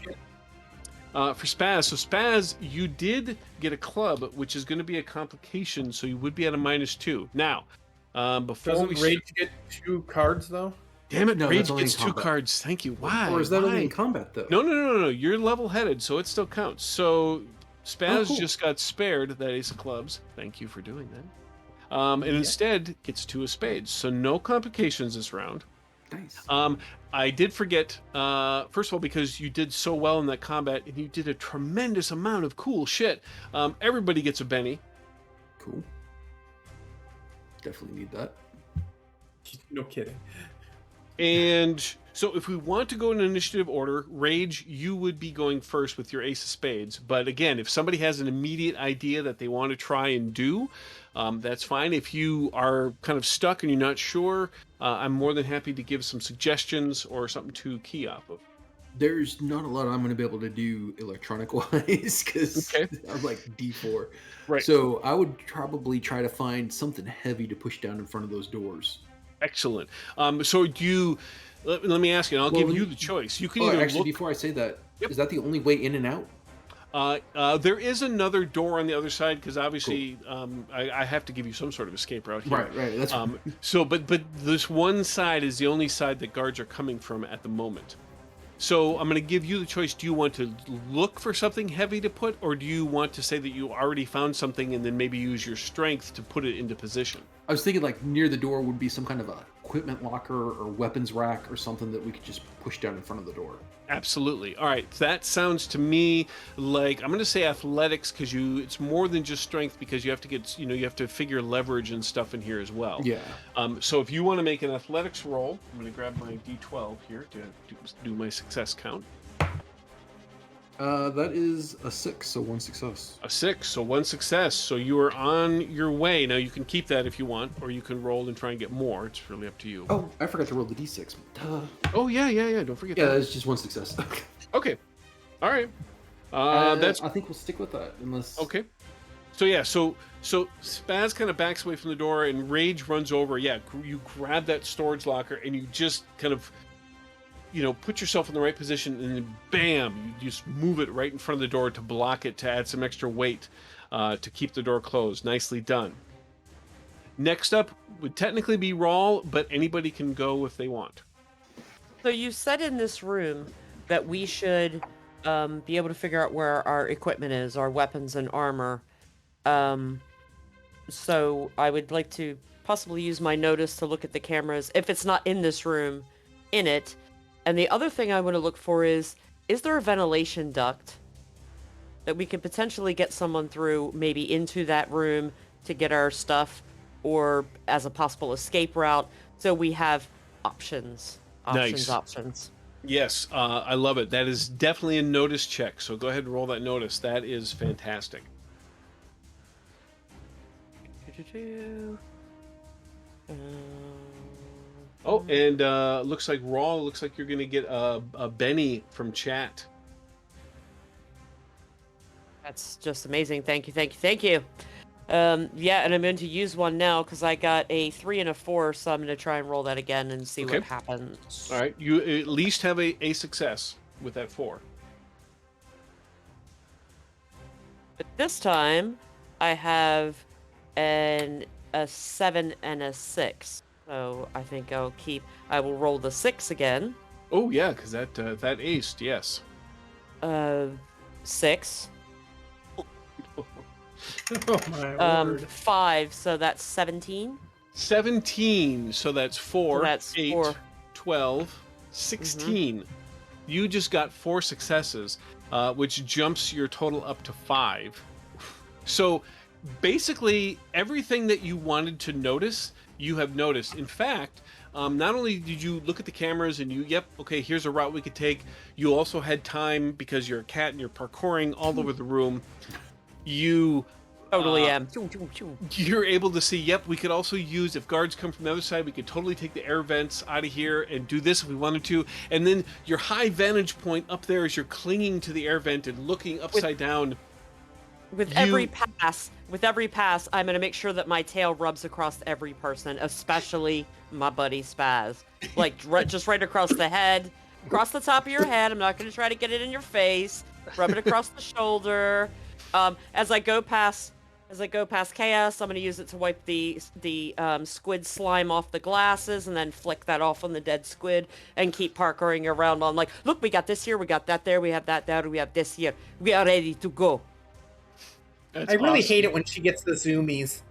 For Spaz, so Spaz, you did get a club, which is going to be a complication, so you would be at a -2. Now, before Doesn't we... Rage get 2 cards though? Damn it, No, that's Rage only in gets 2 combat. cards. Thank you. Why? Or is that only in Why? combat though? No. You're level-headed, so it still counts. So Spaz cool. just got spared that ace of clubs. Thank you for doing that. And Yeah. instead gets 2 of spades. So no complications this round. Nice. I did forget, first of all, because you did so well in that combat and you did a tremendous amount of cool shit. Everybody gets a Benny. Cool. Definitely need that. No kidding. And so if we want to go in initiative order, Rage, you would be going first with your ace of spades. But again, if somebody has an immediate idea that they want to try and do, that's fine. If you are kind of stuck and you're not sure, I'm more than happy to give some suggestions or something to key off of. There's not a lot I'm going to be able to do electronic wise because Okay. I'm like D4. Right. So I would probably try to find something heavy to push down in front of those doors. Excellent. So do you... Let me ask you, and I'll give you the choice. You can either actually, look... before I say that, Yep. is that the only way in and out? There is another door on the other side because obviously I have to give you some sort of escape route here. Right. That's So, but this one side is the only side that guards are coming from at the moment. So I'm going to give you the choice. Do you want to look for something heavy to put, or do you want to say that you already found something and then maybe use your strength to put it into position? I was thinking like near the door would be some kind of a equipment locker or weapons rack or something that we could just push down in front of the door. Absolutely. All right, that sounds to me like I'm going to say athletics because it's more than just strength because you have to get you have to figure leverage and stuff in here as well. Yeah. So if you want to make an athletics roll, I'm going to grab my D12 here to do my success count. That is a 6, so 1 success. A 6, so 1 success. So you are on your way. Now you can keep that if you want, or you can roll and try and get more. It's really up to you. Oh, I forgot to roll the D6. Duh. Oh yeah. Don't forget Yeah, that. that's just 1 success. Okay. All right. That's I think we'll stick with that unless. okay. So yeah, so Spaz kind of backs away from the door, and Rage runs over. Yeah, you grab that storage locker, and you just kind of, put yourself in the right position, and then bam, you just move it right in front of the door to block it, to add some extra weight, to keep the door closed. Nicely done. Next up would technically be Rawl, but anybody can go if they want. So you said in this room that we should be able to figure out where our equipment is, our weapons and armor. So I would like to possibly use my notice to look at the cameras, if it's not in this room, in it. And the other thing I want to look for is there a ventilation duct that we could potentially get someone through, maybe into that room to get our stuff, or as a possible escape route, so we have options. Nice. Options. Yes, I love it. That is definitely a notice check. So go ahead and roll that notice. That is fantastic. Oh, and looks like Raw. Looks like you're going to get a Benny from chat. That's just amazing. Thank you. Yeah, and I'm going to use one now because I got a 3 and a 4, so I'm going to try and roll that again and see what happens. All right, you at least have a success with that 4. But this time, I have a 7 and a 6. So I think I will roll the 6 again. Oh yeah, because that aced, yes. 6. Oh my word. 5, so that's 17. 17, so that's 4, So that's 8, 4. 12, 16. You just got 4 successes, which jumps your total up to 5. So basically, everything that you wanted to notice, you have noticed. In fact, not only did you look at the cameras and okay, here's a route we could take, you also had time, because you're a cat and you're parkouring all over the room, you Totally am. you're able to see, we could also use, if guards come from the other side, we could totally take the air vents out of here and do this if we wanted to. And then your high vantage point up there as you're clinging to the air vent and looking upside down. With every pass, I'm going to make sure that my tail rubs across every person, especially my buddy Spaz. Like, just right across the head, across the top of your head. I'm not going to try to get it in your face. Rub it across the shoulder. As I go past Chaos, I'm going to use it to wipe the squid slime off the glasses, and then flick that off on the dead squid, and keep parkouring around. I'm like, look, we got this here, we got that there, we have that there, we have this here. We are ready to go. That's I really awesome. hate it when she gets the zoomies.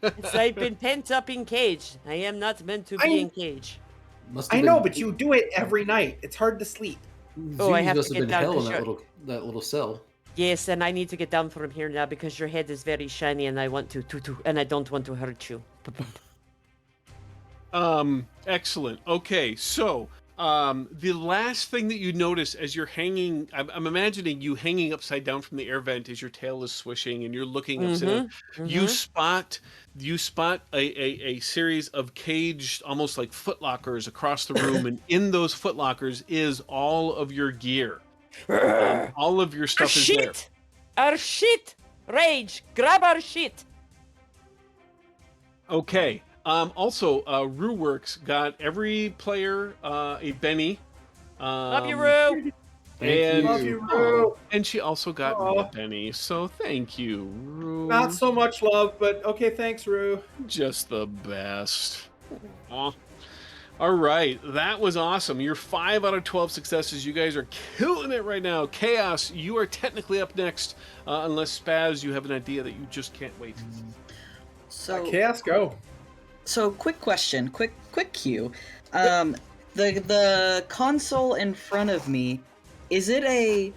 It's, I've been pent up in cage. I am not meant to be in cage. Must I have know, been- but you do it every night. It's hard to sleep. Oh, I Zoomies have must to have get been down hell to in that shore. little cell. Yes, and I need to get down from here now because your head is very shiny, and I want to and I don't want to hurt you. Excellent. Okay, so the last thing that you notice as you're hanging, I'm imagining you hanging upside down from the air vent as your tail is swishing and you're looking upside down. You spot a series of caged, almost like footlockers across the room, and in those footlockers is all of your gear. All of your stuff is there. Our shit! Rage! Grab our shit! Okay. Also, Rueworks got every player a Benny. Love you, Rue! Thank And, Love you, Rue. and she also got me a Aw. Benny. So thank you, Rue. Not so much love, but okay, thanks, Rue. Just the best. Aw. All right, that was awesome. You're 5 out of 12 successes. You guys are killing it right now. Chaos, you are technically up next, unless Spaz, you have an idea that you just can't wait. So, Chaos, go. so quick question, quick cue. The console in front of me, is it a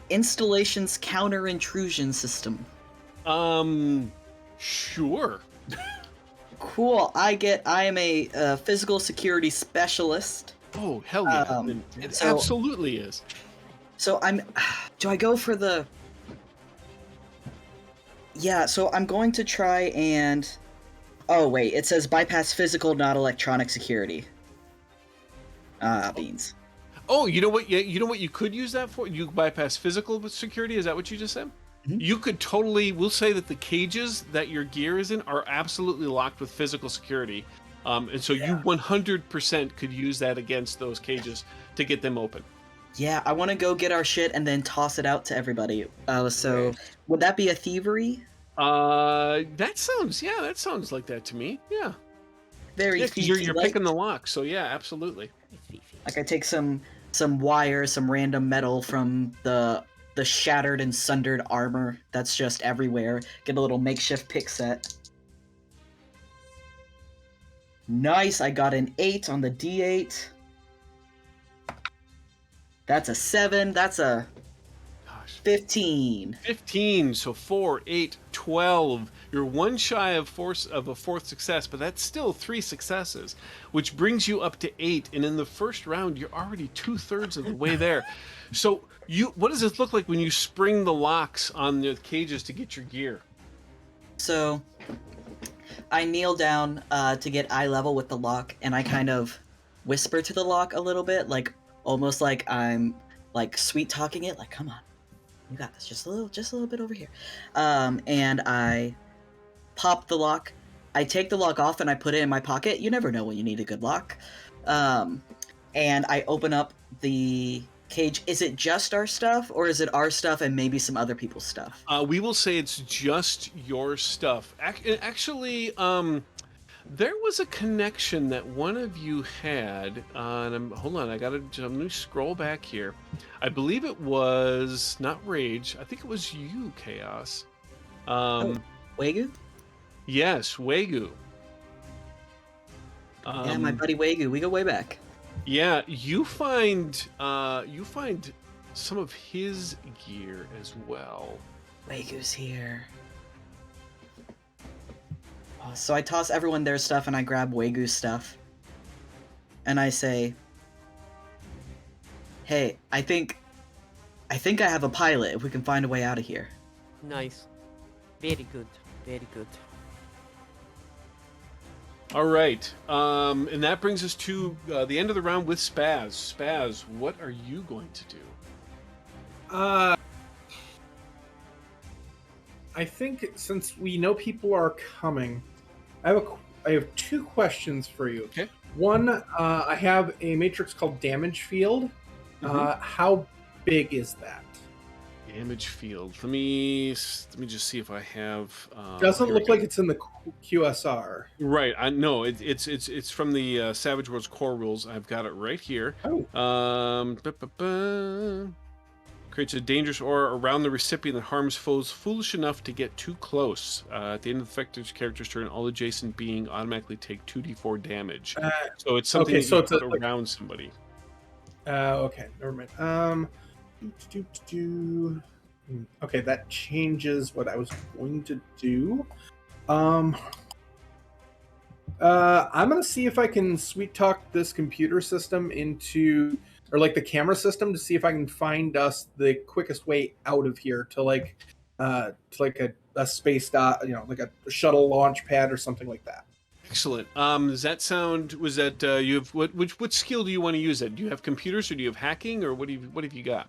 installations counter intrusion system? Sure. Cool. I am a physical security specialist. Oh, hell yeah. It so- absolutely is. So do I go for the... Yeah, so I'm going to try and... Oh, wait, it says bypass physical, not electronic security. Beans. Oh, you know what? Yeah, you know what you could use that for? You bypass physical security. Is that what you just said? Mhm. You could totally. We'll say that the cages that your gear is in are absolutely locked with physical security, and so you 100% could use that against those cages to get them open. Yeah, I want to go get our shit and then toss it out to everybody. So would that be a thievery? That sounds like that to me. Yeah, Very yeah, 'cause you're thiefy-like. picking the lock, so yeah, absolutely. Like I take some wire, some random metal from the shattered and sundered armor that's just everywhere. Get a little makeshift pick set. Nice, I got an 8 on the D8. That's a 7. That's a Gosh. 15. 15, so 4, 8, 12. You're one shy of a fourth success, but that's still 3 successes, which brings you up to 8. And in the first round, you're already 2/3 of the way there. So what does it look like when you spring the locks on the cages to get your gear? So I kneel down to get eye level with the lock, and I kind of whisper to the lock a little bit, like almost like I'm like sweet talking it, like, come on, you got this, just a little bit over here. And I pop the lock. I take the lock off and I put it in my pocket. You never know when you need a good lock. And I open up the cage. Is it just our stuff, or is it our stuff and maybe some other people's stuff? We will say it's just your stuff. Actually, there was a connection that one of you had. Hold on, I'm going to scroll back here. I believe it was not Rage. I think it was you, Chaos. Wagyu? Yes, Wagyu. Yeah, my buddy Wagyu. We go way back. Yeah, you find some of his gear as well. Wagyu's here. So I toss everyone their stuff and I grab Wagyu's stuff. And I say, hey, I think I have a pilot if we can find a way out of here. Nice. Very good. Very good. All right, and that brings us to the end of the round with Spaz. Spaz, what are you going to do? I think since we know people are coming, I have I have two questions for you. Okay. One, I have a matrix called Damage Field. How big is that? Damage field. Let me just see if I have. Doesn't Here we look go. like it's in the QSR. Right. I know it's from the Savage Worlds core rules. I've got it right here. Oh. Creates a dangerous aura around the recipient that harms foes foolish enough to get too close. At the end of the affected character's turn, all adjacent being automatically take 2d4 damage. So it's something Okay, that so you it's put like, around somebody. okay, never mind. Okay, that changes what I was going to do. I'm gonna see if I can sweet talk this computer system into, or like the camera system, to see if I can find us the quickest way out of here to like a space dot, like a shuttle launch pad or something like that. Excellent. Does that sound? Was that you have what skill do you want to use? It? Do you have computers or do you have hacking or what have you got?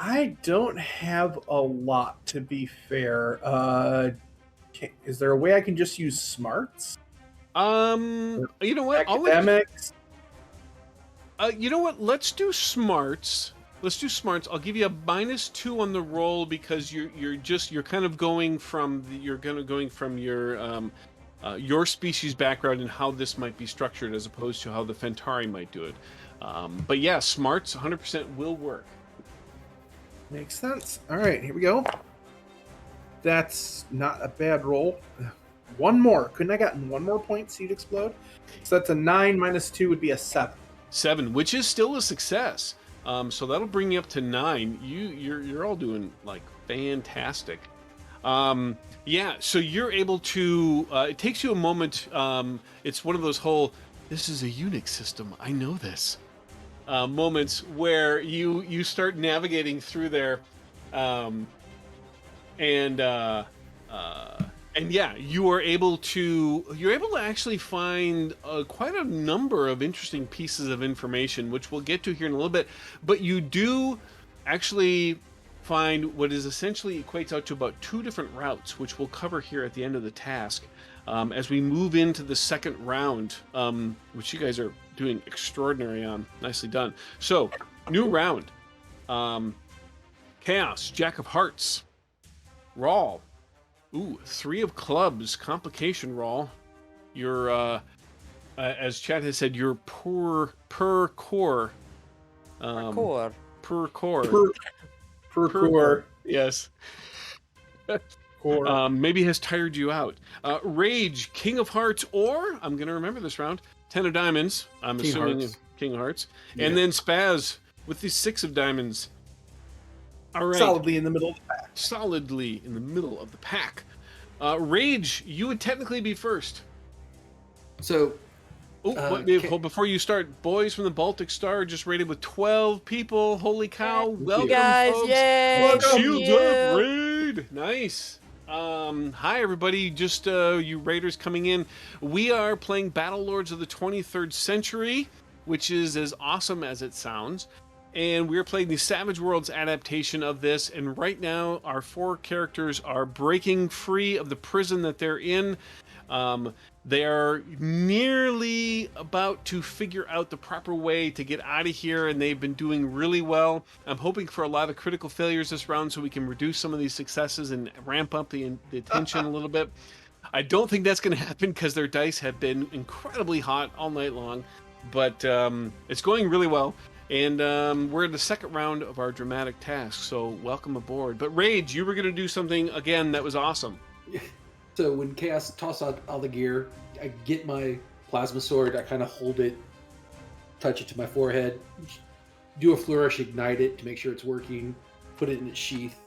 I don't have a lot, to be fair. Is there a way I can just use smarts? You know what? Academics. You know what? Let's do smarts. I'll give you a -2 on the roll because you're kind of going from your species background and how this might be structured as opposed to how the Fentari might do it. But yeah, smarts 100% will work. Makes sense. All right, here we go. That's not a bad roll. One more. Couldn't I gotten one more point? Seed explode. So that's a 9 -2 would be a 7. 7, which is still a success. So that'll bring you up to 9. You're all doing like fantastic. Yeah, so you're able to. It takes you a moment. It's one of those whole. This is a Unix system. I know this. Moments where you start navigating through there, and yeah, you're able to actually find quite a number of interesting pieces of information, which we'll get to here in a little bit. But you do actually find what is essentially equates out to about 2 different routes, which we'll cover here at the end of the task. As we move into the second round, which you guys are doing extraordinary on. Nicely done. So, new round. Chaos, Jack of Hearts. Rawl. Ooh, 3 of Clubs. Complication, Rawl. You're, as Chad has said, you're per core. Per core. Yes. Maybe has tired you out. Rage, King of Hearts, or I'm gonna remember this round. 10 of Diamonds. I'm assuming King of Hearts, and then Spaz with the 6 of Diamonds. All right. Solidly in the middle of the pack. Solidly in the middle of the pack. Rage, you would technically be first. So, before you start, boys from the Baltic Star just rated with 12 people. Holy cow! Welcome, guys! folks. Yay! Shields up, raid. Nice. Hi everybody. Just you raiders coming in. We are playing Battlelords of the 23rd Century, which is as awesome as it sounds. And we're playing the Savage Worlds adaptation of this, and right now our 4 characters are breaking free of the prison that they're in. They are nearly about to figure out the proper way to get out of here, and they've been doing really well. I'm hoping for a lot of critical failures this round so we can reduce some of these successes and ramp up the tension a little bit. I don't think that's going to happen because their dice have been incredibly hot all night long, but it's going really well. And we're in the second round of our dramatic task, so welcome aboard. But Rage, you were going to do something again that was awesome. So when Chaos tosses out all the gear, I get my plasma sword, I kind of hold it, touch it to my forehead, do a flourish, ignite it to make sure it's working, put it in its sheath,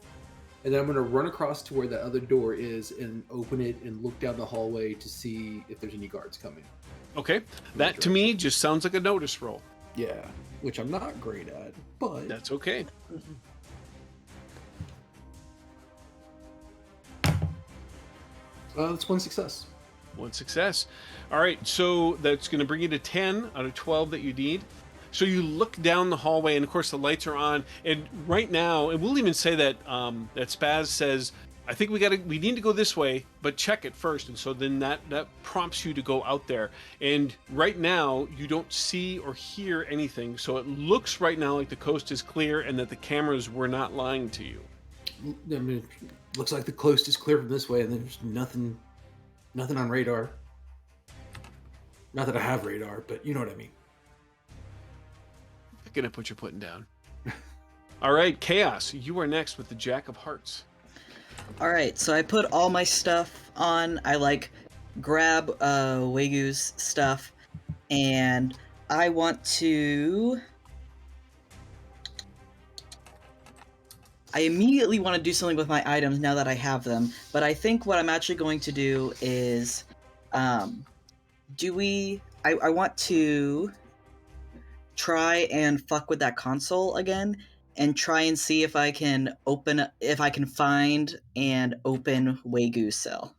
and then I'm going to run across to where the other door is and open it and look down the hallway to see if there's any guards coming. Okay, that to me just sounds like a notice roll. Yeah, which I'm not great at, but that's okay. That's one success. One success. All right, so that's going to bring you to 10 out of 12 that you need. So you look down the hallway, and of course the lights are on. And right now, and we'll even say that that Spaz says I think we need to go this way, but check it first. And so then that prompts you to go out there. And right now you don't see or hear anything. So it looks right now like the coast is clear and that the cameras were not lying to you. I mean, looks like the coast is clear from this way, and there's nothing on radar. Not that I have radar, but you know what I mean. Gonna put your putting down. All right, Chaos, you are next with the Jack of Hearts. All right, so I put all my stuff on. I like grab Wagyu's stuff, and I want to. I immediately want to do something with my items now that I have them, but I think what I'm actually going to do is, I want to try and fuck with that console again and try and see if I can find and open Wagyu's cell,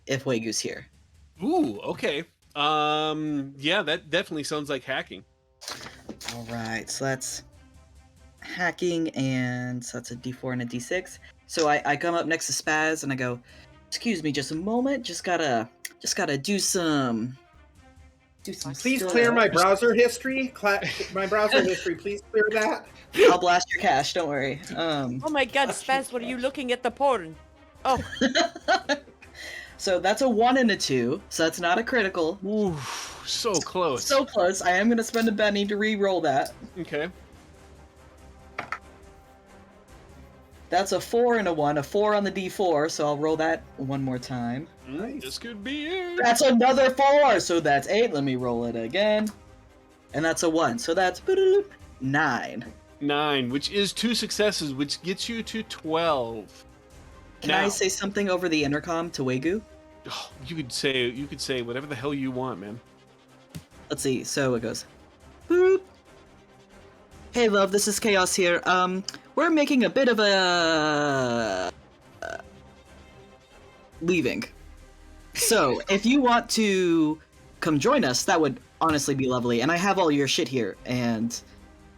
if Wagyu's here. Ooh, okay. Yeah, that definitely sounds like hacking. All right, so that's hacking, and so that's a D4 and a D6. So I come up next to Spaz and I go, "Excuse me, just a moment. Just gotta do some." Please clear my browser history. My browser history. Please clear that. I'll blast your cache. Don't worry. Oh my God, Spaz, what are you looking at the porn? Oh, So that's a 1 and a 2. So that's not a critical. Ooh, so close. So close. I am gonna spend a penny to re-roll that. Okay. That's a 4 and a 1. A 4 on the D4. So I'll roll that one more time. Nice. This could be it. That's another 4. So that's 8. Let me roll it again. And that's a 1. So that's 9. 9, which is 2 successes, which gets you to 12. Can I say something over the intercom to Wagyu? Oh, you could say whatever the hell you want, man. Let's see. So it goes. Boop. Hey, love. This is Chaos here. We're making a bit of a leaving. So if you want to come join us, that would honestly be lovely. And I have all your shit here, and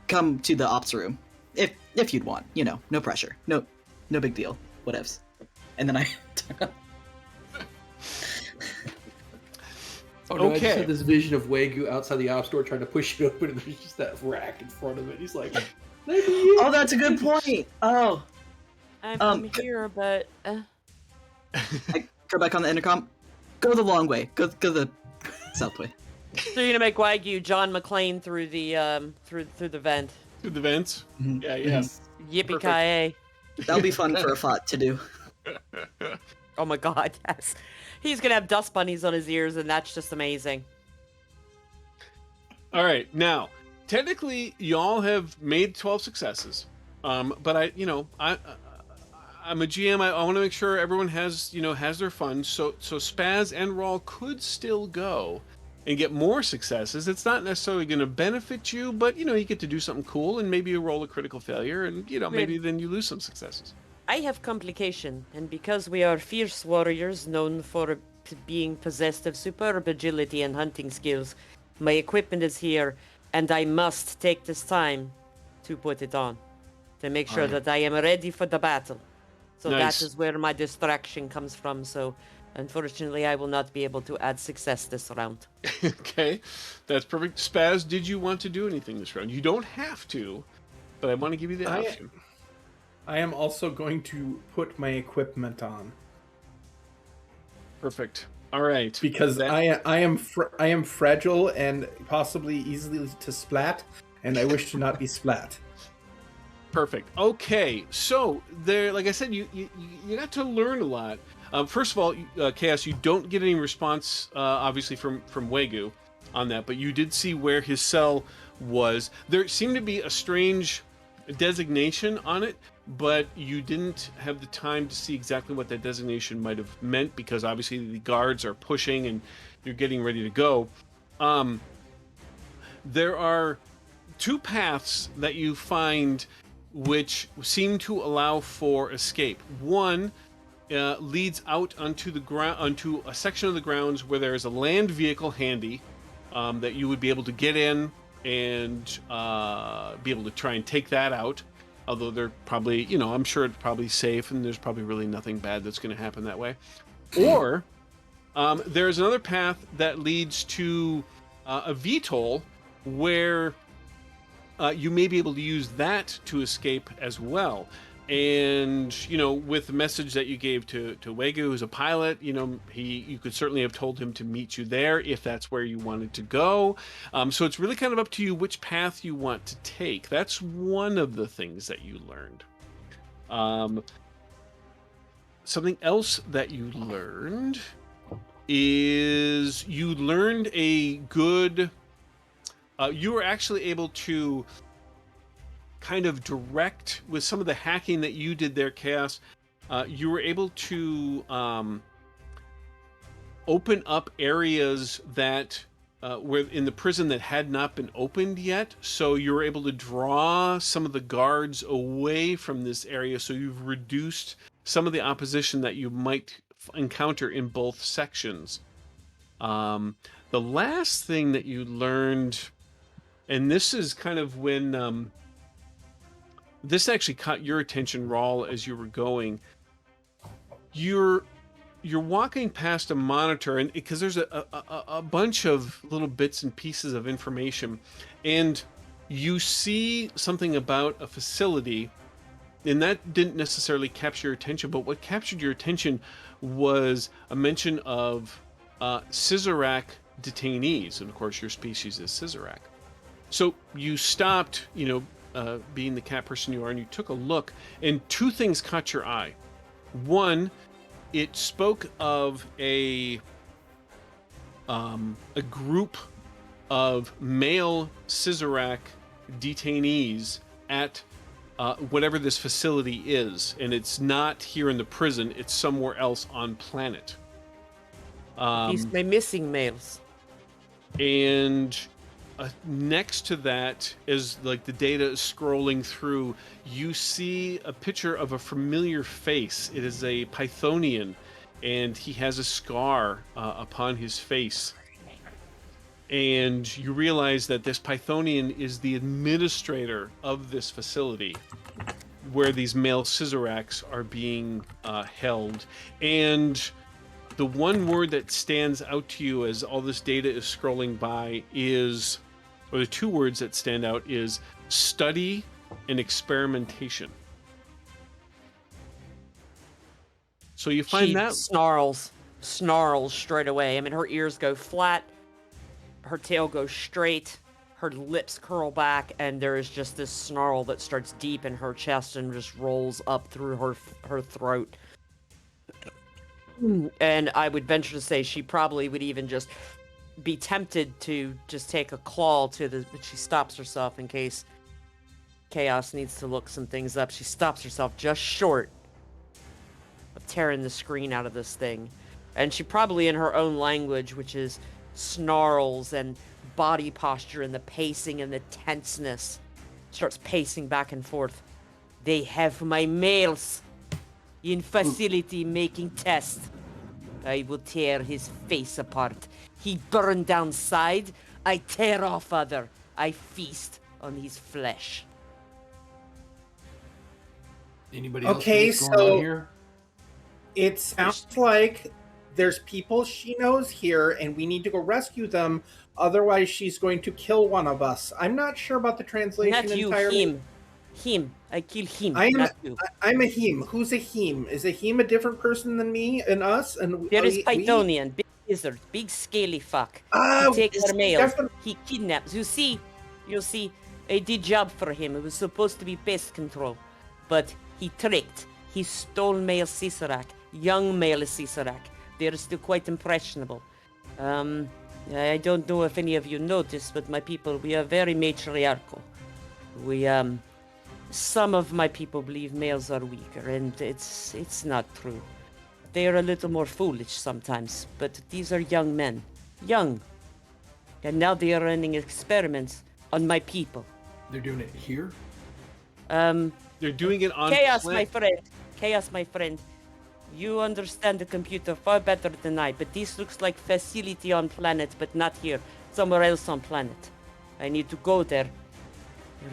come to the ops room if you'd want. You know, no pressure. No big deal. Whatevs. And then I. Oh no, I just Okay. had this vision of Wagyu outside the op store trying to push it open, and there's just that rack in front of it. He's like, Oh, that's a good point. Oh, I'm here, but I go back on the intercom. Go the long way. Go the south way. so you're gonna make Wagyu John McClane through the through the vent. Through the vents. Mhm. Yeah. Yippee ki That'll be fun for a FOT to do. Oh my God, yes. He's gonna have dust bunnies on his ears, and that's just amazing. All right. Now, technically, y'all have made 12 successes. But I'm a GM. I want to make sure everyone has their fun. So Spaz and Rawl could still go and get more successes. It's not necessarily going to benefit you, but you get to do something cool, and maybe you roll a critical failure, and maybe then you lose some successes. I have complication, and because we are fierce warriors known for being possessed of superb agility and hunting skills, my equipment is here, and I must take this time to put it on to make sure that I am ready for the battle. So Nice. that is where my distraction comes from. So unfortunately, I will not be able to add success this round. Okay, that's perfect. Spaz, did you want to do anything this round? You don't have to, but I want to give you the option. I am also going to put my equipment on Perfect. All right. because I am fragile and possibly easily to splat, and I wish to not be splat. Perfect. Okay, so there, like I said, you got to learn a lot. First of all, Chaos, you don't get any response, obviously from Wagyu on that, but you did see where his cell was. There seemed to be a strange designation on it, but you didn't have the time to see exactly what that designation might have meant, because obviously the guards are pushing and you're getting ready to go. There are 2 paths that you find which seem to allow for escape. One leads out onto the ground, onto a section of the grounds where there is a land vehicle handy that you would be able to get in and be able to try and take that out. Although they're probably, you know, I'm sure it's probably safe and there's probably really nothing bad that's going to happen that way. Or there's another path that leads to a VTOL where you may be able to use that to escape as well. And, you know, with the message that you gave to Wegu, who's a pilot, you know, you could certainly have told him to meet you there if that's where you wanted to go. So it's really kind of up to you which path you want to take. That's one of the things that you learned. Something else that you learned is you learned a good... you were actually able to kind of direct with some of the hacking that you did there, Chaos. You were able to open up areas that were in the prison that had not been opened yet. So you were able to draw some of the guards away from this area. So you've reduced some of the opposition that you might encounter in both sections. The last thing that you learned, and this is kind of when this actually caught your attention, Rawl, as you were going. You're walking past a monitor, and because there's a bunch of little bits and pieces of information, and you see something about a facility, and that didn't necessarily capture your attention, but what captured your attention was a mention of Scissorak detainees, and of course your species is Scissorak. So you stopped, you know, being the cat person you are, and you took a look, and two things caught your eye. One, it spoke of a group of male Scissorak detainees at whatever this facility is, and it's not here in the prison, it's somewhere else on planet. These my missing males. And next to that, as like the data is scrolling through, you see a picture of a familiar face. It is a Pythonian, and he has a scar upon his face. And you realize that this Pythonian is the administrator of this facility where these male Scissoraks are being held. And the one word that stands out to you as all this data is scrolling by is, or the two words that stand out is study and experimentation. So you find She that snarls straight away. I mean, her ears go flat, her tail goes straight, her lips curl back, and there is just this snarl that starts deep in her chest and just rolls up through her throat. And I would venture to say she probably would even just be tempted to just take a claw to the... But she stops herself in case Chaos needs to look some things up. She stops herself just short of tearing the screen out of this thing. And she probably, in her own language, which is snarls and body posture and the pacing and the tenseness, starts pacing back and forth. They have my males in facility making tests. I will tear his face apart. He burned down side, I tear off other. I feast on his flesh. Anybody else Okay, know what's going on here? It sounds like there's people she knows here, and we need to go rescue them. Otherwise, she's going to kill one of us. I'm not sure about the translation Not you, entirely. him. I kill him, I'm not you. I'm a him. Who's a him? Is a him a different person than me and us? And There is we- Pythonian, big lizard, big scaly fuck. Ah, He takes it's our males. definitely- He kidnaps. You see, I did job for him. It was supposed to be pest control, but he tricked. He stole male Scissorak, young male Scissorak. They're still quite impressionable. I don't know if any of you noticed, but my people, we are very matriarchal. We, some of my people believe males are weaker, and it's not true. They are a little more foolish sometimes, but these are young men. Young. And now they are running experiments on my people. They're doing it here? they're doing it on Chaos, planet. my friend. Chaos, my friend. You understand the computer far better than I, but this looks like facility on planet, but not here. Somewhere else on planet. I need to go there,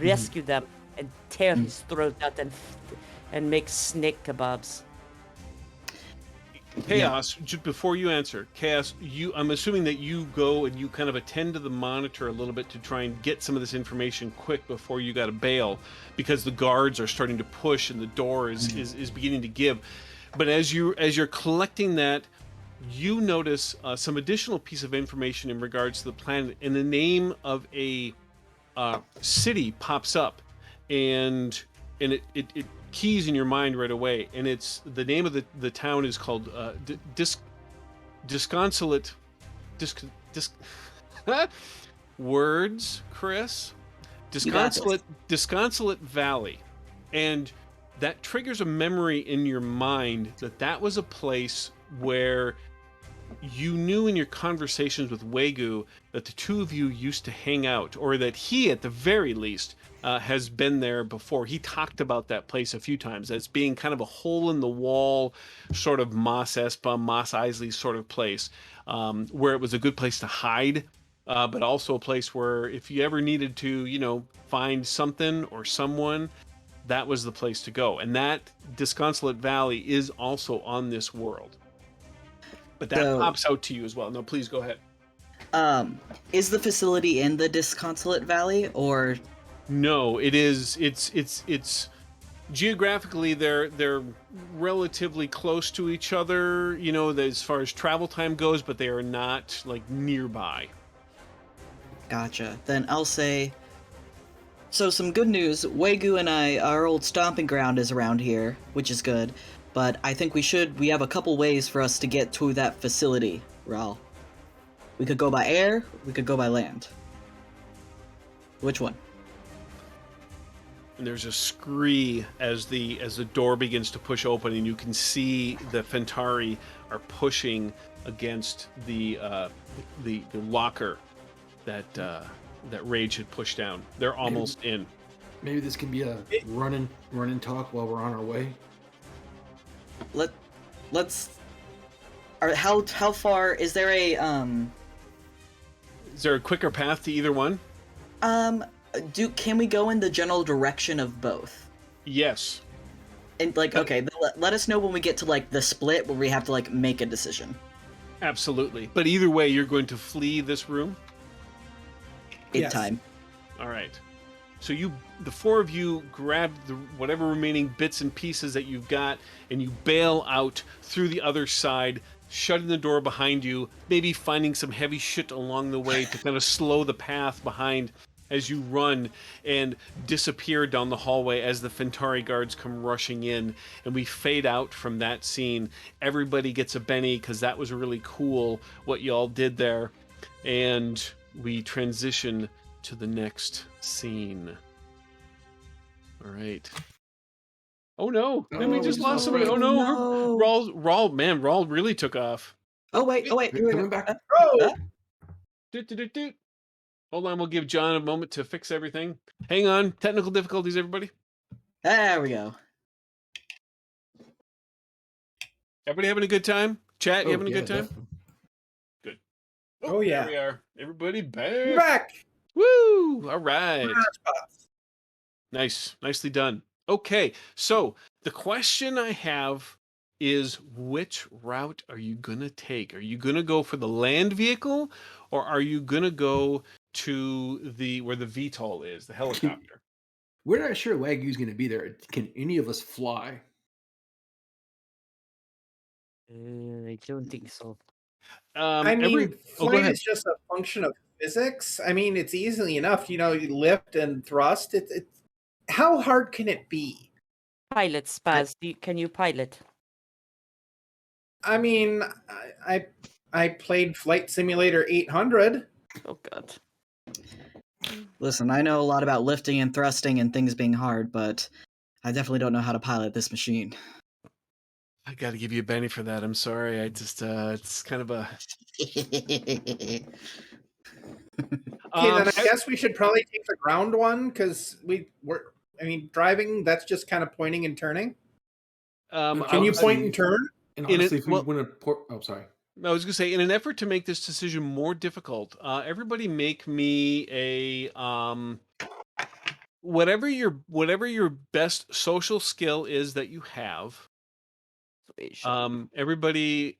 rescue them, and tear his throat out and make snake kebabs. Chaos, just before you answer, Chaos, I'm assuming that you go and you kind of attend to the monitor a little bit to try and get some of this information quick before you got to bail, because the guards are starting to push and the door is beginning to give. But as you're collecting that, you notice some additional piece of information in regards to the planet, and the name of a city pops up, and it keys in your mind right away, and it's the name of the town is called Disconsolate words, Chris. Disconsolate Valley, and that triggers a memory in your mind that was a place where you knew in your conversations with Wegu that the two of you used to hang out, or that he, at the very least, has been there before. He talked about that place a few times as being kind of a hole-in-the-wall, sort of Mos Espa, Mos Eisley sort of place, where it was a good place to hide, but also a place where if you ever needed to, find something or someone, that was the place to go. And that Disconsolate Valley is also on this world. But that pops out to you as well. No, please go ahead. Is the facility in the Disconsolate Valley, or? No, it is. It's geographically they're relatively close to each other. As far as travel time goes, but they are not like nearby. Gotcha. Then I'll say. So some good news. Wegu and our old stomping ground is around here, which is good. But I think we have a couple ways for us to get to that facility, Raul. We could go by air, we could go by land. Which one? And there's a scree as the door begins to push open, and you can see the Fentari are pushing against the locker that Rage had pushed down. They're almost in. Maybe this can be a run and talk while we're on our way. Let's. How far is there a Is there a quicker path to either one? Can we go in the general direction of both? Yes. And okay, let us know when we get to the split where we have to make a decision. Absolutely. But either way, you're going to flee this room in time. All right. So the four of you grab whatever remaining bits and pieces that you've got, and you bail out through the other side, shutting the door behind you, maybe finding some heavy shit along the way to kind of slow the path behind as you run and disappear down the hallway as the Fentari guards come rushing in, and we fade out from that scene. Everybody gets a Benny because that was really cool what you all did there, and we transition to the next scene. All right. Oh no! And we just lost somebody. Oh no! Raul really took off. Oh wait! Coming back. Doot. Hold on, we'll give John a moment to fix everything. Hang on, technical difficulties, everybody. There we go. Everybody having a good time? Chat, you having a good time? Definitely. Good. Oh yeah. There we are. Everybody back. We're back. Woo! All right. Nice. Nicely done. Okay, so the question I have is, which route are you going to take? Are you going to go for the land vehicle, or are you going to go to where the VTOL is, the helicopter? We're not sure Wagyu's going to be there. Can any of us fly? I don't think so. Flight is just a function of physics. I mean, it's easily enough. You lift and thrust. It's how hard can it be? Pilot, Spaz. Can you pilot? I mean, I played Flight Simulator 800. Oh god. Listen, I know a lot about lifting and thrusting and things being hard, but I definitely don't know how to pilot this machine. I got to give you a Benny for that. I'm sorry. I just it's kind of a. Okay, then I guess we should probably take the ground one because driving, that's just kind of pointing and turning. Can you point and turn? And honestly, if we want to sorry. I was going to say, in an effort to make this decision more difficult, everybody make me a whatever your best social skill is that you have, everybody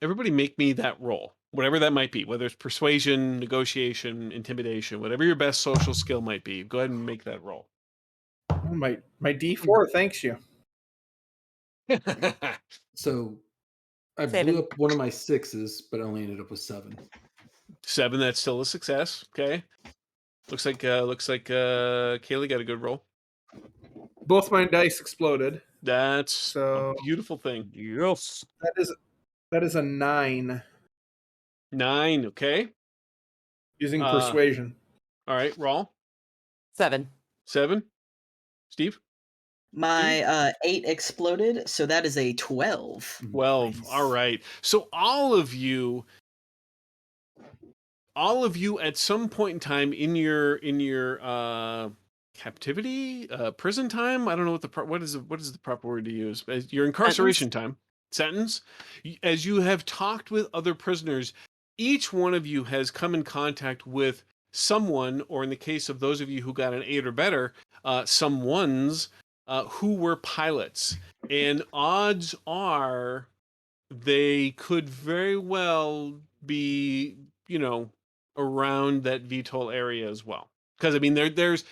make me that roll. Whatever that might be, whether it's persuasion, negotiation, intimidation, whatever your best social skill might be, go ahead and make that roll. Oh, my D4 thanks you. So I 7. blew up one of my 6s, but I only ended up with 7. 7, that's still a success. Okay. Looks like Kaylee got a good roll. Both my dice exploded. That's So a beautiful thing. Yes. that is a 9 9, okay. using persuasion. All right, roll. 7. 7. Steve? My 8 exploded, so that is a 12. 12. Nice. All right. So all of you at some point in time in your captivity, prison time, I don't know what is the proper word to use, your incarceration time, sentence, as you have talked with other prisoners, each one of you has come in contact with someone, or in the case of those of you who got an 8 or better, someones who were pilots, and odds are they could very well be, around that VTOL area as well. Because I mean, there's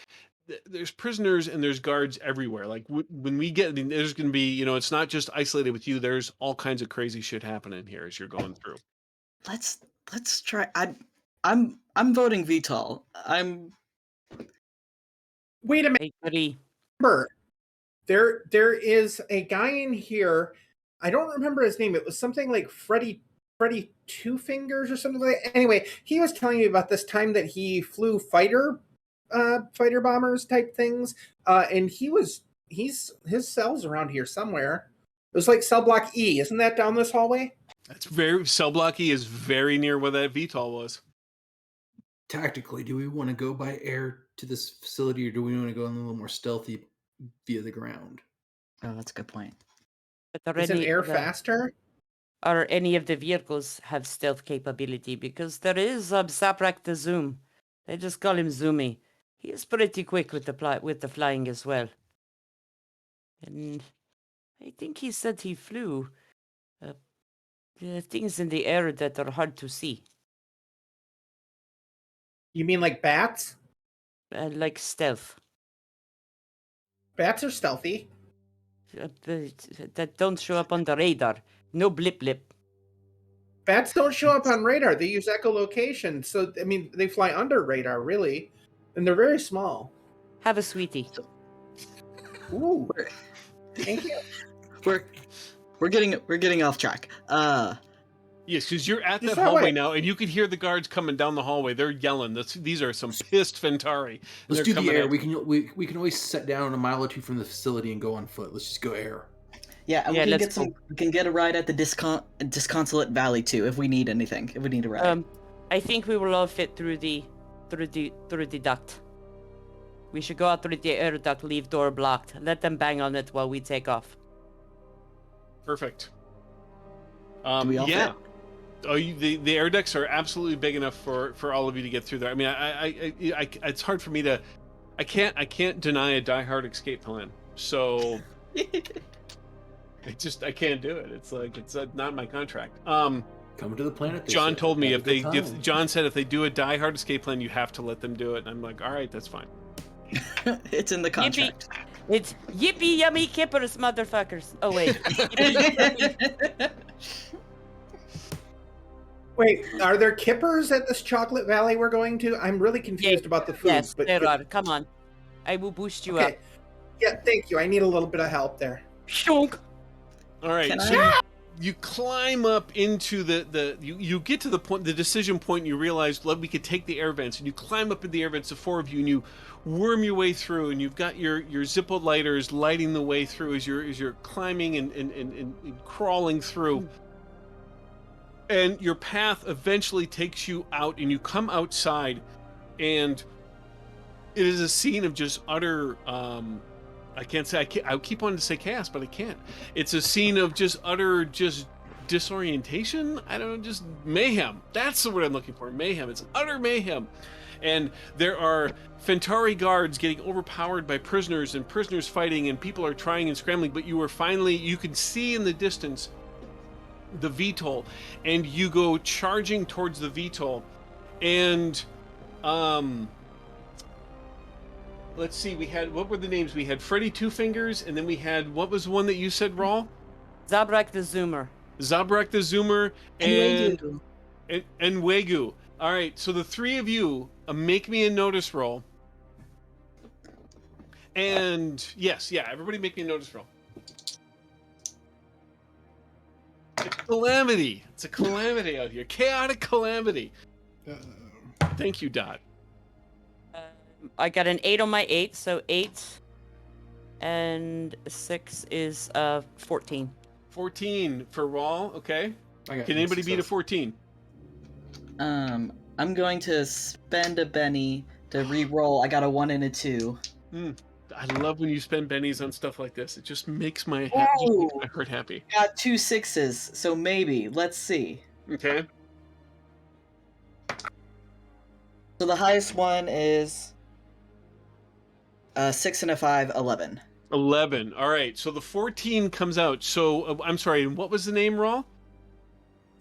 prisoners and there's guards everywhere. Like when we get, I mean, there's going to be, it's not just isolated with you. There's all kinds of crazy shit happening here as you're going through. Let's try. I'm voting VTOL. Wait a minute. I agree. Remember, there is a guy in here. I don't remember his name. It was something like Freddy Two Fingers or something like that. Anyway, he was telling me about this time that he flew fighter bombers type things, and his cell's around here somewhere. It was like cell block E. Isn't that down this hallway? Cell block E is very near where that VTOL was. Tactically, do we want to go by air to this facility, or do we want to go a little more stealthy via the ground? Oh, that's a good point. But Isn't air faster? Or any of the vehicles have stealth capability? Because there is Saprak the Zoom. They just call him Zoomy. He is pretty quick with the flying as well. And I think he said he flew things in the air that are hard to see. You mean like bats? Like stealth. Bats are stealthy. That don't show up on the radar. No blip blip. Bats don't show up on radar. They use echolocation. So, I mean, they fly under radar, really. And they're very small. Have a sweetie. Ooh. Thank you. We're getting off track. Yes, because you're at Just that that hallway way. now, and you can hear the guards coming down the hallway. They're yelling. These are some pissed Fentari. Let's do the air. At... We can always set down a mile or two from the facility and go on foot. Let's just go air. Yeah, and Yeah, we let's can get a ride at the Disconsolate Valley too if we need anything. If we need a ride. I think we will all fit through the duct. We should go out through the air duct, leave door blocked. Let them bang on it while we take off. Perfect. Do we all fit? Oh, the air decks are absolutely big enough for all of you to get through there. I mean, I it's hard for me to, I can't deny a diehard escape plan. So, I can't do it. It's like it's not in my contract. Come to the planet. John told me if John said if they do a diehard escape plan, you have to let them do it. And I'm like, all right, that's fine. It's in the contract. It's yippee yummy kippers, motherfuckers. Oh wait. Wait, are there kippers at this chocolate valley we're going to? I'm really confused about the food. Yes, but there are. Come on. I will boost you up. Yeah, thank you. I need a little bit of help there. Shonk. All right, Can so I- you climb up into you get to the decision point, and you realize, we could take the air vents, and you climb up in the air vents, the four of you, and you worm your way through, and you've got your Zippo lighters lighting the way through as you're climbing and crawling through. And your path eventually takes you out, and you come outside, and it is a scene of just utter I keep wanting to say chaos, but I can't. It's a scene of just utter disorientation. I don't know, just mayhem. That's the word I'm looking for. Mayhem. It's utter mayhem. And there are Fentari guards getting overpowered by prisoners and prisoners fighting, and people are trying and scrambling, but you can see in the distance the VTOL, and you go charging towards the VTOL. And let's see, what were the names? We had Freddy Two Fingers, and then we had, what was the one that you said, Rawl? Zabrak the Zoomer. Zabrak the Zoomer and Wegu. All right, so the three of you make me a notice roll. And yes, everybody make me a notice roll. It's a calamity. It's a calamity out here. Chaotic calamity. Thank you, Dot. I got an 8 on my 8, so 8 and 6 is 14. 14 for Rawl, okay. I got Can anybody beat a success. 14? I'm going to spend a Benny to re-roll. I got a 1 and a 2. I love when you spend bennies on stuff like this. It just makes my heart happy. Got 2 6s, so maybe. Let's see. Okay. So the highest one is 6 and a 5, 11. 11. All right. So the 14 comes out. So I'm sorry. What was the name, Rawl?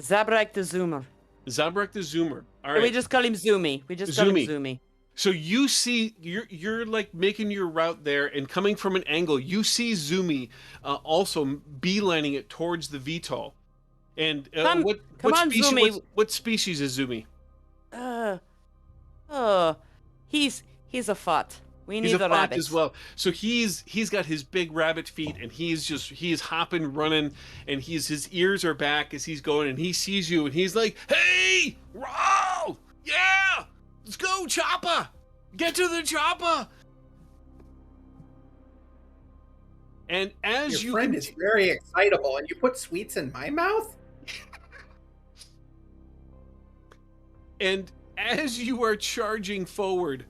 Zabrak the Zoomer. Zabrak the Zoomer. All right. We just call him Zoomy. Zoomy. So you see, you're like making your route there, and coming from an angle, you see Zoomy also beelining it towards the VTOL. And Zoomy. What species is Zoomy? He's a fat. He's a fox as well. So he's got his big rabbit feet, and he's hopping, running, and his ears are back as he's going, and he sees you, and he's like, "Hey, roll! Yeah, let's go, chopper! Get to the chopper!" And as your friend is very excitable, and you put sweets in my mouth. And as you are charging forward,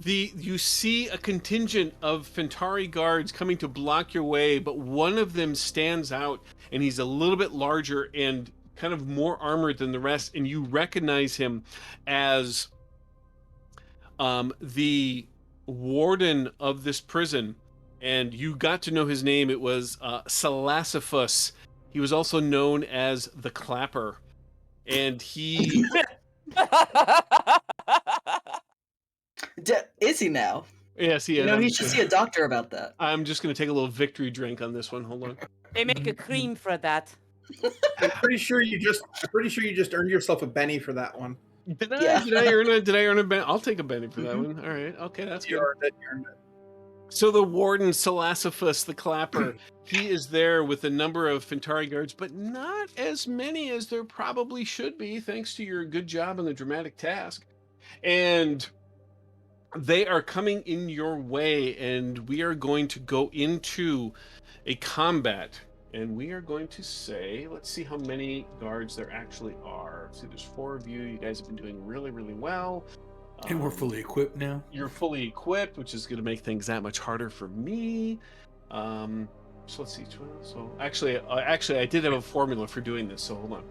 you see a contingent of Fentari guards coming to block your way, but one of them stands out, and he's a little bit larger and kind of more armored than the rest, and you recognize him as the warden of this prison, and you got to know his name. It was Salasiphus. He was also known as the Clapper, and he... Is he now? Yes, he is. He should see a doctor about that. I'm just going to take a little victory drink on this one. Hold on. They make a cream for that. I'm pretty sure you just earned yourself a Benny for that one. Did I earn a Benny? I'll take a Benny for that one. All right. Okay, that's good. You earned it. So the warden, Salasiphus, the Clapper, he is there with a number of Fentari guards, but not as many as there probably should be, thanks to your good job on the dramatic task. And they are coming in your way, and we are going to go into a combat. And we are going to say, let's see how many guards there actually are. See, there's 4 of you. You guys have been doing really, really well. And we're fully equipped now. You're fully equipped, which is going to make things that much harder for me. So let's see. So actually, I did have a formula for doing this. So hold on.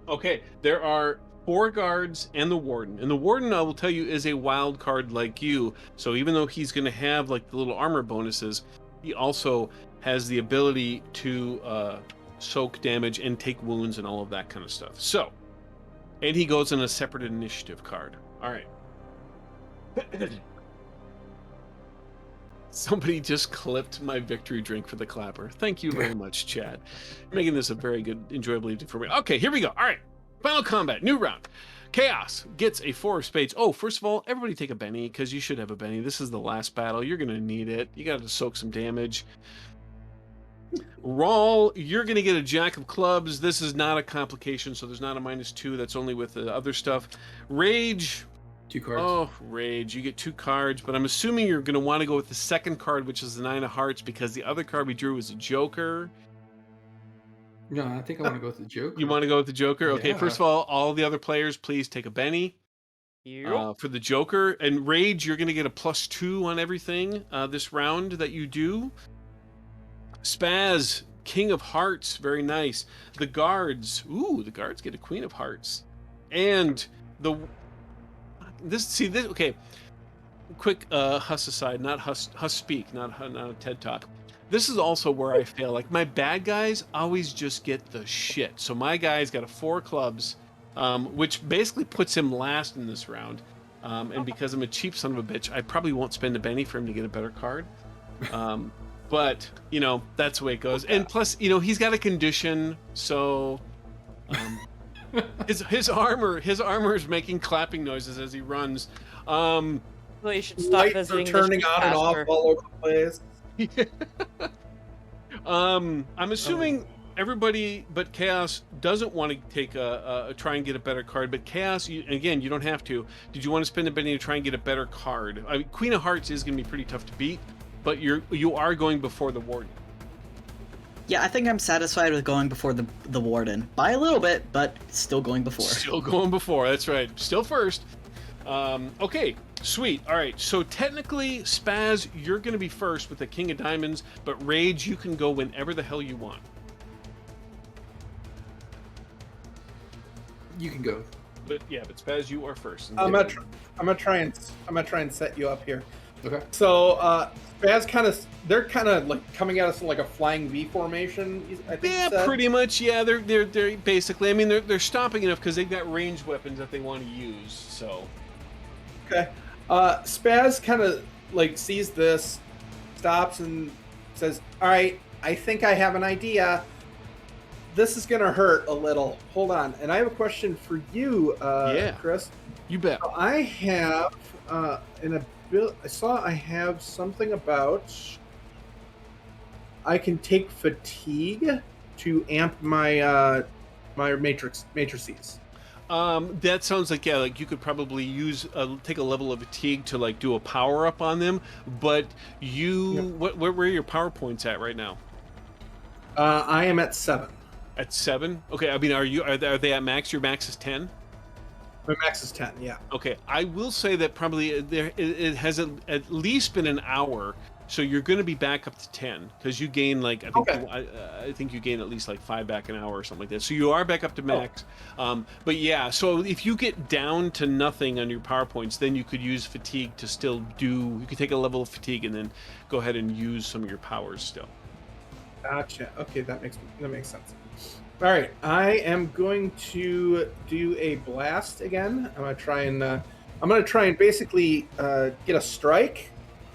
Okay, there are 4 guards and the warden. And the warden, I will tell you, is a wild card like you. So even though he's going to have like the little armor bonuses, he also has the ability to soak damage and take wounds and all of that kind of stuff. So, and he goes in a separate initiative card. All right. Somebody just clipped my victory drink for the Clapper. Thank you very much, Chad. Making this a very good, enjoyable evening for me. Okay, here we go. All right. Final combat, new round. Chaos gets a 4 of spades. Oh, first of all, everybody take a Benny, because you should have a Benny. This is the last battle. You're going to need it. You got to soak some damage. Rawl, you're going to get a Jack of Clubs. This is not a complication, so there's not a -2. That's only with the other stuff. Rage. 2 cards. Oh, Rage. You get 2 cards, but I'm assuming you're going to want to go with the second card, which is the 9 of Hearts, because the other card we drew was a Joker. No, I think I want to go with the Joker. You want to go with the Joker? Okay, Yeah. first of all the other players, please take a Benny. For the Joker. And Rage, you're going to get a +2 on everything this round that you do. Spaz, King of Hearts, very nice. The Guards, the Guards get a Queen of Hearts. And this. Okay, quick Huss aside, not Huss speak, not a TED talk. This is also where I fail. Like my bad guys always just get the shit. So my guy's got a 4 clubs, which basically puts him last in this round. And because I'm a cheap son of a bitch, I probably won't spend a penny for him to get a better card. But you know, that's the way it goes. And plus, you know, he's got a condition, so his armor is making clapping noises as he runs. Well, you should stop Lights are visiting turning the on and off pastor. all over the place. I'm assuming everybody but Chaos doesn't want to take try and get a better card. But Chaos, again, you don't have to. Did you want to spend a penny to try and get a better card? I mean, Queen of Hearts is going to be pretty tough to beat, but you are going before the Warden. Yeah, I think I'm satisfied with going before the Warden. By a little bit, but still going before. Still going before. That's right. Still first. Okay, sweet. All right, so technically, Spaz, you're going to be first with the King of Diamonds, but Rage, you can go whenever the hell you want. You can go. But yeah, but Spaz, you are first. I'm gonna try and set you up here. Okay. So Spaz they're kind of like coming at us in like a flying V formation. I think Yeah, you said. pretty much. Yeah, they're basically. I mean, they're stopping enough because they've got ranged weapons that they want to use. So. Okay. Spaz kind of like sees this, stops and says, "All right, I think I have an idea. This is gonna hurt a little. Hold on." And I have a question for you, Yeah. Chris. You bet. So I have I have something about I can take fatigue to amp my my matrices. That sounds like, yeah, like you could probably use take a level of fatigue to like do a power up on them. But you, Yep. where are your power points at right now? I am at 7. At 7? Okay. I mean, are they at max? Your max is 10. My max is 10. Yeah. Okay, I will say that probably it has at least been an hour, so you're going to be back up to 10 because you gain like I think you gain at least like 5 back an hour or something like that. So you are back up to max. But yeah, so if you get down to nothing on your power points, then you could use fatigue to still do. You could take a level of fatigue and then go ahead and use some of your powers still. Gotcha. Okay, that makes sense. All right, I am going to do a blast again. I'm gonna try and basically get a strike.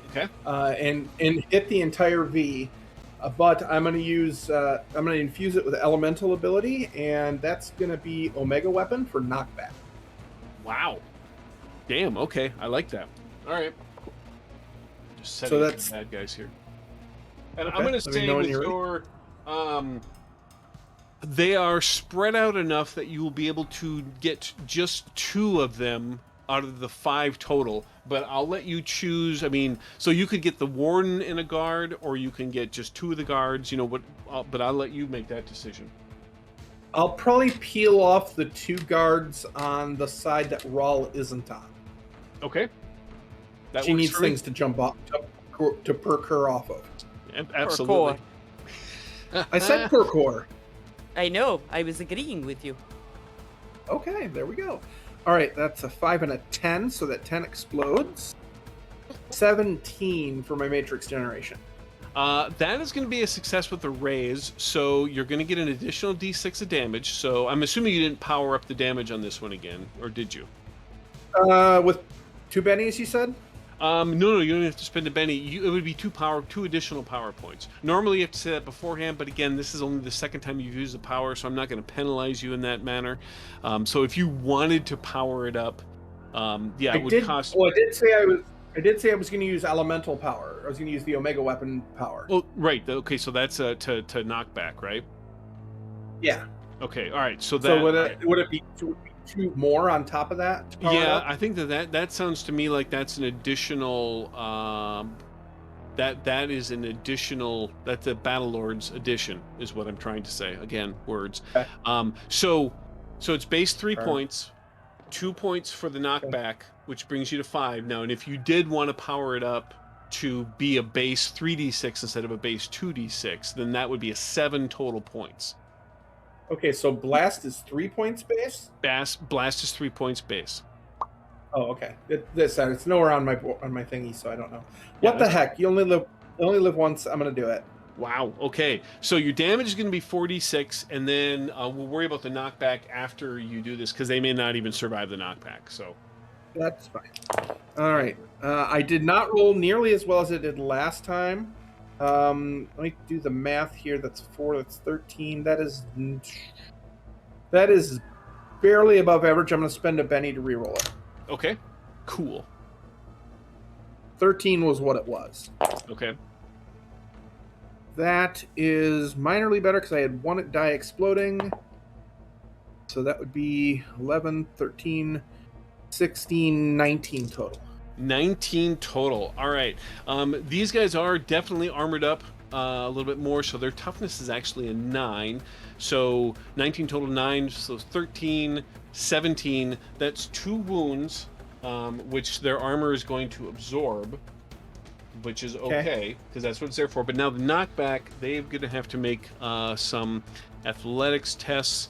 Okay. And hit the entire V, but I'm gonna infuse it with elemental ability, and that's gonna be Omega Weapon for knockback. Wow. Damn. Okay, I like that. All right. Just setting So up that's- the bad guys here. And Okay, I'm going let to me say know when with you're ready. your, they are spread out enough that you will be able to get just 2 of them out of the 5 total. But I'll let you choose. I mean, so you could get the Warden in a guard, or you can get just 2 of the guards. You know what? But I'll let you make that decision. I'll probably peel off the 2 guards on the side that Rawl isn't on. Okay. That She works needs for me. things to jump off to perk her off of. Absolutely. I said percor. I know. I was agreeing with you. Okay, there we go. All right, that's a 5 and a 10, so that 10 explodes. 17 for my matrix generation. That is going to be a success with the raise, so you're going to get an additional d6 of damage. So I'm assuming you didn't power up the damage on this one again, or did you? With 2 bennies, you said? No, you don't have to spend a penny. It would be 2 additional power points. Normally you have to say that beforehand, but again, this is only the second time you've used the power, so I'm not going to penalize you in that manner. So if you wanted to power it up, yeah, it would cost. Well, I did say I was going to use elemental power. I was going to use the Omega Weapon power. Oh, right. Okay, so that's to knock back, right? Yeah. Okay, all right. So that. So would it be 2 more on top of that? to power it Yeah, up? I think that sounds to me like that's an additional. That is an additional. That's a Battlelords addition, is what I'm trying to say. Again, words. Okay. So it's base 3 Sure. points, 2 points for the knockback, which brings you to 5 now. And if you did want to power it up to be a base 3d6 instead of a base 2d6, then that would be a 7 total points. Okay, so blast is 3 points base. Blast is 3 points base. Oh, okay. It's nowhere on my thingy, so I don't know. Yeah, What the that's- heck? You only live once. I'm gonna do it. Wow. Okay. So your damage is going to be 46, and then we'll worry about the knockback after you do this because they may not even survive the knockback. So. That's fine. All right. I did not roll nearly as well as I did last time. Let me do the math here. That's 4. That's 13. That is barely above average. I'm going to spend a Benny to reroll it. Okay. Cool. 13 was what it was. Okay. That is minorly better because I had one die exploding. So that would be 11, 13, 16, 19 total. 19 total. All right. These guys are definitely armored up a little bit more, so their toughness is actually a 9. So 19 total, 9, so 13, 17. That's 2 wounds, which their armor is going to absorb, which is okay, because that's what it's there for. But now the knockback, they're going to have to make some athletics tests,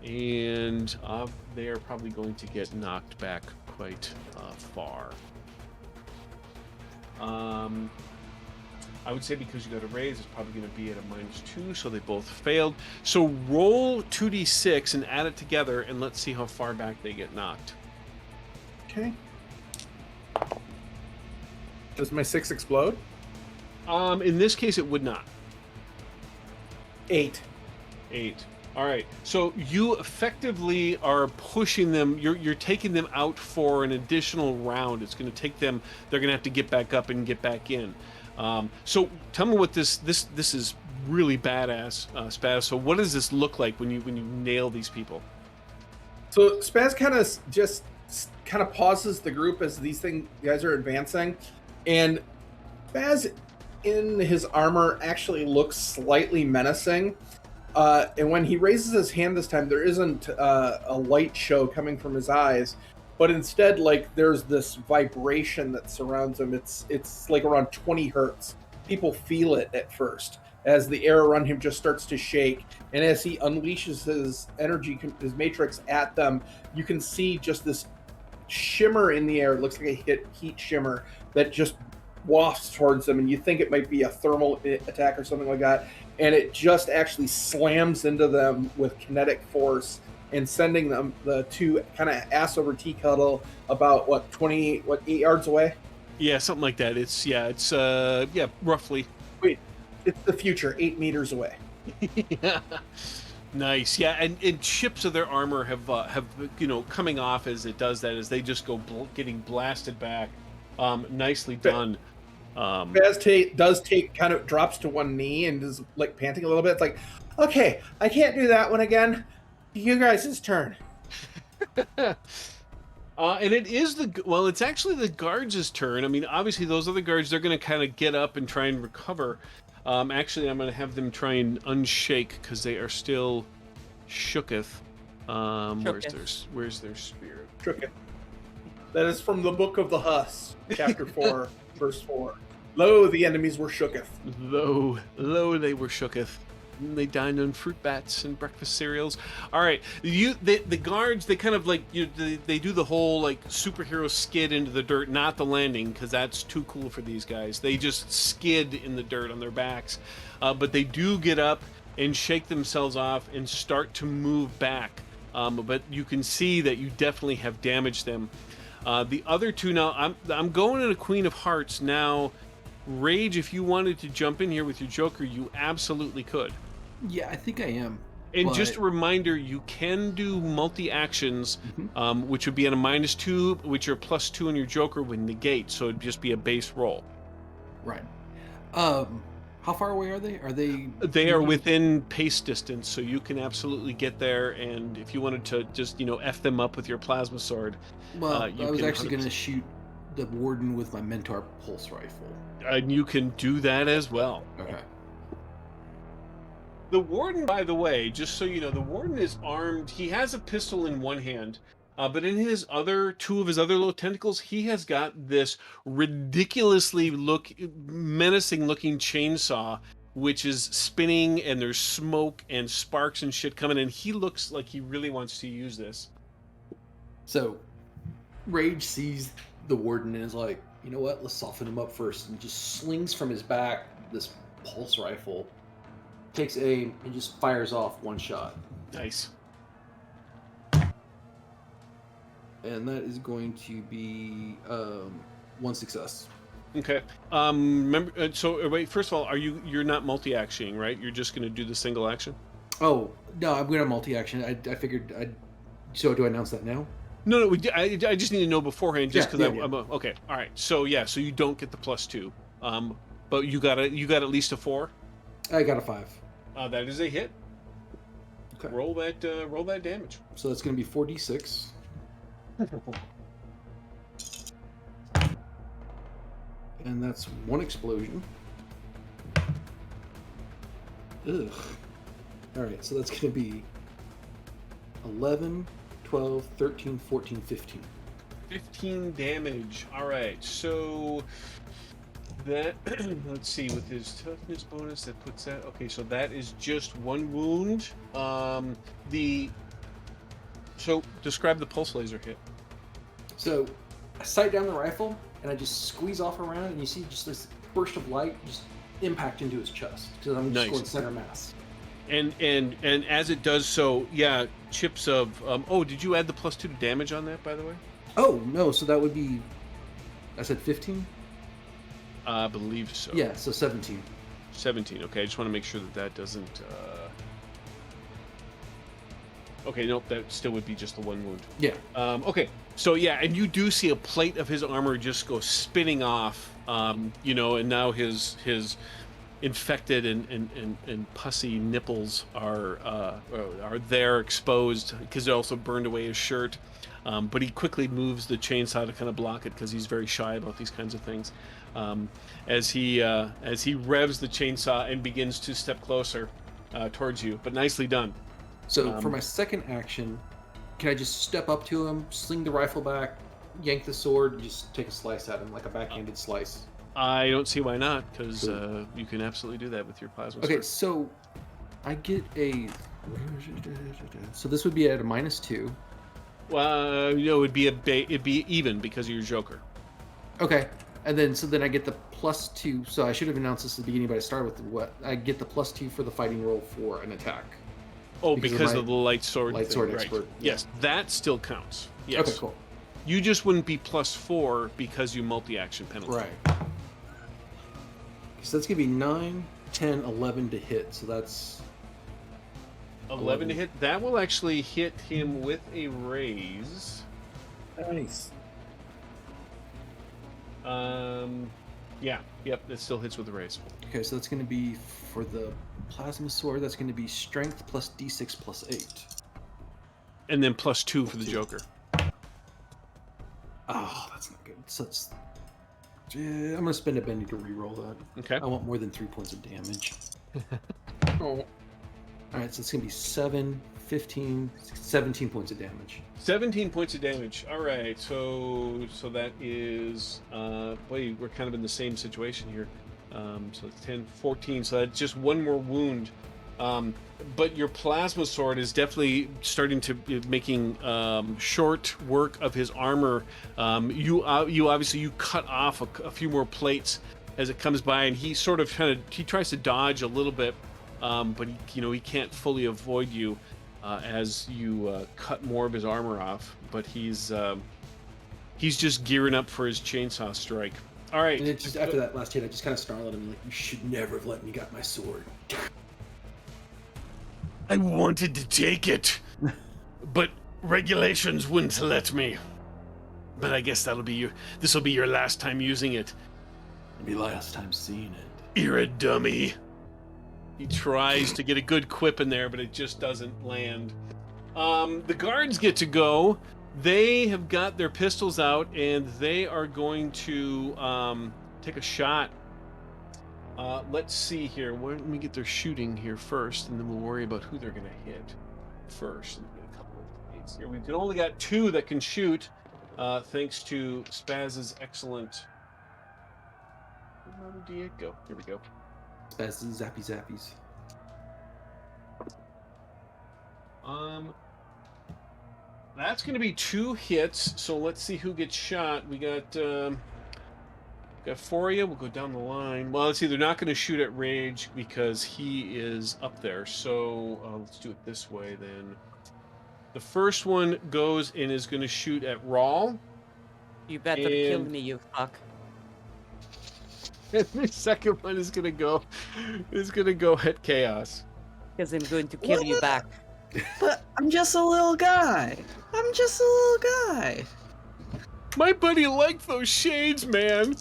and they are probably going to get knocked back quite far. I would say because you got a raise, it's probably going to be at a -2, so they both failed. So roll 2d6 and add it together, and let's see how far back they get knocked. Okay. Does my 6 explode? In this case, it would not. 8. 8. All right. So you effectively are pushing them. You're taking them out for an additional round. It's going to take them. They're going to have to get back up and get back in. So tell me what this is really badass, Spaz. So what does this look like when you nail these people? So Spaz kind of pauses the group as these guys are advancing, and Spaz in his armor actually looks slightly menacing. And when he raises his hand this time, there isn't a light show coming from his eyes, but instead, like, there's this vibration that surrounds him. It's like around 20 hertz. People feel it at first as the air around him just starts to shake, and as he unleashes his energy, his matrix at them, you can see just this shimmer in the air. It looks like a heat shimmer that just wafts towards them, and you think it might be a thermal attack or something like that, and it just actually slams into them with kinetic force and sending them the two kind of ass over tea cuddle about 8 yards away. Yeah, something like that. It's roughly. Wait, it's the future, 8 meters away. Yeah. Nice. Yeah, and chips of their armor have coming off as it does that, as they just go getting blasted back. Nicely done. Baz kind of drops to one knee and is like panting a little bit. It's like, okay, I can't do that one again. You guys' turn. And it is it's actually the guards' turn. I mean, obviously those other guards, they're going to kind of get up and try and recover. Actually, I'm going to have them try and unshake because they are still shooketh. Where's their spirit? Shooketh. That is from the Book of the Huss, chapter 4, verse 4. Lo, the enemies were shooketh. Lo, they were shooketh. They dined on fruit bats and breakfast cereals. All right, the guards, they kind of like they do the whole like superhero skid into the dirt, not the landing because that's too cool for these guys. They just skid in the dirt on their backs, but they do get up and shake themselves off and start to move back. But you can see that you definitely have damaged them. The other two now, I'm going in a Queen of Hearts now. Rage, if you wanted to jump in here with your Joker, you absolutely could. Yeah, I think I am. And just a reminder, you can do multi-actions, which would be at a -2, which are +2 on your Joker with negate, so it'd just be a base roll. Right. How far away are they? They are within pace distance, so you can absolutely get there, and if you wanted to just, F them up with your plasma sword. Well, I was actually going to shoot the Warden with my Mentor pulse rifle. And you can do that as well. Okay. The Warden, by the way, just so you know, the Warden is armed. He has a pistol in one hand, but in two of his other little tentacles, he has got this ridiculously menacing-looking chainsaw, which is spinning, and there's smoke and sparks and shit coming in. He looks like he really wants to use this. So, Rage sees the warden and is like, you know what? Let's soften him up first, and just slings from his back this pulse rifle, takes aim, and just fires off one shot. Nice. And that is going to be one success. Okay. Remember. Wait. First of all, you're not multi-actioning, right? You're just going to do the single action. Oh no, I'm going to multi-action. I figured. So do I announce that now? No. I just need to know beforehand, just because Yeah. I'm okay. All right. So yeah. So you don't get the +2. But you got at least a 4. I got a 5. That is a hit. Okay. Roll that damage. So that's going to be 4d6. And that's one explosion. Ugh. Alright, so that's going to be 11, 12, 13, 14, 15. 15 damage. All right. So that let's see, with his toughness bonus, that puts that. Okay, so that is just one wound. So describe the pulse laser hit. So I sight down the rifle and I just squeeze off around, and you see just this burst of light just impact into his chest, because I'm just Nice. going center mass. And as it does so, yeah, chips of. Oh, did you add the +2 to damage on that, by the way? Oh no, so that would be, I said 15? I believe so. Yeah, so 17. 17. Okay, I just want to make sure that doesn't. Okay, nope, that still would be just the one wound. Yeah. Okay, so yeah, and you do see a plate of his armor just go spinning off, and now his infected and pussy nipples are there exposed, because it also burned away his shirt. But he quickly moves the chainsaw to kind of block it, because he's very shy about these kinds of things. As he revs the chainsaw and begins to step closer towards you, but nicely done. So for my second action, can I just step up to him, sling the rifle back, yank the sword, and just take a slice at him, like a backhanded slice? I don't see why not, because Cool. you can absolutely do that with your plasma Okay, sword. so I get a... So this would be at a -2. Well, it'd be even because of your Joker. Okay, and then I get the +2. So I should have announced this at the beginning, but I started with what? I get the +2 for the fighting roll for an attack. Oh, Because because of of my the light sword. light thing, sword right. expert, Yes, that still counts. Yes. Okay, cool. You just wouldn't be +4 because you multi-action penalty. Right. So that's gonna be 9, 10, 11 to hit. So that's 11 to hit. That will actually hit him with a raise. Nice. Yeah. Yep. That still hits with a raise. okay. So that's gonna be for the plasma sword. That's gonna be strength plus d6 plus 8. And then +2 for the Joker. Oh, that's not good. So it's... I'm gonna spend a penny to re-roll that. Okay. I want more than 3 points of damage. Oh, Alright, so it's gonna be 7, 15, 17 points of damage. 17 points of damage. All right. So that is boy, we're kind of in the same situation here. So it's 10, 14. So that's just one more wound. But your plasma sword is definitely starting to making short work of his armor. You obviously cut off a few more plates as it comes by, and he sort of he tries to dodge a little bit, but he can't fully avoid you as you cut more of his armor off. But he's just gearing up for his chainsaw strike. All right. And it's just after that last hit, I just kind of snarl at him like, "You should never have let me get my sword." I wanted to take it, but regulations wouldn't let me. But I guess this will be your last time using it. It'll be last time seeing it. You're a dummy. He tries to get a good quip in there, but it just doesn't land. The guards get to go. They have got their pistols out, and they are going to take a shot. Let's see here. Let me get their shooting here first, and then we'll worry about who they're going to hit first. Let me get a couple of dates here. We've only got 2 that can shoot, thanks to Spaz's excellent. Where did D8 go? Here we go. Spazzy zappy zappies. That's going to be 2 hits. So let's see who gets shot. We got 4 of you. We'll go down the line. Well, let's see. They're not going to shoot at Rage because he is up there. So let's do it this way then. The first one goes and is going to shoot at Rawl. You better kill me, you fuck. And the second one is going to go at Chaos. Because I'm going to kill you back. But I'm just a little guy. I'm just a little guy. My buddy liked those shades, man.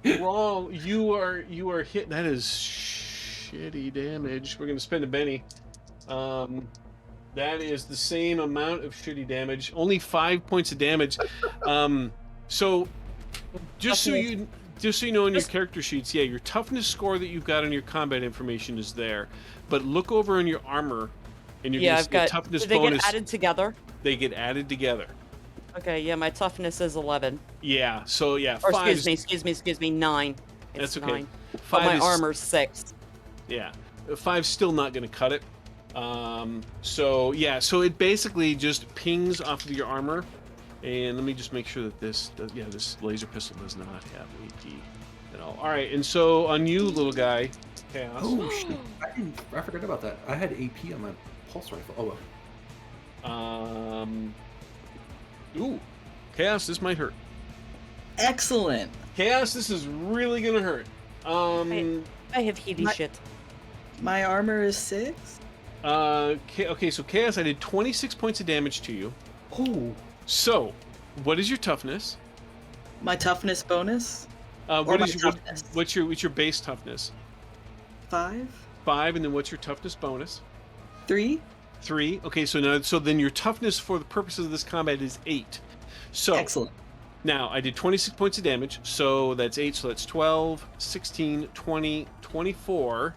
Rawl, you are hit. That is shitty damage. We're gonna spend a Benny. That is the same amount of shitty damage. Only 5 points of damage. So just so you know in your character sheets, yeah, your toughness score that you've got on your combat information is there. But look over in your armor, and you're gonna I've see got. a toughness Do they bonus. get added together? They get added together. Okay, yeah, my toughness is 11. Yeah. So yeah, Or 5. excuse me, 9. It's That's okay. 9. 5 But my is, armor's 6. Yeah, 5's still not going to cut it. So yeah, so it basically just pings off of your armor, and let me just make sure that this laser pistol does not have AP at all. All right, and so on you, little guy, Chaos. Oh shit! I forgot about that. I had AP on my pulse rifle. Oh well. Ooh, Chaos, this might hurt. Excellent. Chaos, this is really gonna hurt. I have heavy shit. My armor is 6. Okay, so Chaos, I did 26 points of damage to you. Oh. So, what is your toughness? My toughness bonus. What's your base toughness? 5. 5, and then what's your toughness bonus? 3. 3. Okay, so then your toughness for the purposes of this combat is 8. So Excellent. now I did 26 points of damage, so that's 8, so that's 12, 16, 20, 24,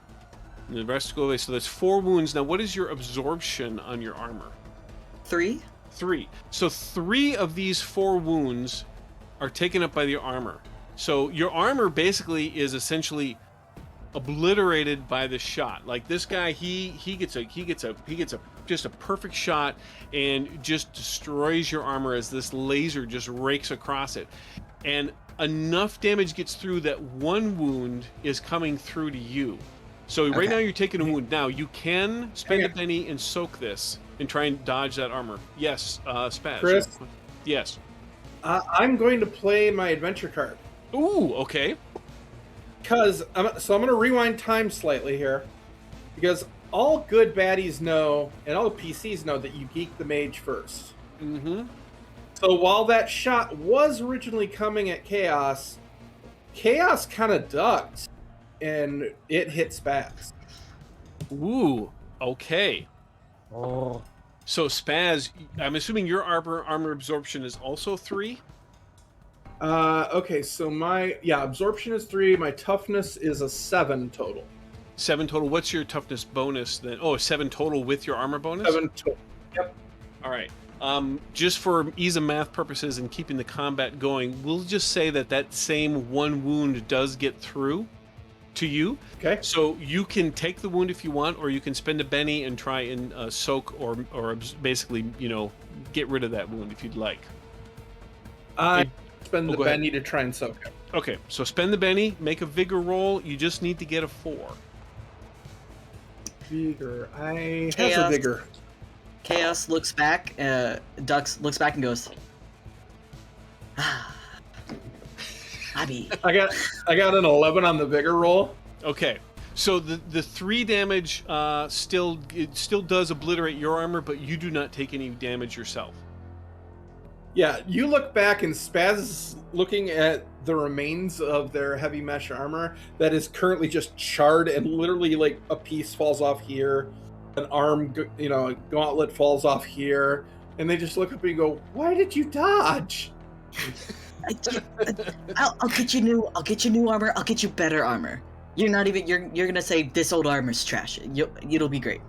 and the rest go away. So that's 4 wounds. Now, what is your absorption on your armor? 3. 3. So 3 of these 4 wounds are taken up by your armor. So your armor basically is essentially obliterated by the shot. Like this guy, he gets just a perfect shot and just destroys your armor as this laser just rakes across it. And enough damage gets through that 1 wound is coming through to you. So right now you're taking a wound. Now you can spend a penny and soak this and try and dodge that armor. Yes, Spaz. Chris? Yes. I'm going to play my adventure card. Ooh, okay. Because I'm going to rewind time slightly here, because all good baddies know, and all the PCs know, that you geek the mage first. Mm-hmm. So while that shot was originally coming at Chaos kind of ducked, and it hit Spaz. Ooh, okay. Oh. So Spaz, I'm assuming your armor absorption is also 3? Okay, so my absorption is 3, my toughness is a 7 total. 7 total. What's your toughness bonus then? Oh, 7 total with your armor bonus? 7 total. Yep. All right. Just for ease of math purposes and keeping the combat going, we'll just say that same 1 wound does get through to you. Okay. So you can take the wound if you want, or you can spend a Benny and try and soak or basically, get rid of that wound if you'd like. I spend the go ahead. Benny to try and soak it. Okay, so spend the Benny, make a vigor roll. You just need to get a 4. Vigor. I Chaos. have a vigor. Chaos looks back, looks back and goes, Abby. I got an 11 on the vigor roll. Okay, so the 3 damage still does obliterate your armor, but you do not take any damage yourself. Yeah, you look back and Spaz is looking at the remains of their heavy mesh armor that is currently just charred, and literally like a piece falls off here, an arm, a gauntlet falls off here, and they just look up and go, "Why did you dodge?" I'll get you new armor. I'll get you better armor. You're not even. You're gonna say this old armor's trash. It'll be great.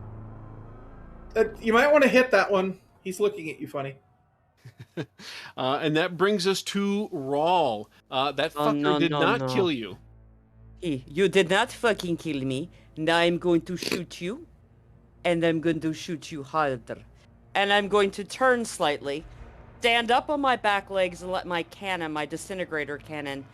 You might want to hit that one. He's looking at you funny. And that brings us to Rawl. That fucker did not kill you. Hey, you did not fucking kill me. Now I'm going to shoot you. and I'm going to shoot you harder. And I'm going to turn slightly, stand up on my back legs, and let my cannon, my disintegrator cannon,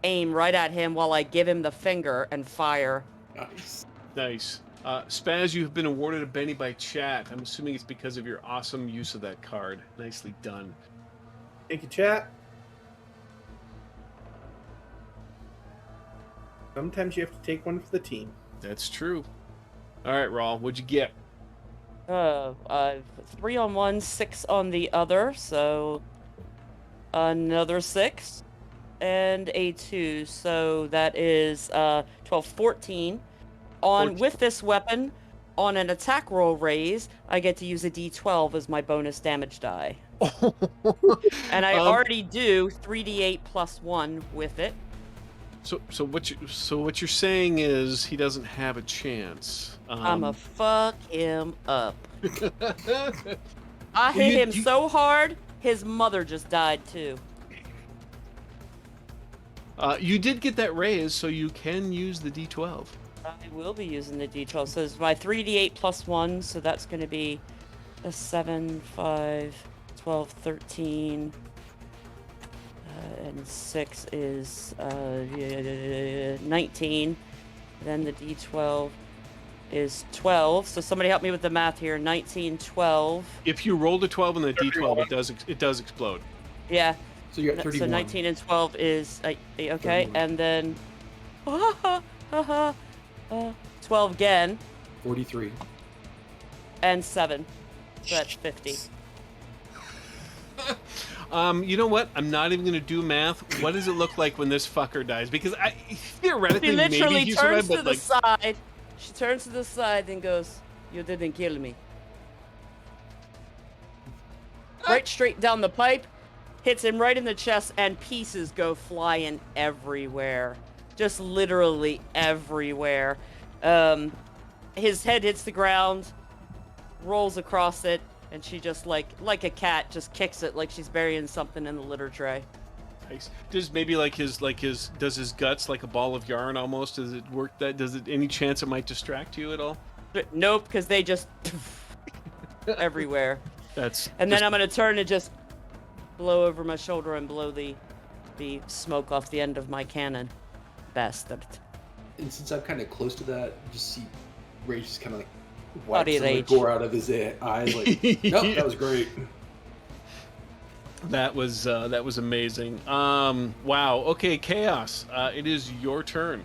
aim right at him while I give him the finger and fire. Nice. Nice. Spaz, you have been awarded a Benny by chat. I'm assuming it's because of your awesome use of that card. Nicely done. Thank you, chat. Sometimes you have to take one for the team. That's true. All right, Rawl, what'd you get? 3 on one, 6 on the other, so another 6 and a 2, so that is 12, 14. 14. With this weapon, on an attack roll raise, I get to use a d12 as my bonus damage die. And I already do 3d8 plus 1 with it. So what you're saying is he doesn't have a chance. I'ma fuck him up. I hit him so hard, his mother just died too. You did get that raise, so you can use the D12. I will be using the d12. So it's my 3d8 plus 1, so that's going to be a 7, 5, 12, 13, and 6 is 19. Then the d12 is 12. So somebody help me with the math here. 19, 12. If you rolled a 12 on the D12, it does explode. Yeah. So you got 31. So 19 and 12 is okay, 31. and then 12 again. 43. And 7. So that's 50. You know what? I'm not even going to do math. What does it look like when this fucker dies? Because theoretically, She literally maybe he turns survived, to but the side. She turns to the side and goes, "You didn't kill me." Right straight down the pipe, hits him right in the chest, and pieces go flying everywhere. Just literally everywhere. His head hits the ground, rolls across it, and she just like a cat just kicks it like she's burying something in the litter tray. Nice. Does maybe does his guts like a ball of yarn almost? Does it work any chance it might distract you at all? Nope, because they just everywhere. And then I'm gonna turn and just blow over my shoulder and blow the smoke off the end of my cannon. Bastard. And since I'm kind of close to that, just see Rage just kind of like Body wipes some of the rage. gore out of his eyes. Like, nope, that was great. That was amazing. Wow. Okay, Chaos. It is your turn.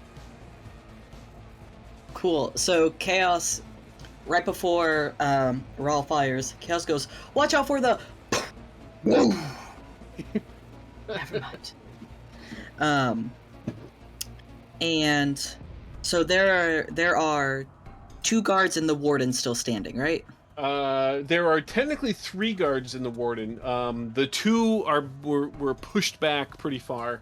Cool. So Chaos, right before Raw fires, Chaos goes, "Watch out for the." Never mind. And so there are 2 guards and the warden still standing, right? There are technically 3 guards in the warden. The 2 were pushed back pretty far.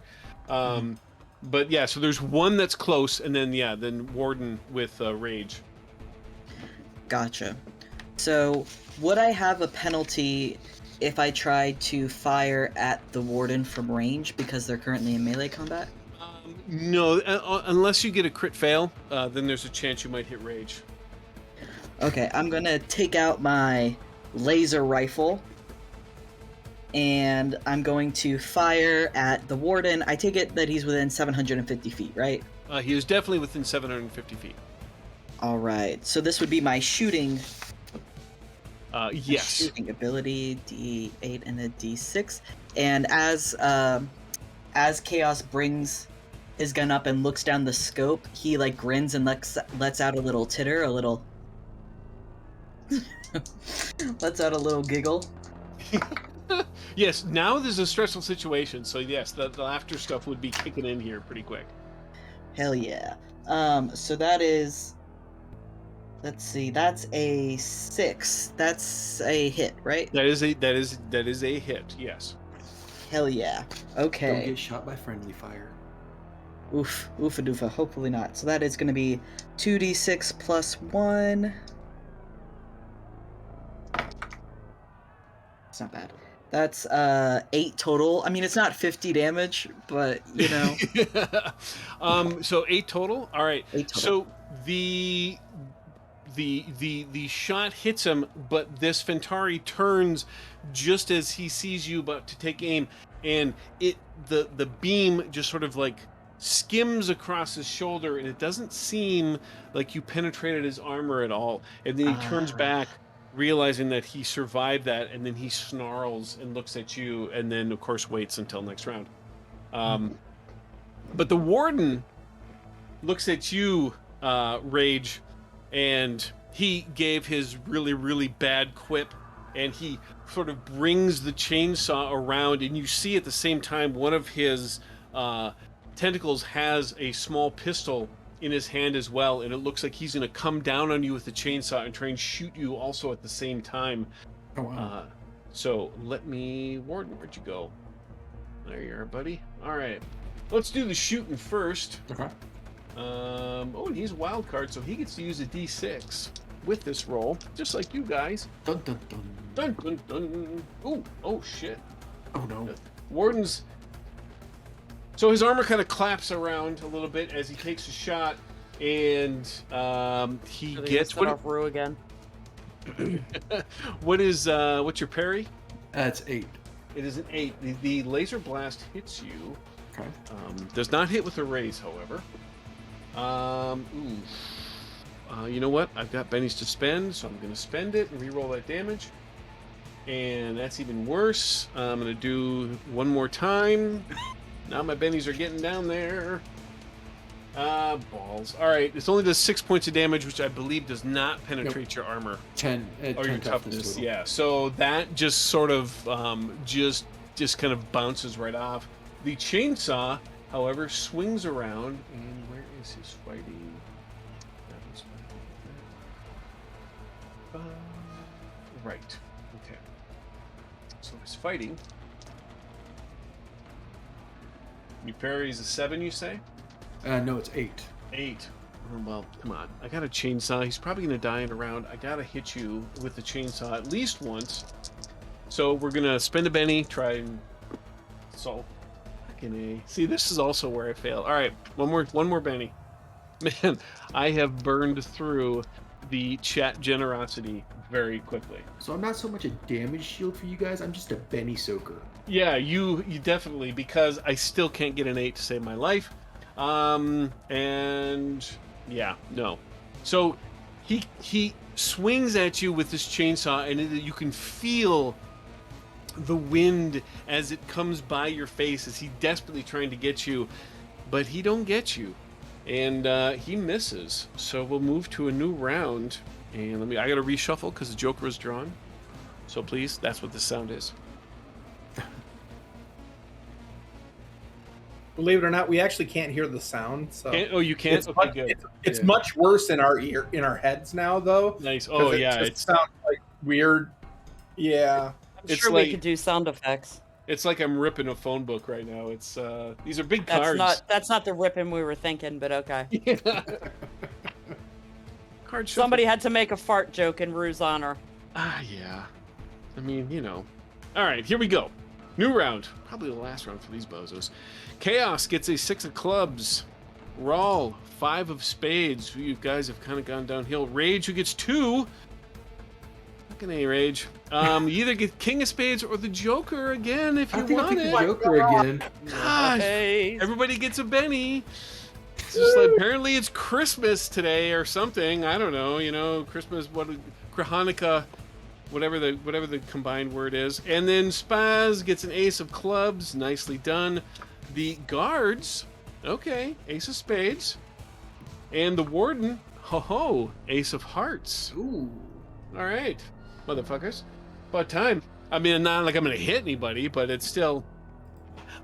But yeah, so there's 1 that's close, and then warden with rage. Gotcha. So would I have a penalty if I tried to fire at the warden from range because they're currently in melee combat? No, unless you get a crit fail, then there's a chance you might hit rage. Okay, I'm gonna take out my laser rifle and I'm going to fire at the warden. I take it that he's within 750 feet, right? He is definitely within 750 feet. Alright, so this would be my shooting. Yes. Shooting ability, D8 and a D6. And as Chaos brings his gun up and looks down the scope, he like grins and lets out a little titter, a little lets out a little giggle. Yes, now there's a stressful situation, so yes, the laughter stuff would be kicking in here pretty quick. Hell yeah. So that is, let's see, that's a 6. That's a hit, right? That is a hit, yes. Hell yeah. Don't Okay. get shot by friendly fire. Oof, oofa doofa, hopefully not. So that is going to be 2d6 plus 1. It's not bad. That's 8 total. I mean, it's not 50 damage, but you know. So 8 total. All right. 8 total. So the shot hits him, but this Fentari turns just as he sees you about to take aim, and the beam just sort of like skims across his shoulder, and it doesn't seem like you penetrated his armor at all. And then he turns back, realizing that he survived that, and then he snarls and looks at you, and then of course waits until next round. But the warden looks at you, Rage, and he gave his really, really bad quip, and he sort of brings the chainsaw around, and you see at the same time one of his tentacles has a small pistol in his hand as well, and it looks like he's going to come down on you with the chainsaw and try and shoot you also at the same time. Oh, wow. So let me... Warden, where'd you go? There you are, buddy. All right. Let's do the shooting first. Okay. Oh, and he's a wild card, so he gets to use a D6 with this roll, just like you guys. Dun, dun, dun. Dun, dun, dun. Ooh, oh, shit. Oh, no. Warden's... So his armor kind of claps around a little bit as he takes a shot, and he gets... What off Rue again. What's your parry? That's 8. It is an 8. The laser blast hits you. Okay. Does not hit with a raise, however. You know what? I've got bennies to spend, so I'm going to spend it and re-roll that damage. And that's even worse. I'm going to do one more time. Now my bennies are getting down there. Balls. All right, this only does 6 points of damage, which I believe does not penetrate your armor 10. or 10 your toughness. total. Yeah, so that just sort of just kind of bounces right off. The chainsaw, however, swings around, and where is his fighting? That was right. Okay. So his fighting. Your parry is a 7, you say? No, it's 8. 8. Oh, well, come on. I got a chainsaw. He's probably going to die in a round. I got to hit you with the chainsaw at least once. So we're going to spend a Benny, try and... So, fucking A. See, this is also where I fail. All right, one more Benny. Man, I have burned through the chat generosity very quickly. So I'm not so much a damage shield for you guys. I'm just a Benny soaker. Yeah, you definitely, because I still can't get an 8 to save my life. And yeah, no. So he swings at you with this chainsaw, and you can feel the wind as it comes by your face as he desperately trying to get you, but he don't get you, and he misses. So we'll move to a new round, and I gotta reshuffle because the Joker is drawn. So please, that's what this sound is. Believe it or not, we actually can't hear the sound. So you can't? It's, okay, much, good. it's much worse in our heads now, though. Nice. Oh yeah, it sounds like weird. Yeah, I'm sure we could do sound effects. It's like I'm ripping a phone book right now. It's these are big cards. That's not the ripping we were thinking, but okay. Yeah. Card shuffle. Somebody had to make a fart joke in Rue's honor. Yeah. I mean, you know. All right, here we go. New round. Probably the last round for these bozos. Chaos gets a 6 of clubs. Rawl, 5 of spades. You guys have kind of gone downhill. Rage, who gets 2. Fucking A, Rage. You either get King of Spades or the Joker again if you want it. The Joker again. Gosh, everybody gets a Benny. It's just like, apparently it's Christmas today or something. I don't know. You know, Christmas, Hanukkah, whatever the combined word is. And then Spaz gets an ace of clubs. Nicely done. The guards, okay, ace of spades. And the warden, ho-ho, ace of hearts. Ooh. All right, motherfuckers. About time. I mean, not like I'm going to hit anybody, but it's still...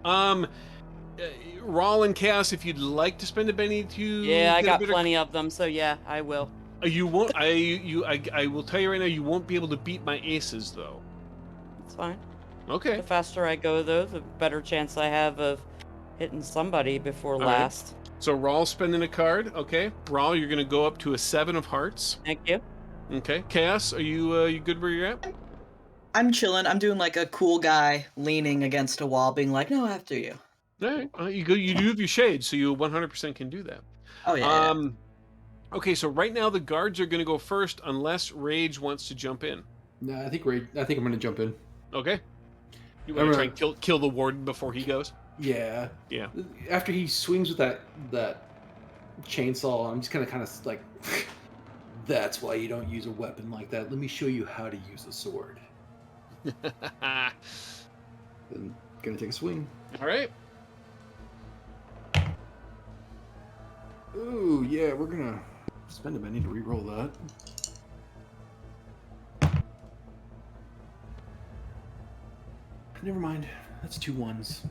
Rawl and Chaos, if you'd like to spend a Benny to... Yeah, I got plenty of them, so yeah, I will. You won't... I will tell you right now, you won't be able to beat my aces, though. It's fine. Okay. The faster I go, though, the better chance I have of hitting somebody before last. Right. So Rawl spending a card. Okay. Rawl, you're going to go up to a 7 of hearts. Thank you. Okay. Chaos, are you good where you're at? I'm chilling. I'm doing like a cool guy leaning against a wall, being like, "No, after you." All right. You do have your shades, so you 100% can do that. Oh yeah. Okay, so right now the guards are going to go first unless Rage wants to jump in. No, I think I'm gonna jump in. Okay. You I'm want to try gonna- and kill the warden before he goes? Yeah. Yeah. After he swings with that chainsaw, I'm just gonna kind of like, that's why you don't use a weapon like that. Let me show you how to use a sword. Then gonna take a swing. All right. Ooh, yeah, we're gonna spend a minute to re-roll that. Never mind. That's 2 1s.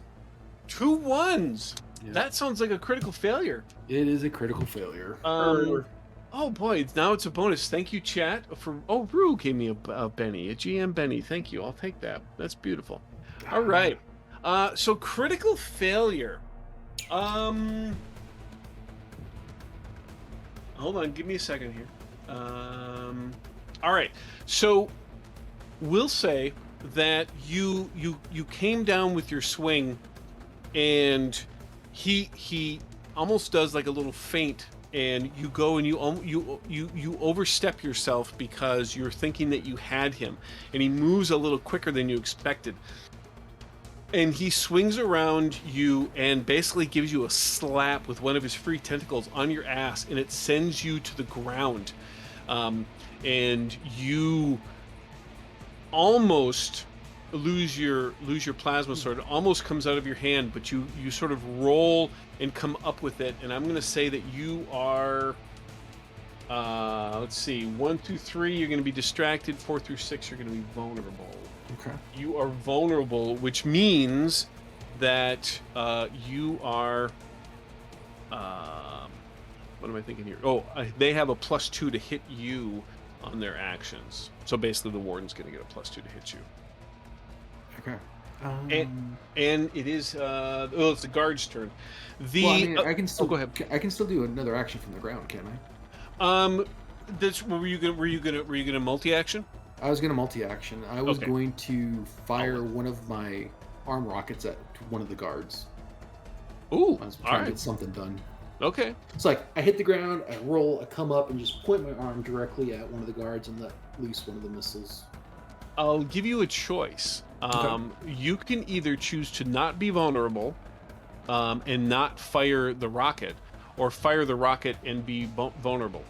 2 1s. Yeah. That sounds like a critical failure. It is a critical failure. Oh boy, now it's a bonus. Thank you, chat. Oh, Rue gave me a Benny, a GM Benny. Thank you. I'll take that. That's beautiful. All right. So critical failure. Hold on. Give me a second here. All right. So we'll say that you came down with your swing, and he almost does like a little feint, and you go and you overstep yourself because you're thinking that you had him, and he moves a little quicker than you expected, and he swings around you and basically gives you a slap with one of his free tentacles on your ass, and it sends you to the ground, and you almost lose your plasma sword. It almost comes out of your hand, but you sort of roll and come up with it, and I'm going to say that you are let's see, 1 through 3 you're going to be distracted, 4 through 6 you're going to be vulnerable. Okay. You are vulnerable, which means that you are what am I thinking here? They have a +2 to hit you on their actions. So basically the warden's going to get a +2 to hit you. Okay. And it is it's the guard's turn. I can still go ahead. I can still do another action from the ground, can't I? Were you gonna multi-action? I was gonna multi-action. I was Okay. going to fire one of my arm rockets at one of the guards. Ooh, I was all trying to right. get something done. Okay. It's like I hit the ground, I roll, I come up, and just point my arm directly at one of the guards and let loose one of the missiles. I'll give you a choice. You can either choose to not be vulnerable and not fire the rocket, or fire the rocket and be vulnerable.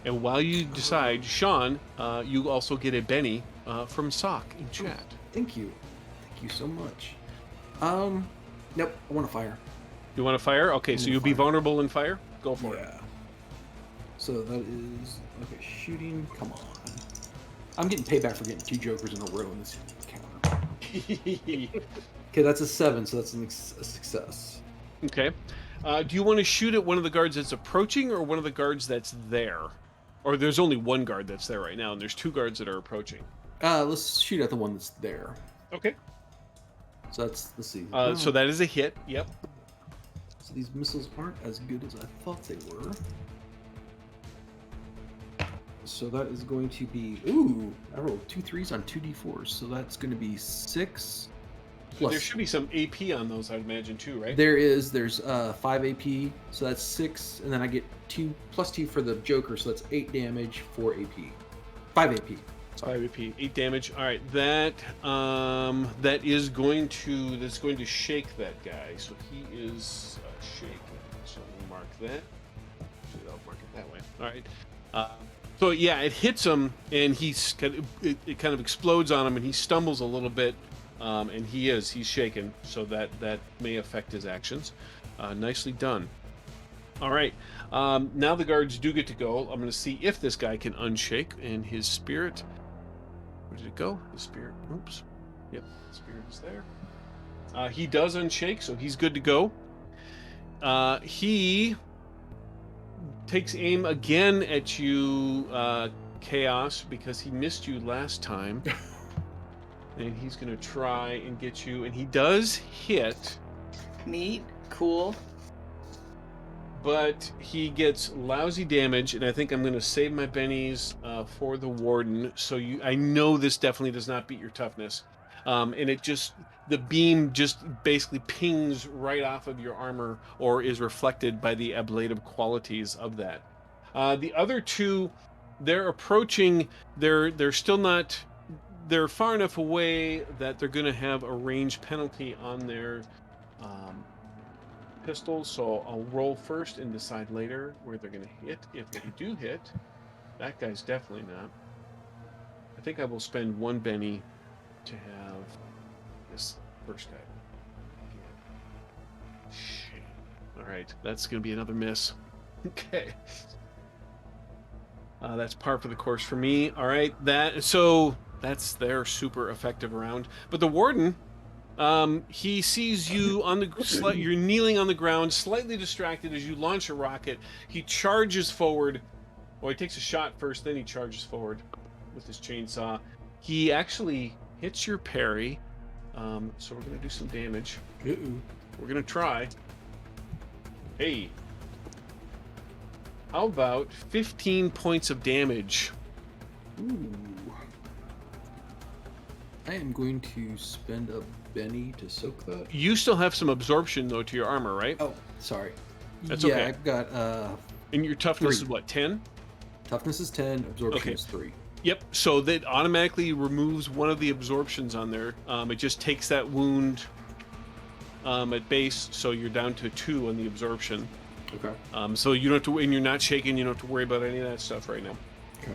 And while you decide, Sean, you also get a Benny from Sock in chat. Thank you so much. Nope, I want to fire. You want to fire? Okay, so you'll be vulnerable and fire? Go for it. So that is okay. Shooting. Come on. I'm getting payback for getting 2 jokers in a row in this encounter. Okay, that's a 7, so that's a success. Okay. Do you want to shoot at one of the guards that's approaching, or one of the guards that's there? Or there's only one guard that's there right now, and there's 2 guards that are approaching. Let's shoot at the one that's there. Okay. So let's see. So that is a hit. Yep. So these missiles aren't as good as I thought they were. So that is going to be... Ooh, I rolled 2 3s on 2 d4s. So that's going to be 6 plus... There should be some AP on those, I'd imagine, too, right? There's 5 AP, so that's 6, and then I get 2 plus 2 for the Joker, so that's 8 damage, 4 AP. 5 AP. 5 AP, 8 damage. All right, that's going to shake that guy. So he is shaken. So we'll mark that. Actually, I'll mark it that way. All right. So yeah, it hits him, and it kind of explodes on him, and he stumbles a little bit, and he's shaken. So that may affect his actions. Nicely done. All right. Now the guards do get to go. I'm going to see if this guy can unshake, and his spirit. Where did it go? His spirit. Oops. Yep, spirit is there. He does unshake, so he's good to go. He takes aim again at you, Chaos, because he missed you last time. And he's going to try and get you, and he does hit. Neat. Cool. But he gets lousy damage, and I think I'm going to save my bennies for the warden. So I know this definitely does not beat your toughness. and the beam just basically pings right off of your armor or is reflected by the ablative qualities of that. The other two, they're approaching. They're still not. They're far enough away that they're going to have a range penalty on their pistols. So I'll roll first and decide later where they're going to hit. If they do hit, that guy's definitely not. I think I will spend 1 Benny to have this first guy. Shit. All right, that's going to be another miss. Okay. That's par for the course for me. All right, that's their super effective round. But the warden, he sees you on the you're kneeling on the ground, slightly distracted as you launch a rocket. He charges forward. Well, he takes a shot first, then he charges forward with his chainsaw. He actually hits your parry. So we're gonna do some damage. We're gonna try. Hey. How about 15 points of damage? Ooh. I am going to spend a Benny to soak that. You still have some absorption though to your armor, right? Oh, sorry. That's yeah, okay. I've got And your toughness 3. is what, 10? Toughness is 10, absorption Okay. is 3. Yep. So that automatically removes one of the absorptions on there. It just takes that wound at base, so you're down to 2 on the absorption. Okay. So you don't have to, and you're not shaking. You don't have to worry about any of that stuff right now. Okay.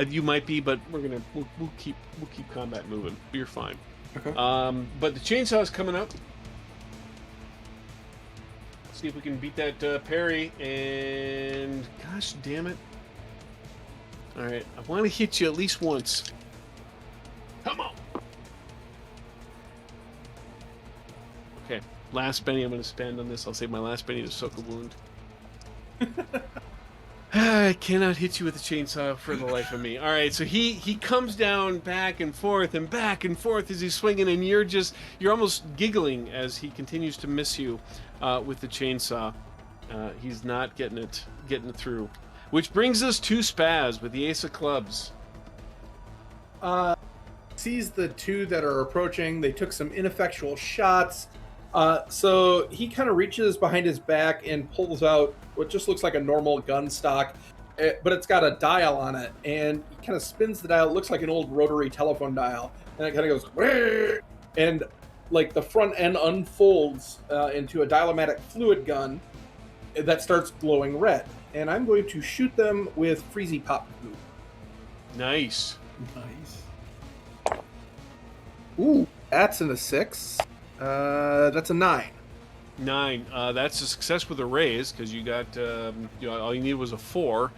You might be, but we'll keep combat moving. You're fine. Okay. But the chainsaw is coming up. Let's see if we can beat that parry. And gosh damn it! All right, I want to hit you at least once. Come on. Okay, last Benny I'm going to spend on this. I'll save my last Benny to soak a wound. I cannot hit you with a chainsaw for the life of me. All right, so he comes down back and forth as he's swinging, and you're almost giggling as he continues to miss you with the chainsaw. He's not getting it through. Which brings us to Spaz with the ace of clubs. Sees the two that are approaching. They took some ineffectual shots. So he kind of reaches behind his back and pulls out what just looks like a normal gun stock, but it's got a dial on it. And he kind of spins the dial. It looks like an old rotary telephone dial. And it kind of goes, "Wah!" And like the front end unfolds into a dialomatic fluid gun that starts glowing red. And I'm going to shoot them with Freezy Pop Goo. Nice. Nice. Ooh, that's in a 6. That's a 9. 9. That's a success with a raise because you got all you needed was a 4.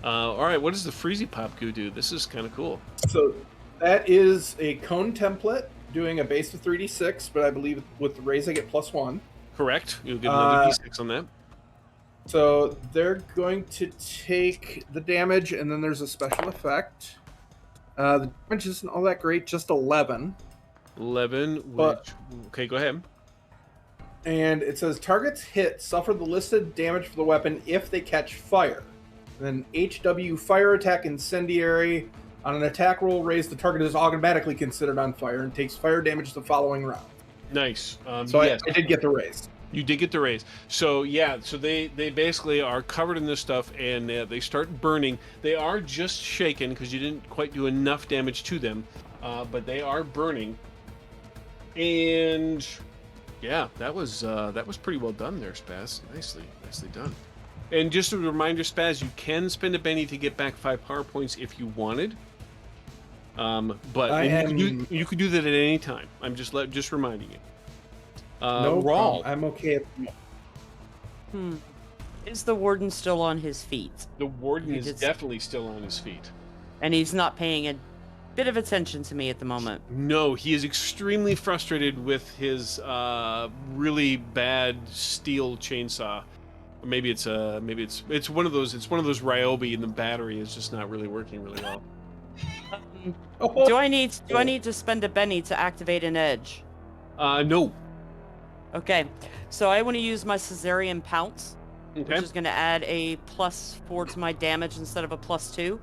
All right, what does the Freezy Pop Goo do? This is kind of cool. So that is a cone template doing a base of 3d6, but I believe with the raise I get +1. Correct. You'll get another d6 on that. So they're going to take the damage, and then there's a special effect. The damage isn't all that great, just 11. 11. Okay, go ahead. And it says targets hit suffer the listed damage for the weapon if they catch fire. Then HW fire attack incendiary. On an attack roll raised, the target is automatically considered on fire and takes fire damage the following round. Nice. So yes. I did get the raise. You did get the raise. So yeah, so they basically are covered in this stuff and they start burning. They are just shaken because you didn't quite do enough damage to them, but they are burning. And yeah, that was pretty well done there, Spaz. Nicely done. And just a reminder, Spaz, you can spend a Benny to get back 5 power points if you wanted. But you could do that at any time. I'm just reminding you. No Rawl. problem. I'm okay at the moment. Is the warden still on his feet? The warden is definitely still on his feet. And he's not paying a bit of attention to me at the moment. No, he is extremely frustrated with his really bad steel chainsaw. Or maybe it's one of those Ryobi, and the battery is just not really working really well. Do I need to spend a Benny to activate an edge? No. Okay, so I want to use my Caesarean Pounce, Okay. which is going to add a +4 to my damage instead of a +2.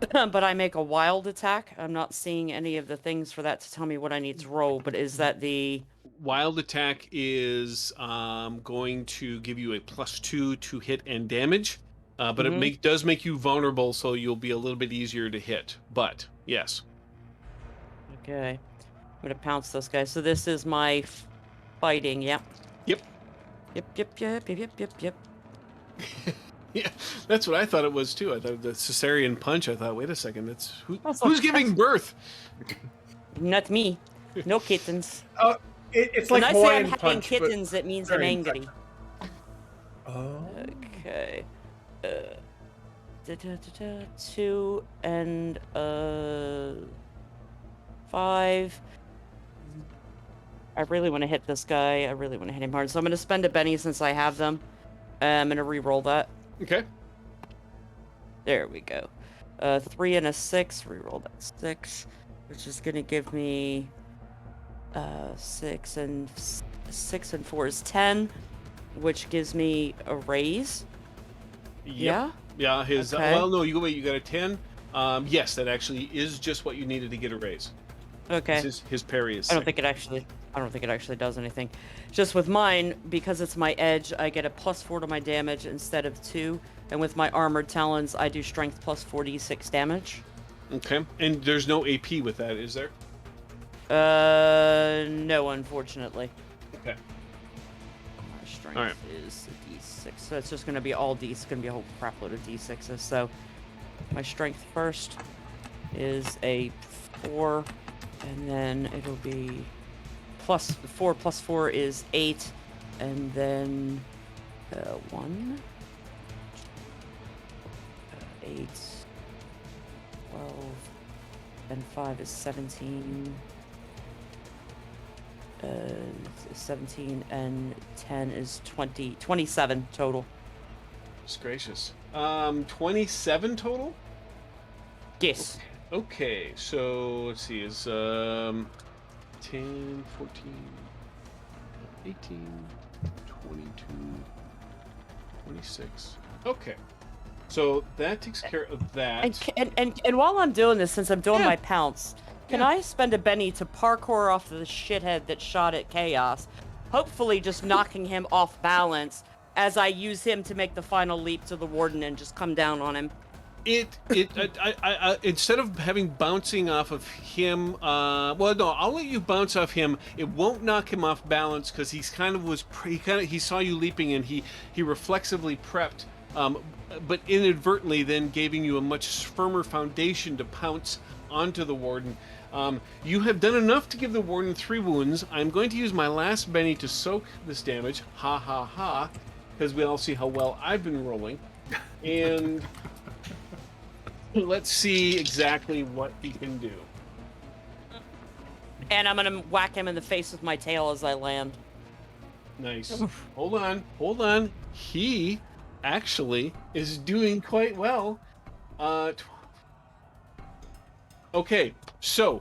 but I make a wild attack. I'm not seeing any of the things for that to tell me what I need to roll, but is that the... Wild attack is going to give you a +2 to hit and damage, but it does make you vulnerable, so you'll be a little bit easier to hit. But yes. Okay. I'm going to pounce this guy. So this is my fighting, yep. Yep. Yep. Yeah, that's what I thought it was too. I thought the cesarean punch. I thought, wait a second, that's Also, who's giving birth? Not me. No kittens. Oh, it's When like I say I'm Hawaiian having punch, but kittens, it means I'm very angry. Oh. Okay. 2 and 5. I really want to hit this guy. I really want to hit him hard. So I'm going to spend a Benny since I have them. I'm going to re-roll that. Okay. There we go. 3 and a 6. Re-roll that 6. Which is going to give me 6 and 4 is 10. Which gives me a raise. Yep. Yeah? Yeah, his Okay. well no, you got a 10. Yes, that actually is just what you needed to get a raise. Okay. His parry is I don't 6. think it actually does anything. Just with mine, because it's my edge, I get a +4 to my damage instead of 2. And with my armored talons, I do strength plus 46 damage. Okay. And there's no AP with that, is there? No, unfortunately. Okay. My strength All right. is a D6, so it's just going to be all D. It's going to be a whole crapload of D6s. So my strength first is a 4, and then it'll be +4 + 4 is 8, and then 1, 8, 12, and 5 is 17. 17 and 10 is 27 total. Goodness gracious. 27 total? Yes. Okay, so let's see, is 10, 14, 18, 22, 26. Okay. So that takes care of that. And while I'm doing this, since I'm doing Yeah. my pounce, can Yeah. I spend a Benny to parkour off the shithead that shot at Chaos, hopefully just knocking him off balance as I use him to make the final leap to the Warden and just come down on him? I instead of having bouncing off of him, well, no, I'll let you bounce off him. It won't knock him off balance because he saw you leaping and he reflexively prepped, but inadvertently then giving you a much firmer foundation to pounce onto the Warden. You have done enough to give the Warden 3 wounds. I'm going to use my last Benny to soak this damage. Ha ha ha, because we all see how well I've been rolling, and. Let's see exactly what he can do. And I'm gonna whack him in the face with my tail as I land. Nice. Hold on. He actually is doing quite well. Okay, so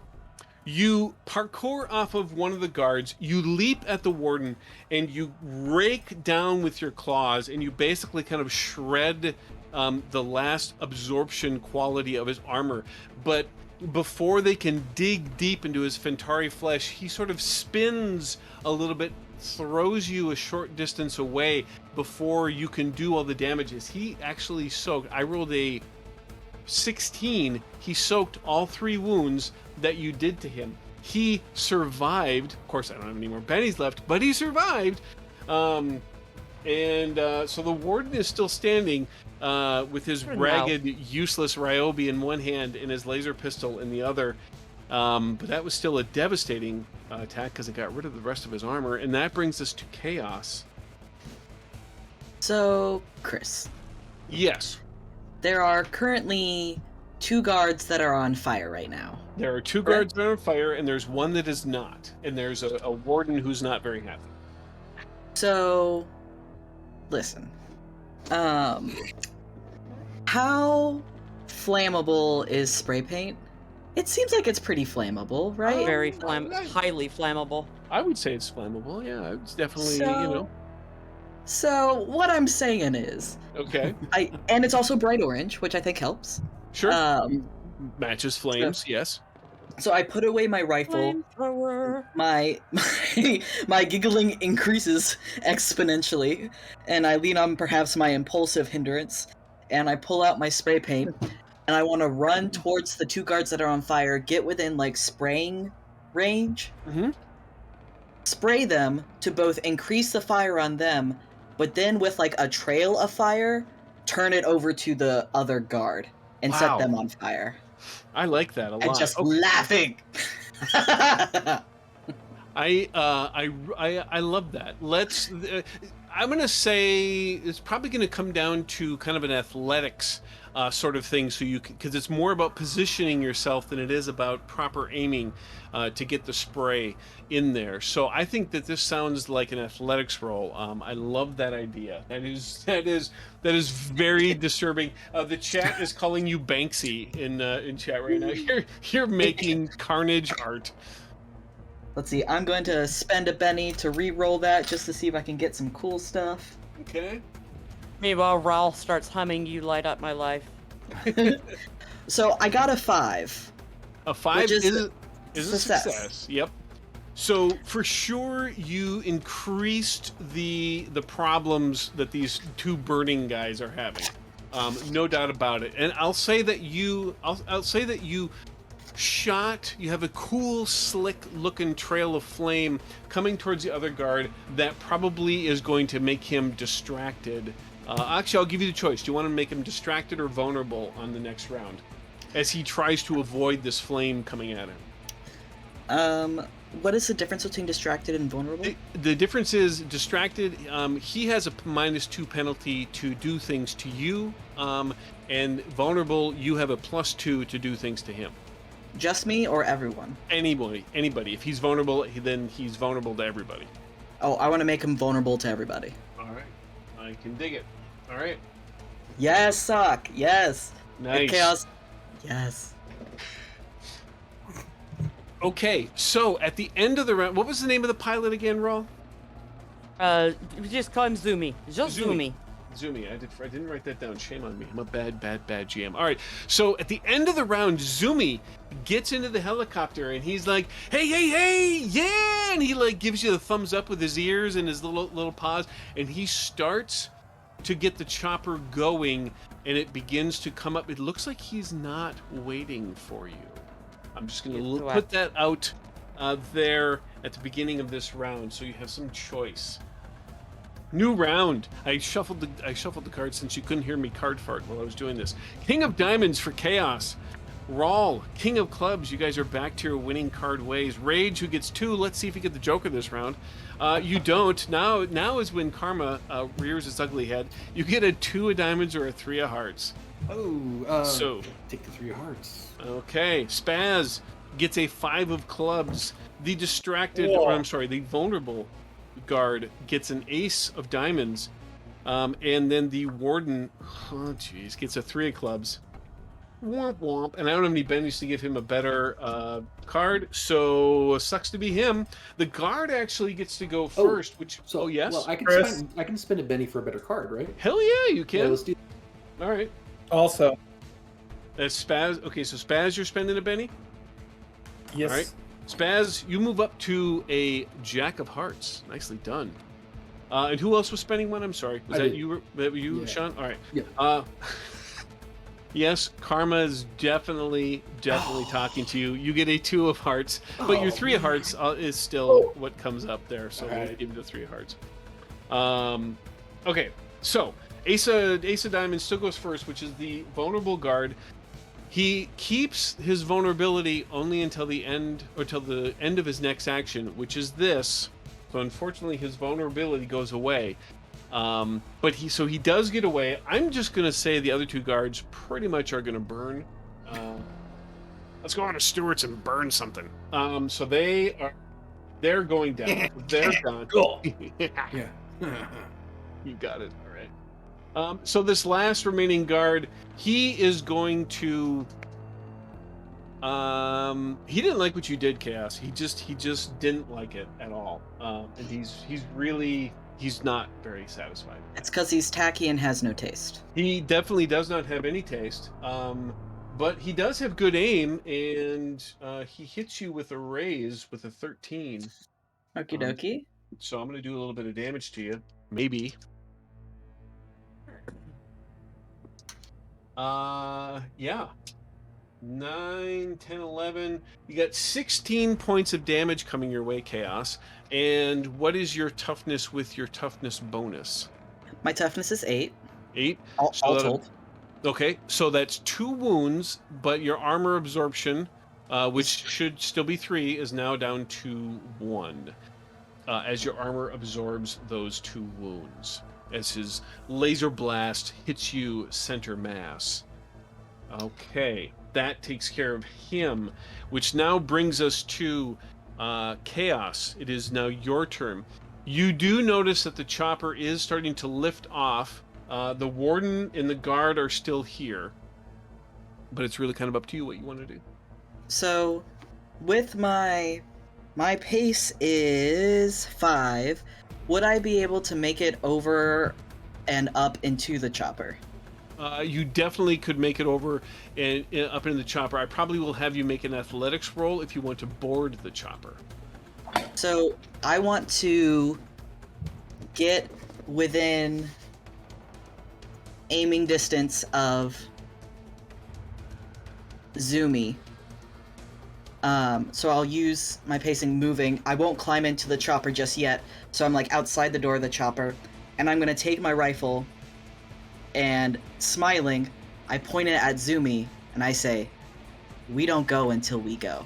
you parkour off of one of the guards, you leap at the Warden, and you rake down with your claws, and you basically kind of shred the last absorption quality of his armor. But before they can dig deep into his Fentari flesh, he sort of spins a little bit, throws you a short distance away before you can do all the damages. He actually soaked, I rolled a 16, he soaked all 3 wounds that you did to him. He survived. Of course, I don't have any more bennies left, but he survived. So the Warden is still standing with his ragged, useless Ryobi in one hand and his laser pistol in the other. But that was still a devastating attack because it got rid of the rest of his armor. And that brings us to Chaos. So, Chris, Yes. there are currently 2 guards that are on fire right now. There are 2 guards that are on fire, and there's one that is not. And there's a Warden who's not very happy. So, listen. How flammable is spray paint? It seems like it's pretty flammable, right? Very highly flammable. I would say it's flammable. Yeah, it's definitely, So what I'm saying is, Okay. and it's also bright orange, which I think helps. Sure. Um, Matches flames. Yes. so I put away my rifle. Flamethrower. My giggling increases exponentially, and I lean on perhaps my impulsive hindrance, and I pull out my spray paint, and I want to run towards the two guards that are on fire, get within like spraying range, Mm-hmm. spray them to both increase the fire on them, but then with like a trail of fire, turn it over to the other guard and set Wow. them on fire. I like that a And lot. just Okay. laughing. I love that. Let's. I'm gonna say it's probably gonna come down to kind of an athletics sort of thing. So because it's more about positioning yourself than it is about proper aiming to get the spray in there. So I think that this sounds like an athletics role. I love that idea. That is very disturbing. The chat is calling you Banksy in chat right now. You're making carnage art. Let's see, I'm going to spend a Benny to re-roll that just to see if I can get some cool stuff. Okay. Meanwhile, Raul starts humming "You Light Up My Life." So I got a 5. A 5 Which is is a success. Yep. So for sure you increased the problems that these two burning guys are having. No doubt about it. And I'll say that you you have a cool, slick looking trail of flame coming towards the other guard that probably is going to make him distracted. Actually, I'll give you the choice. Do you want to make him distracted or vulnerable on the next round as he tries to avoid this flame coming at him? What is the difference between distracted and vulnerable? The difference is distracted. He has a -2 penalty to do things to you, and vulnerable, you have a +2 to do things to him. Just me or everyone? Anybody. If he's vulnerable, then he's vulnerable to everybody. Oh, I want to make him vulnerable to everybody. All right, I can dig it. All right, Yes, suck. Yes. nice. Chaos. Yes. Okay, so at the end of the round, what was the name of the pilot again, Raul? We just call him Zoomy. Just Zoomy. Zoomy. I didn't write that down. Shame on me. I'm a bad GM. All right. So at the end of the round, Zoomy gets into the helicopter and he's like, "Hey, yeah!" And he like gives you the thumbs up with his ears and his little paws, and he starts to get the chopper going, and it begins to come up. It looks like he's not waiting for you. I'm just going to put that out there at the beginning of this round, so you have some choice. New round. I shuffled the cards since you couldn't hear me card fart while I was doing this. King of Diamonds for Chaos. Raul, King of Clubs. You guys are back to your winning card ways. Rage, who gets 2. Let's see if you get the Joker this round. You don't. Now is when Karma rears its ugly head. You get a 2 of Diamonds or a 3 of Hearts. Oh, So take the 3 of Hearts. Okay, Spaz gets a 5 of Clubs. The distracted, Whoa. or I'm sorry, the vulnerable guard gets an Ace of Diamonds, and then the Warden, oh jeez, gets a 3 of Clubs. Womp womp. And I don't have any bennies to give him a better card, so sucks to be him. The guard actually gets to go first, which yes. Well, Chris? I can spend a Benny for a better card, right? Hell yeah, you Yeah, can. let's do. All right. Also, That's Spaz. Okay, so Spaz, you're spending a Benny? yes. All right. Spaz, you move up to a Jack of Hearts. Nicely done. And who else was spending one? I'm sorry. Was I that did. you, Yeah. Sean? All right. Yeah. Yes, Karma is definitely talking to you. You get a 2 of Hearts, but your 3 of Hearts is still what comes up there. So we'll Alright. give you the 3 of Hearts. Okay, so Ace of Diamonds still goes first, which is the vulnerable guard. He keeps his vulnerability only until the end of his next action, which is this. So unfortunately, his vulnerability goes away. But he does get away. I'm just gonna say the other 2 guards pretty much are gonna burn. Let's go on to Stewart's and burn something. So they're going down. They're done. Cool. Yeah. You got it. All right. So this last remaining guard, he is going to. He didn't like what you did, Chaos. He just didn't like it at all. And he's not very satisfied. It's because he's tacky and has no taste. He definitely does not have any taste. but he does have good aim, and he hits you with a raise with a 13. Okie dokie. So I'm going to do a little bit of damage to you. Maybe. Yeah. 9, 10, 11. You got 16 points of damage coming your way, Chaos. And what is your toughness with your toughness bonus? My toughness is 8. 8? All So told. okay, so that's 2 wounds, but your armor absorption, which should still be 3, is now down to 1. As your armor absorbs those 2 wounds. As his laser blast hits you center mass. Okay, that takes care of him, which now brings us to Chaos. It is now your turn. You do notice that the chopper is starting to lift off. The warden and the guard are still here, but it's really kind of up to you what you want to do. So, with my pace is 5. Would I be able to make it over and up into the chopper? You definitely could make it over and up into the chopper. I probably will have you make an athletics roll if you want to board the chopper. So, I want to get within aiming distance of Zumi. So I'll use my pacing moving. I won't climb into the chopper just yet, so I'm like outside the door of the chopper, and I'm gonna take my rifle, and smiling, I point it at Zumi, and I say, "We don't go until we go."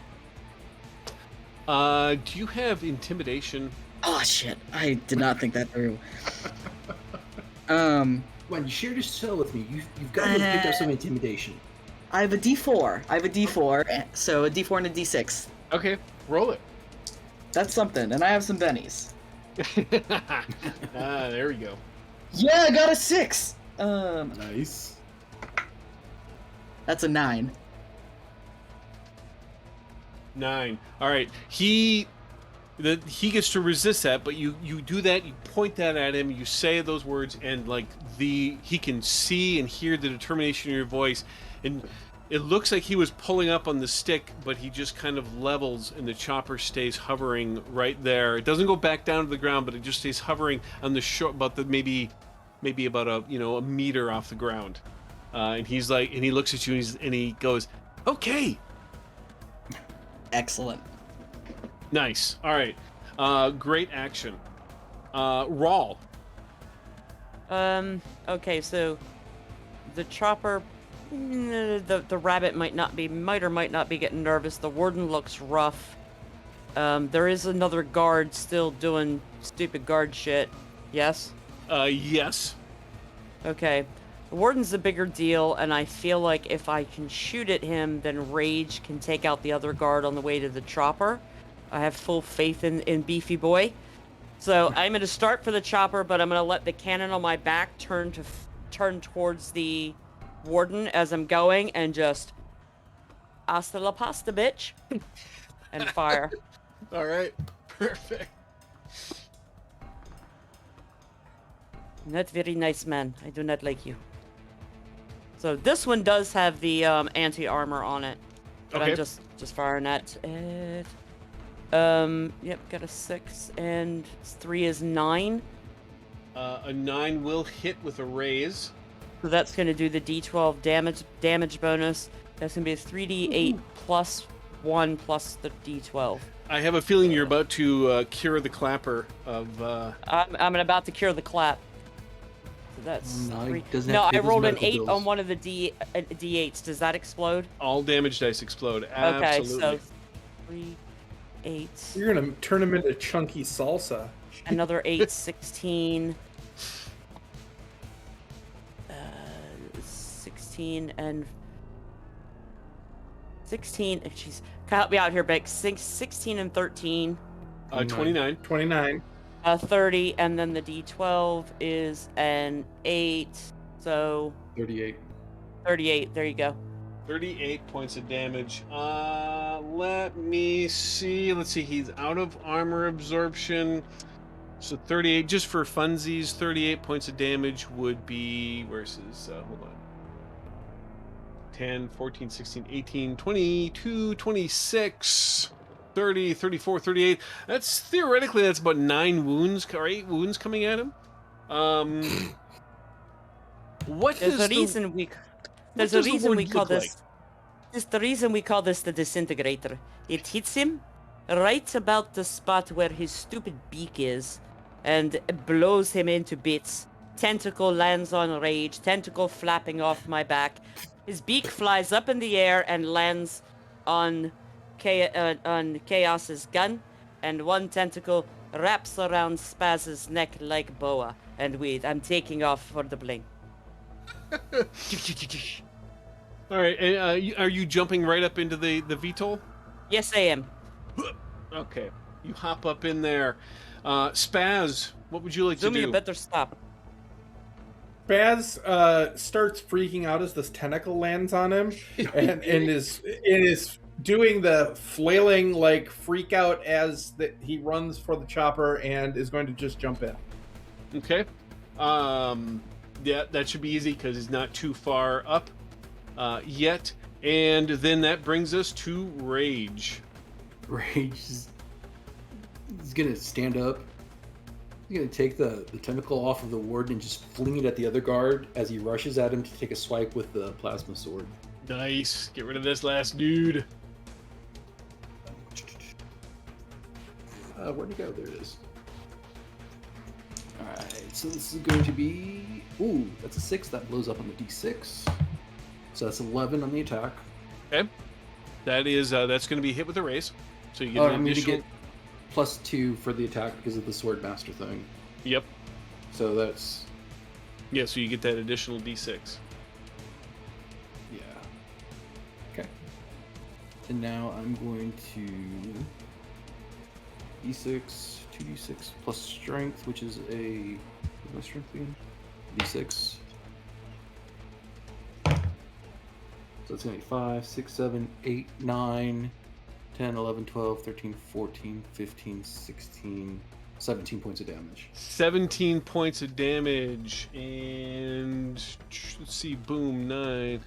Do you have intimidation? Oh shit, I did not think that through. Come on, you shared your cell with me. You've got to pick up some intimidation. I have a D4. So a D4 and a D6. Okay, roll it. That's something, and I have some bennies. There we go. Yeah, I got a 6! Nice. That's a 9. 9. All right. He gets to resist that, but you do that. You point that at him. You say those words, and like he can see and hear the determination in your voice, and it looks like he was pulling up on the stick, but he just kind of levels, and the chopper stays hovering right there. It doesn't go back down to the ground, but it just stays hovering on the short, about the maybe about a meter off the ground. And he's like, and he looks at you, and he goes, "Okay." Excellent. Nice. All right. Great action. Rawl. Okay, so the chopper, the rabbit might or might not be getting nervous. The warden looks rough. There is another guard still doing stupid guard shit. Yes? Yes. Okay. The warden's the bigger deal, and I feel like if I can shoot at him, then Rage can take out the other guard on the way to the chopper. I have full faith in Beefy Boy. So I'm going to start for the chopper, but I'm going to let the cannon on my back turn towards the warden as I'm going, and just hasta la pasta, bitch, and fire. All right. Perfect. Not very nice, man. I do not like you. So this one does have the anti-armor on it, but Okay. I'm just firing at it. Yep, got a 6, and 3 is 9. A 9 will hit with a raise. So that's going to do the D12 damage bonus. That's going to be a 3d8 plus 1 plus the D12. I have a feeling you're about to cure the clapper of. I'm about to cure the clap. So that's No, he 3. doesn't No, have to I pay those rolled an medical 8 bills. on one of the D8s. Does that explode? All damage dice explode. Absolutely. Okay, so 3, 8. You're gonna turn him into chunky salsa. Another 8, 16. 16 and 16. Jeez, help me out here, Beck. 16 and 13. 29. 29. 30, and then the D12 is an 8. So 38. 38. There you go. 38 points of damage. Let me see. Let's see. He's out of armor absorption. So 38, just for funsies, 38 points of damage would be. Where's his? Hold on. 10, 14, 16, 18, 22, 26, 30, 34, 38. That's theoretically, that's about 9 wounds or 8 wounds coming at him. What There's does a reason we. what There's does a the reason we wound call look like? this. It's the reason we call this the disintegrator. It hits him right about the spot where his stupid beak is, and blows him into bits. Tentacle lands on Rage, tentacle flapping off my back. His beak flies up in the air and lands on Chaos's gun, and one tentacle wraps around Spaz's neck like boa. And I'm taking off for the bling. All right, and are you jumping right up into the VTOL? Yes, I am. Okay, you hop up in there. Spaz, what would you like to Zumi, you do? better stop. Baz starts freaking out as this tentacle lands on him, and is doing the flailing like freak out as he runs for the chopper and is going to just jump in. Okay. Yeah, that should be easy because he's not too far up yet. And then that brings us to Rage. Rage is gonna stand up. He's gonna take the tentacle off of the warden and just fling it at the other guard as he rushes at him to take a swipe with the plasma sword. Nice. Get rid of this last dude. Where'd it go? There it is. Alright, so this is going to be... Ooh, that's a 6. That blows up on the d6. So that's 11 on the attack. Okay. That is that's going to be hit with a raise. So you get Oh, an I'm going to additional... get +2 for the attack because of the sword master thing. Yep. So that's... Yeah, so you get that additional d6. Yeah. Okay. And now I'm going to... d6, 2d6 plus strength, which is a... What's my strength again? d6. So it's going to be 5, 6, 7, 8, 9, 10, 11, 12, 13, 14, 15, 16, 17 points of damage. 17 points of damage. And let's see, boom, 9.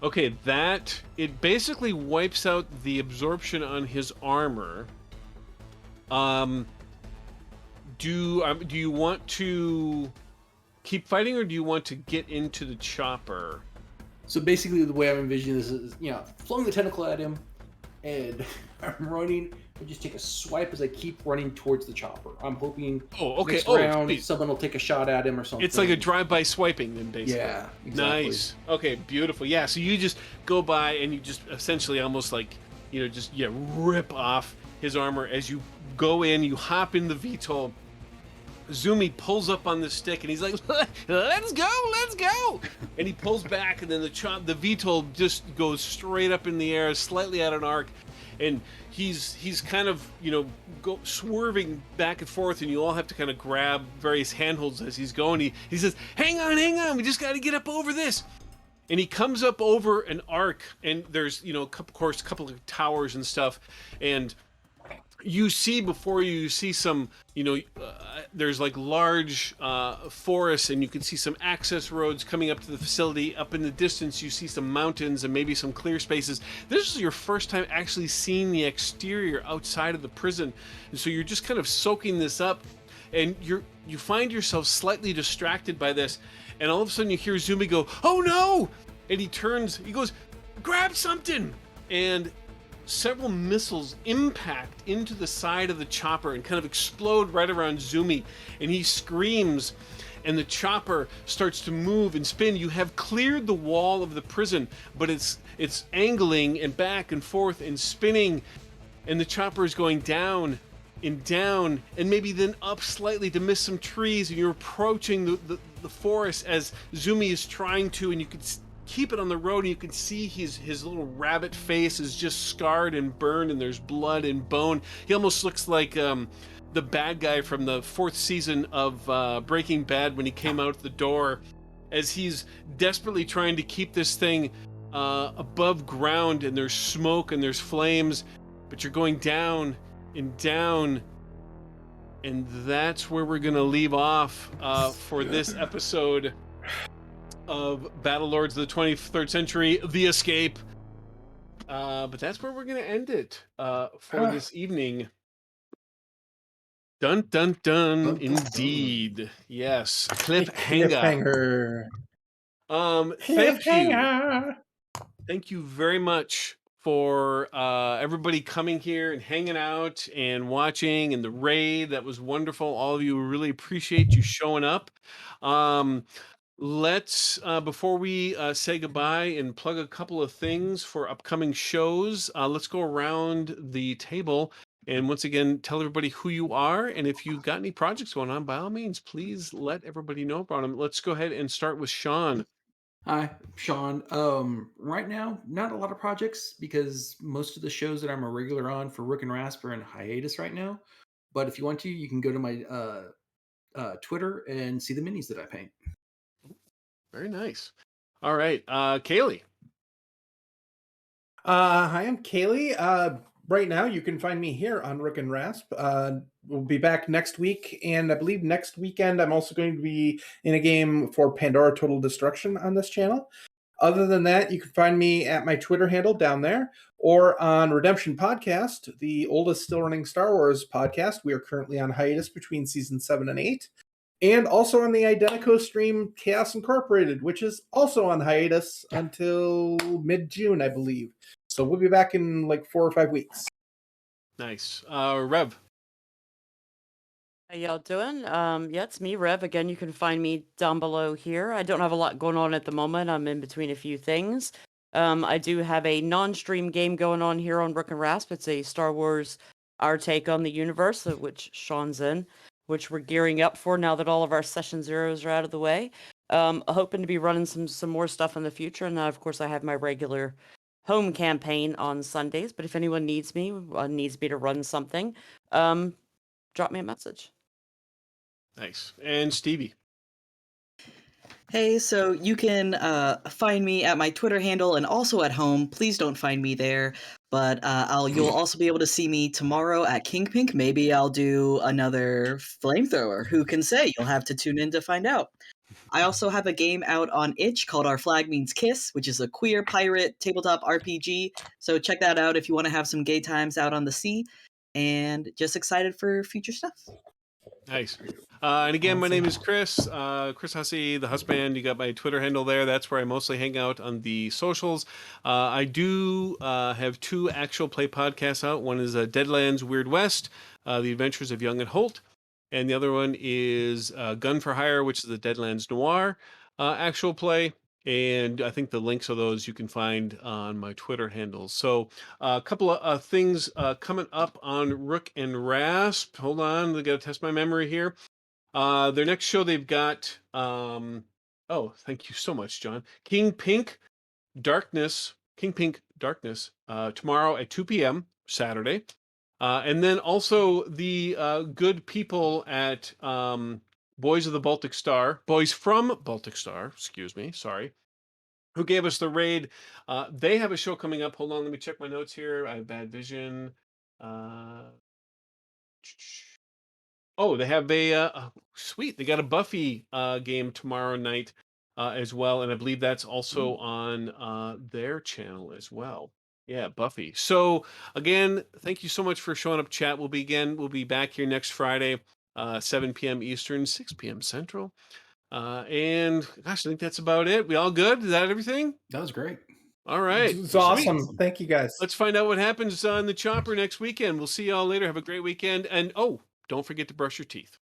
Okay, it basically wipes out the absorption on his armor. Do you want to keep fighting, or do you want to get into the chopper? So basically, the way I'm envisioning this is, flung the tentacle at him, and I'm running. I just take a swipe as I keep running towards the chopper. I'm hoping next round sweet. someone will take a shot at him or something. It's like a drive-by swiping, then, basically. Yeah, exactly. Nice. Okay, beautiful. Yeah, so you just go by and you just essentially almost like, rip off his armor as you go in. You hop in the VTOL. Zumi pulls up on the stick and he's like, let's go. And he pulls back, and then the VTOL just goes straight up in the air, slightly at an arc, and he's kind of, swerving back and forth, and you all have to kind of grab various handholds as he's going. He says, hang on, we just got to get up over this. And he comes up over an arc, and there's, of course, a couple of towers and stuff, and you see before you see some, there's like large forests, and you can see some access roads coming up to the facility. Up in the distance, you see some mountains and maybe some clear spaces. This is your first time actually seeing the exterior outside of the prison, and so you're just kind of soaking this up, and you find yourself slightly distracted by this, and all of a sudden you hear Zumi go, "Oh no!" And he goes, "Grab something!" And several missiles impact into the side of the chopper and kind of explode right around Zumi, and he screams, and the chopper starts to move and spin. You have cleared the wall of the prison, but it's angling and back and forth and spinning, and the chopper is going down and down and maybe then up slightly to miss some trees, and you're approaching the forest as Zumi is trying to, and you can keep it on the road, and you can see his little rabbit face is just scarred and burned, and there's blood and bone. He almost looks like the bad guy from the 4th season of Breaking Bad when he came out the door, as he's desperately trying to keep this thing above ground, and there's smoke and there's flames, but you're going down and down, and that's where we're gonna leave off for this episode. of Battlelords of the 23rd Century, The Escape. But that's where we're going to end it for this evening. Dun, dun, dun, Dun, dun, dun. indeed. Yes, cliffhanger. Thank you. Cliffhanger. Thank you very much for everybody coming here and hanging out and watching and the raid. That was wonderful. All of you, really appreciate you showing up. Let's before we say goodbye and plug a couple of things for upcoming shows, let's go around the table and once again tell everybody who you are, and if you've got any projects going on, by all means, please let everybody know about them. Let's go ahead and start with Sean. Hi, Sean. Right now, not a lot of projects because most of the shows that I'm a regular on for Rook and Rasp are in hiatus right now. But if you want to, you can go to my Twitter and see the minis that I paint. Very nice. All right, Kaylee. Hi, I'm Kaylee. Right now, you can find me here on Rook and Rasp. We'll be back next week, and I believe next weekend I'm also going to be in a game for Pandora Total Destruction on this channel. Other than that, you can find me at my Twitter handle down there or on Redemption Podcast, the oldest still running Star Wars podcast. We are currently on hiatus between season 7 and 8. And also on the Identico stream Chaos Incorporated, which is also on hiatus until mid-June, I believe. So we'll be back in like 4 or 5 weeks. Nice. Rev. How y'all doing? Yeah, it's me, Rev. Again, you can find me down below here. I don't have a lot going on at the moment. I'm in between a few things. I do have a non-stream game going on here on Rook and Rasp. It's a Star Wars Our Take on the Universe, which Sean's in, which we're gearing up for now that all of our Session Zeros are out of the way. Hoping to be running some more stuff in the future. And of course, I have my regular home campaign on Sundays. But if anyone needs me to run something, drop me a message. Nice. And Stevie. Hey, so you can find me at my Twitter handle and also at home. Please don't find me there, but you'll also be able to see me tomorrow at King Pink. Maybe I'll do another flamethrower. Who can say? You'll have to tune in to find out. I also have a game out on itch called Our Flag Means Kiss, which is a queer pirate tabletop RPG. So check that out if you want to have some gay times out on the sea. And just excited for future stuff. Nice. And again, my Awesome. name is Chris. Chris Hussey, the husband. You got my Twitter handle there. That's where I mostly hang out on the socials. I do have 2 actual play podcasts out. One is Deadlands Weird West, The Adventures of Young and Holt. And the other one is Gun for Hire, which is the Deadlands Noir actual play. And I think the links of those you can find on my Twitter handles. So a couple of things coming up on Rook and Rasp. Hold on, I got to test my memory here. Their next show they've got. Oh, thank you so much, John. King Pink Darkness. Tomorrow at 2 p.m. Saturday. And then also the good people at Boys from Baltic Star, excuse me, sorry, who gave us the raid. They have a show coming up. Hold on, let me check my notes here. I have bad vision. Oh, they have a sweet. They got a Buffy game tomorrow night as well, and I believe that's also on their channel as well. Yeah, Buffy. So again, thank you so much for showing up, chat. We'll be back here next Friday, 7 p.m. Eastern, 6 p.m. Central. And gosh, I think that's about it. We all good? Is that everything? That was great. All right. It's Sweet. awesome. Thank you, guys. Let's find out what happens on the chopper next weekend. We'll see y'all later. Have a great weekend. And oh, don't forget to brush your teeth.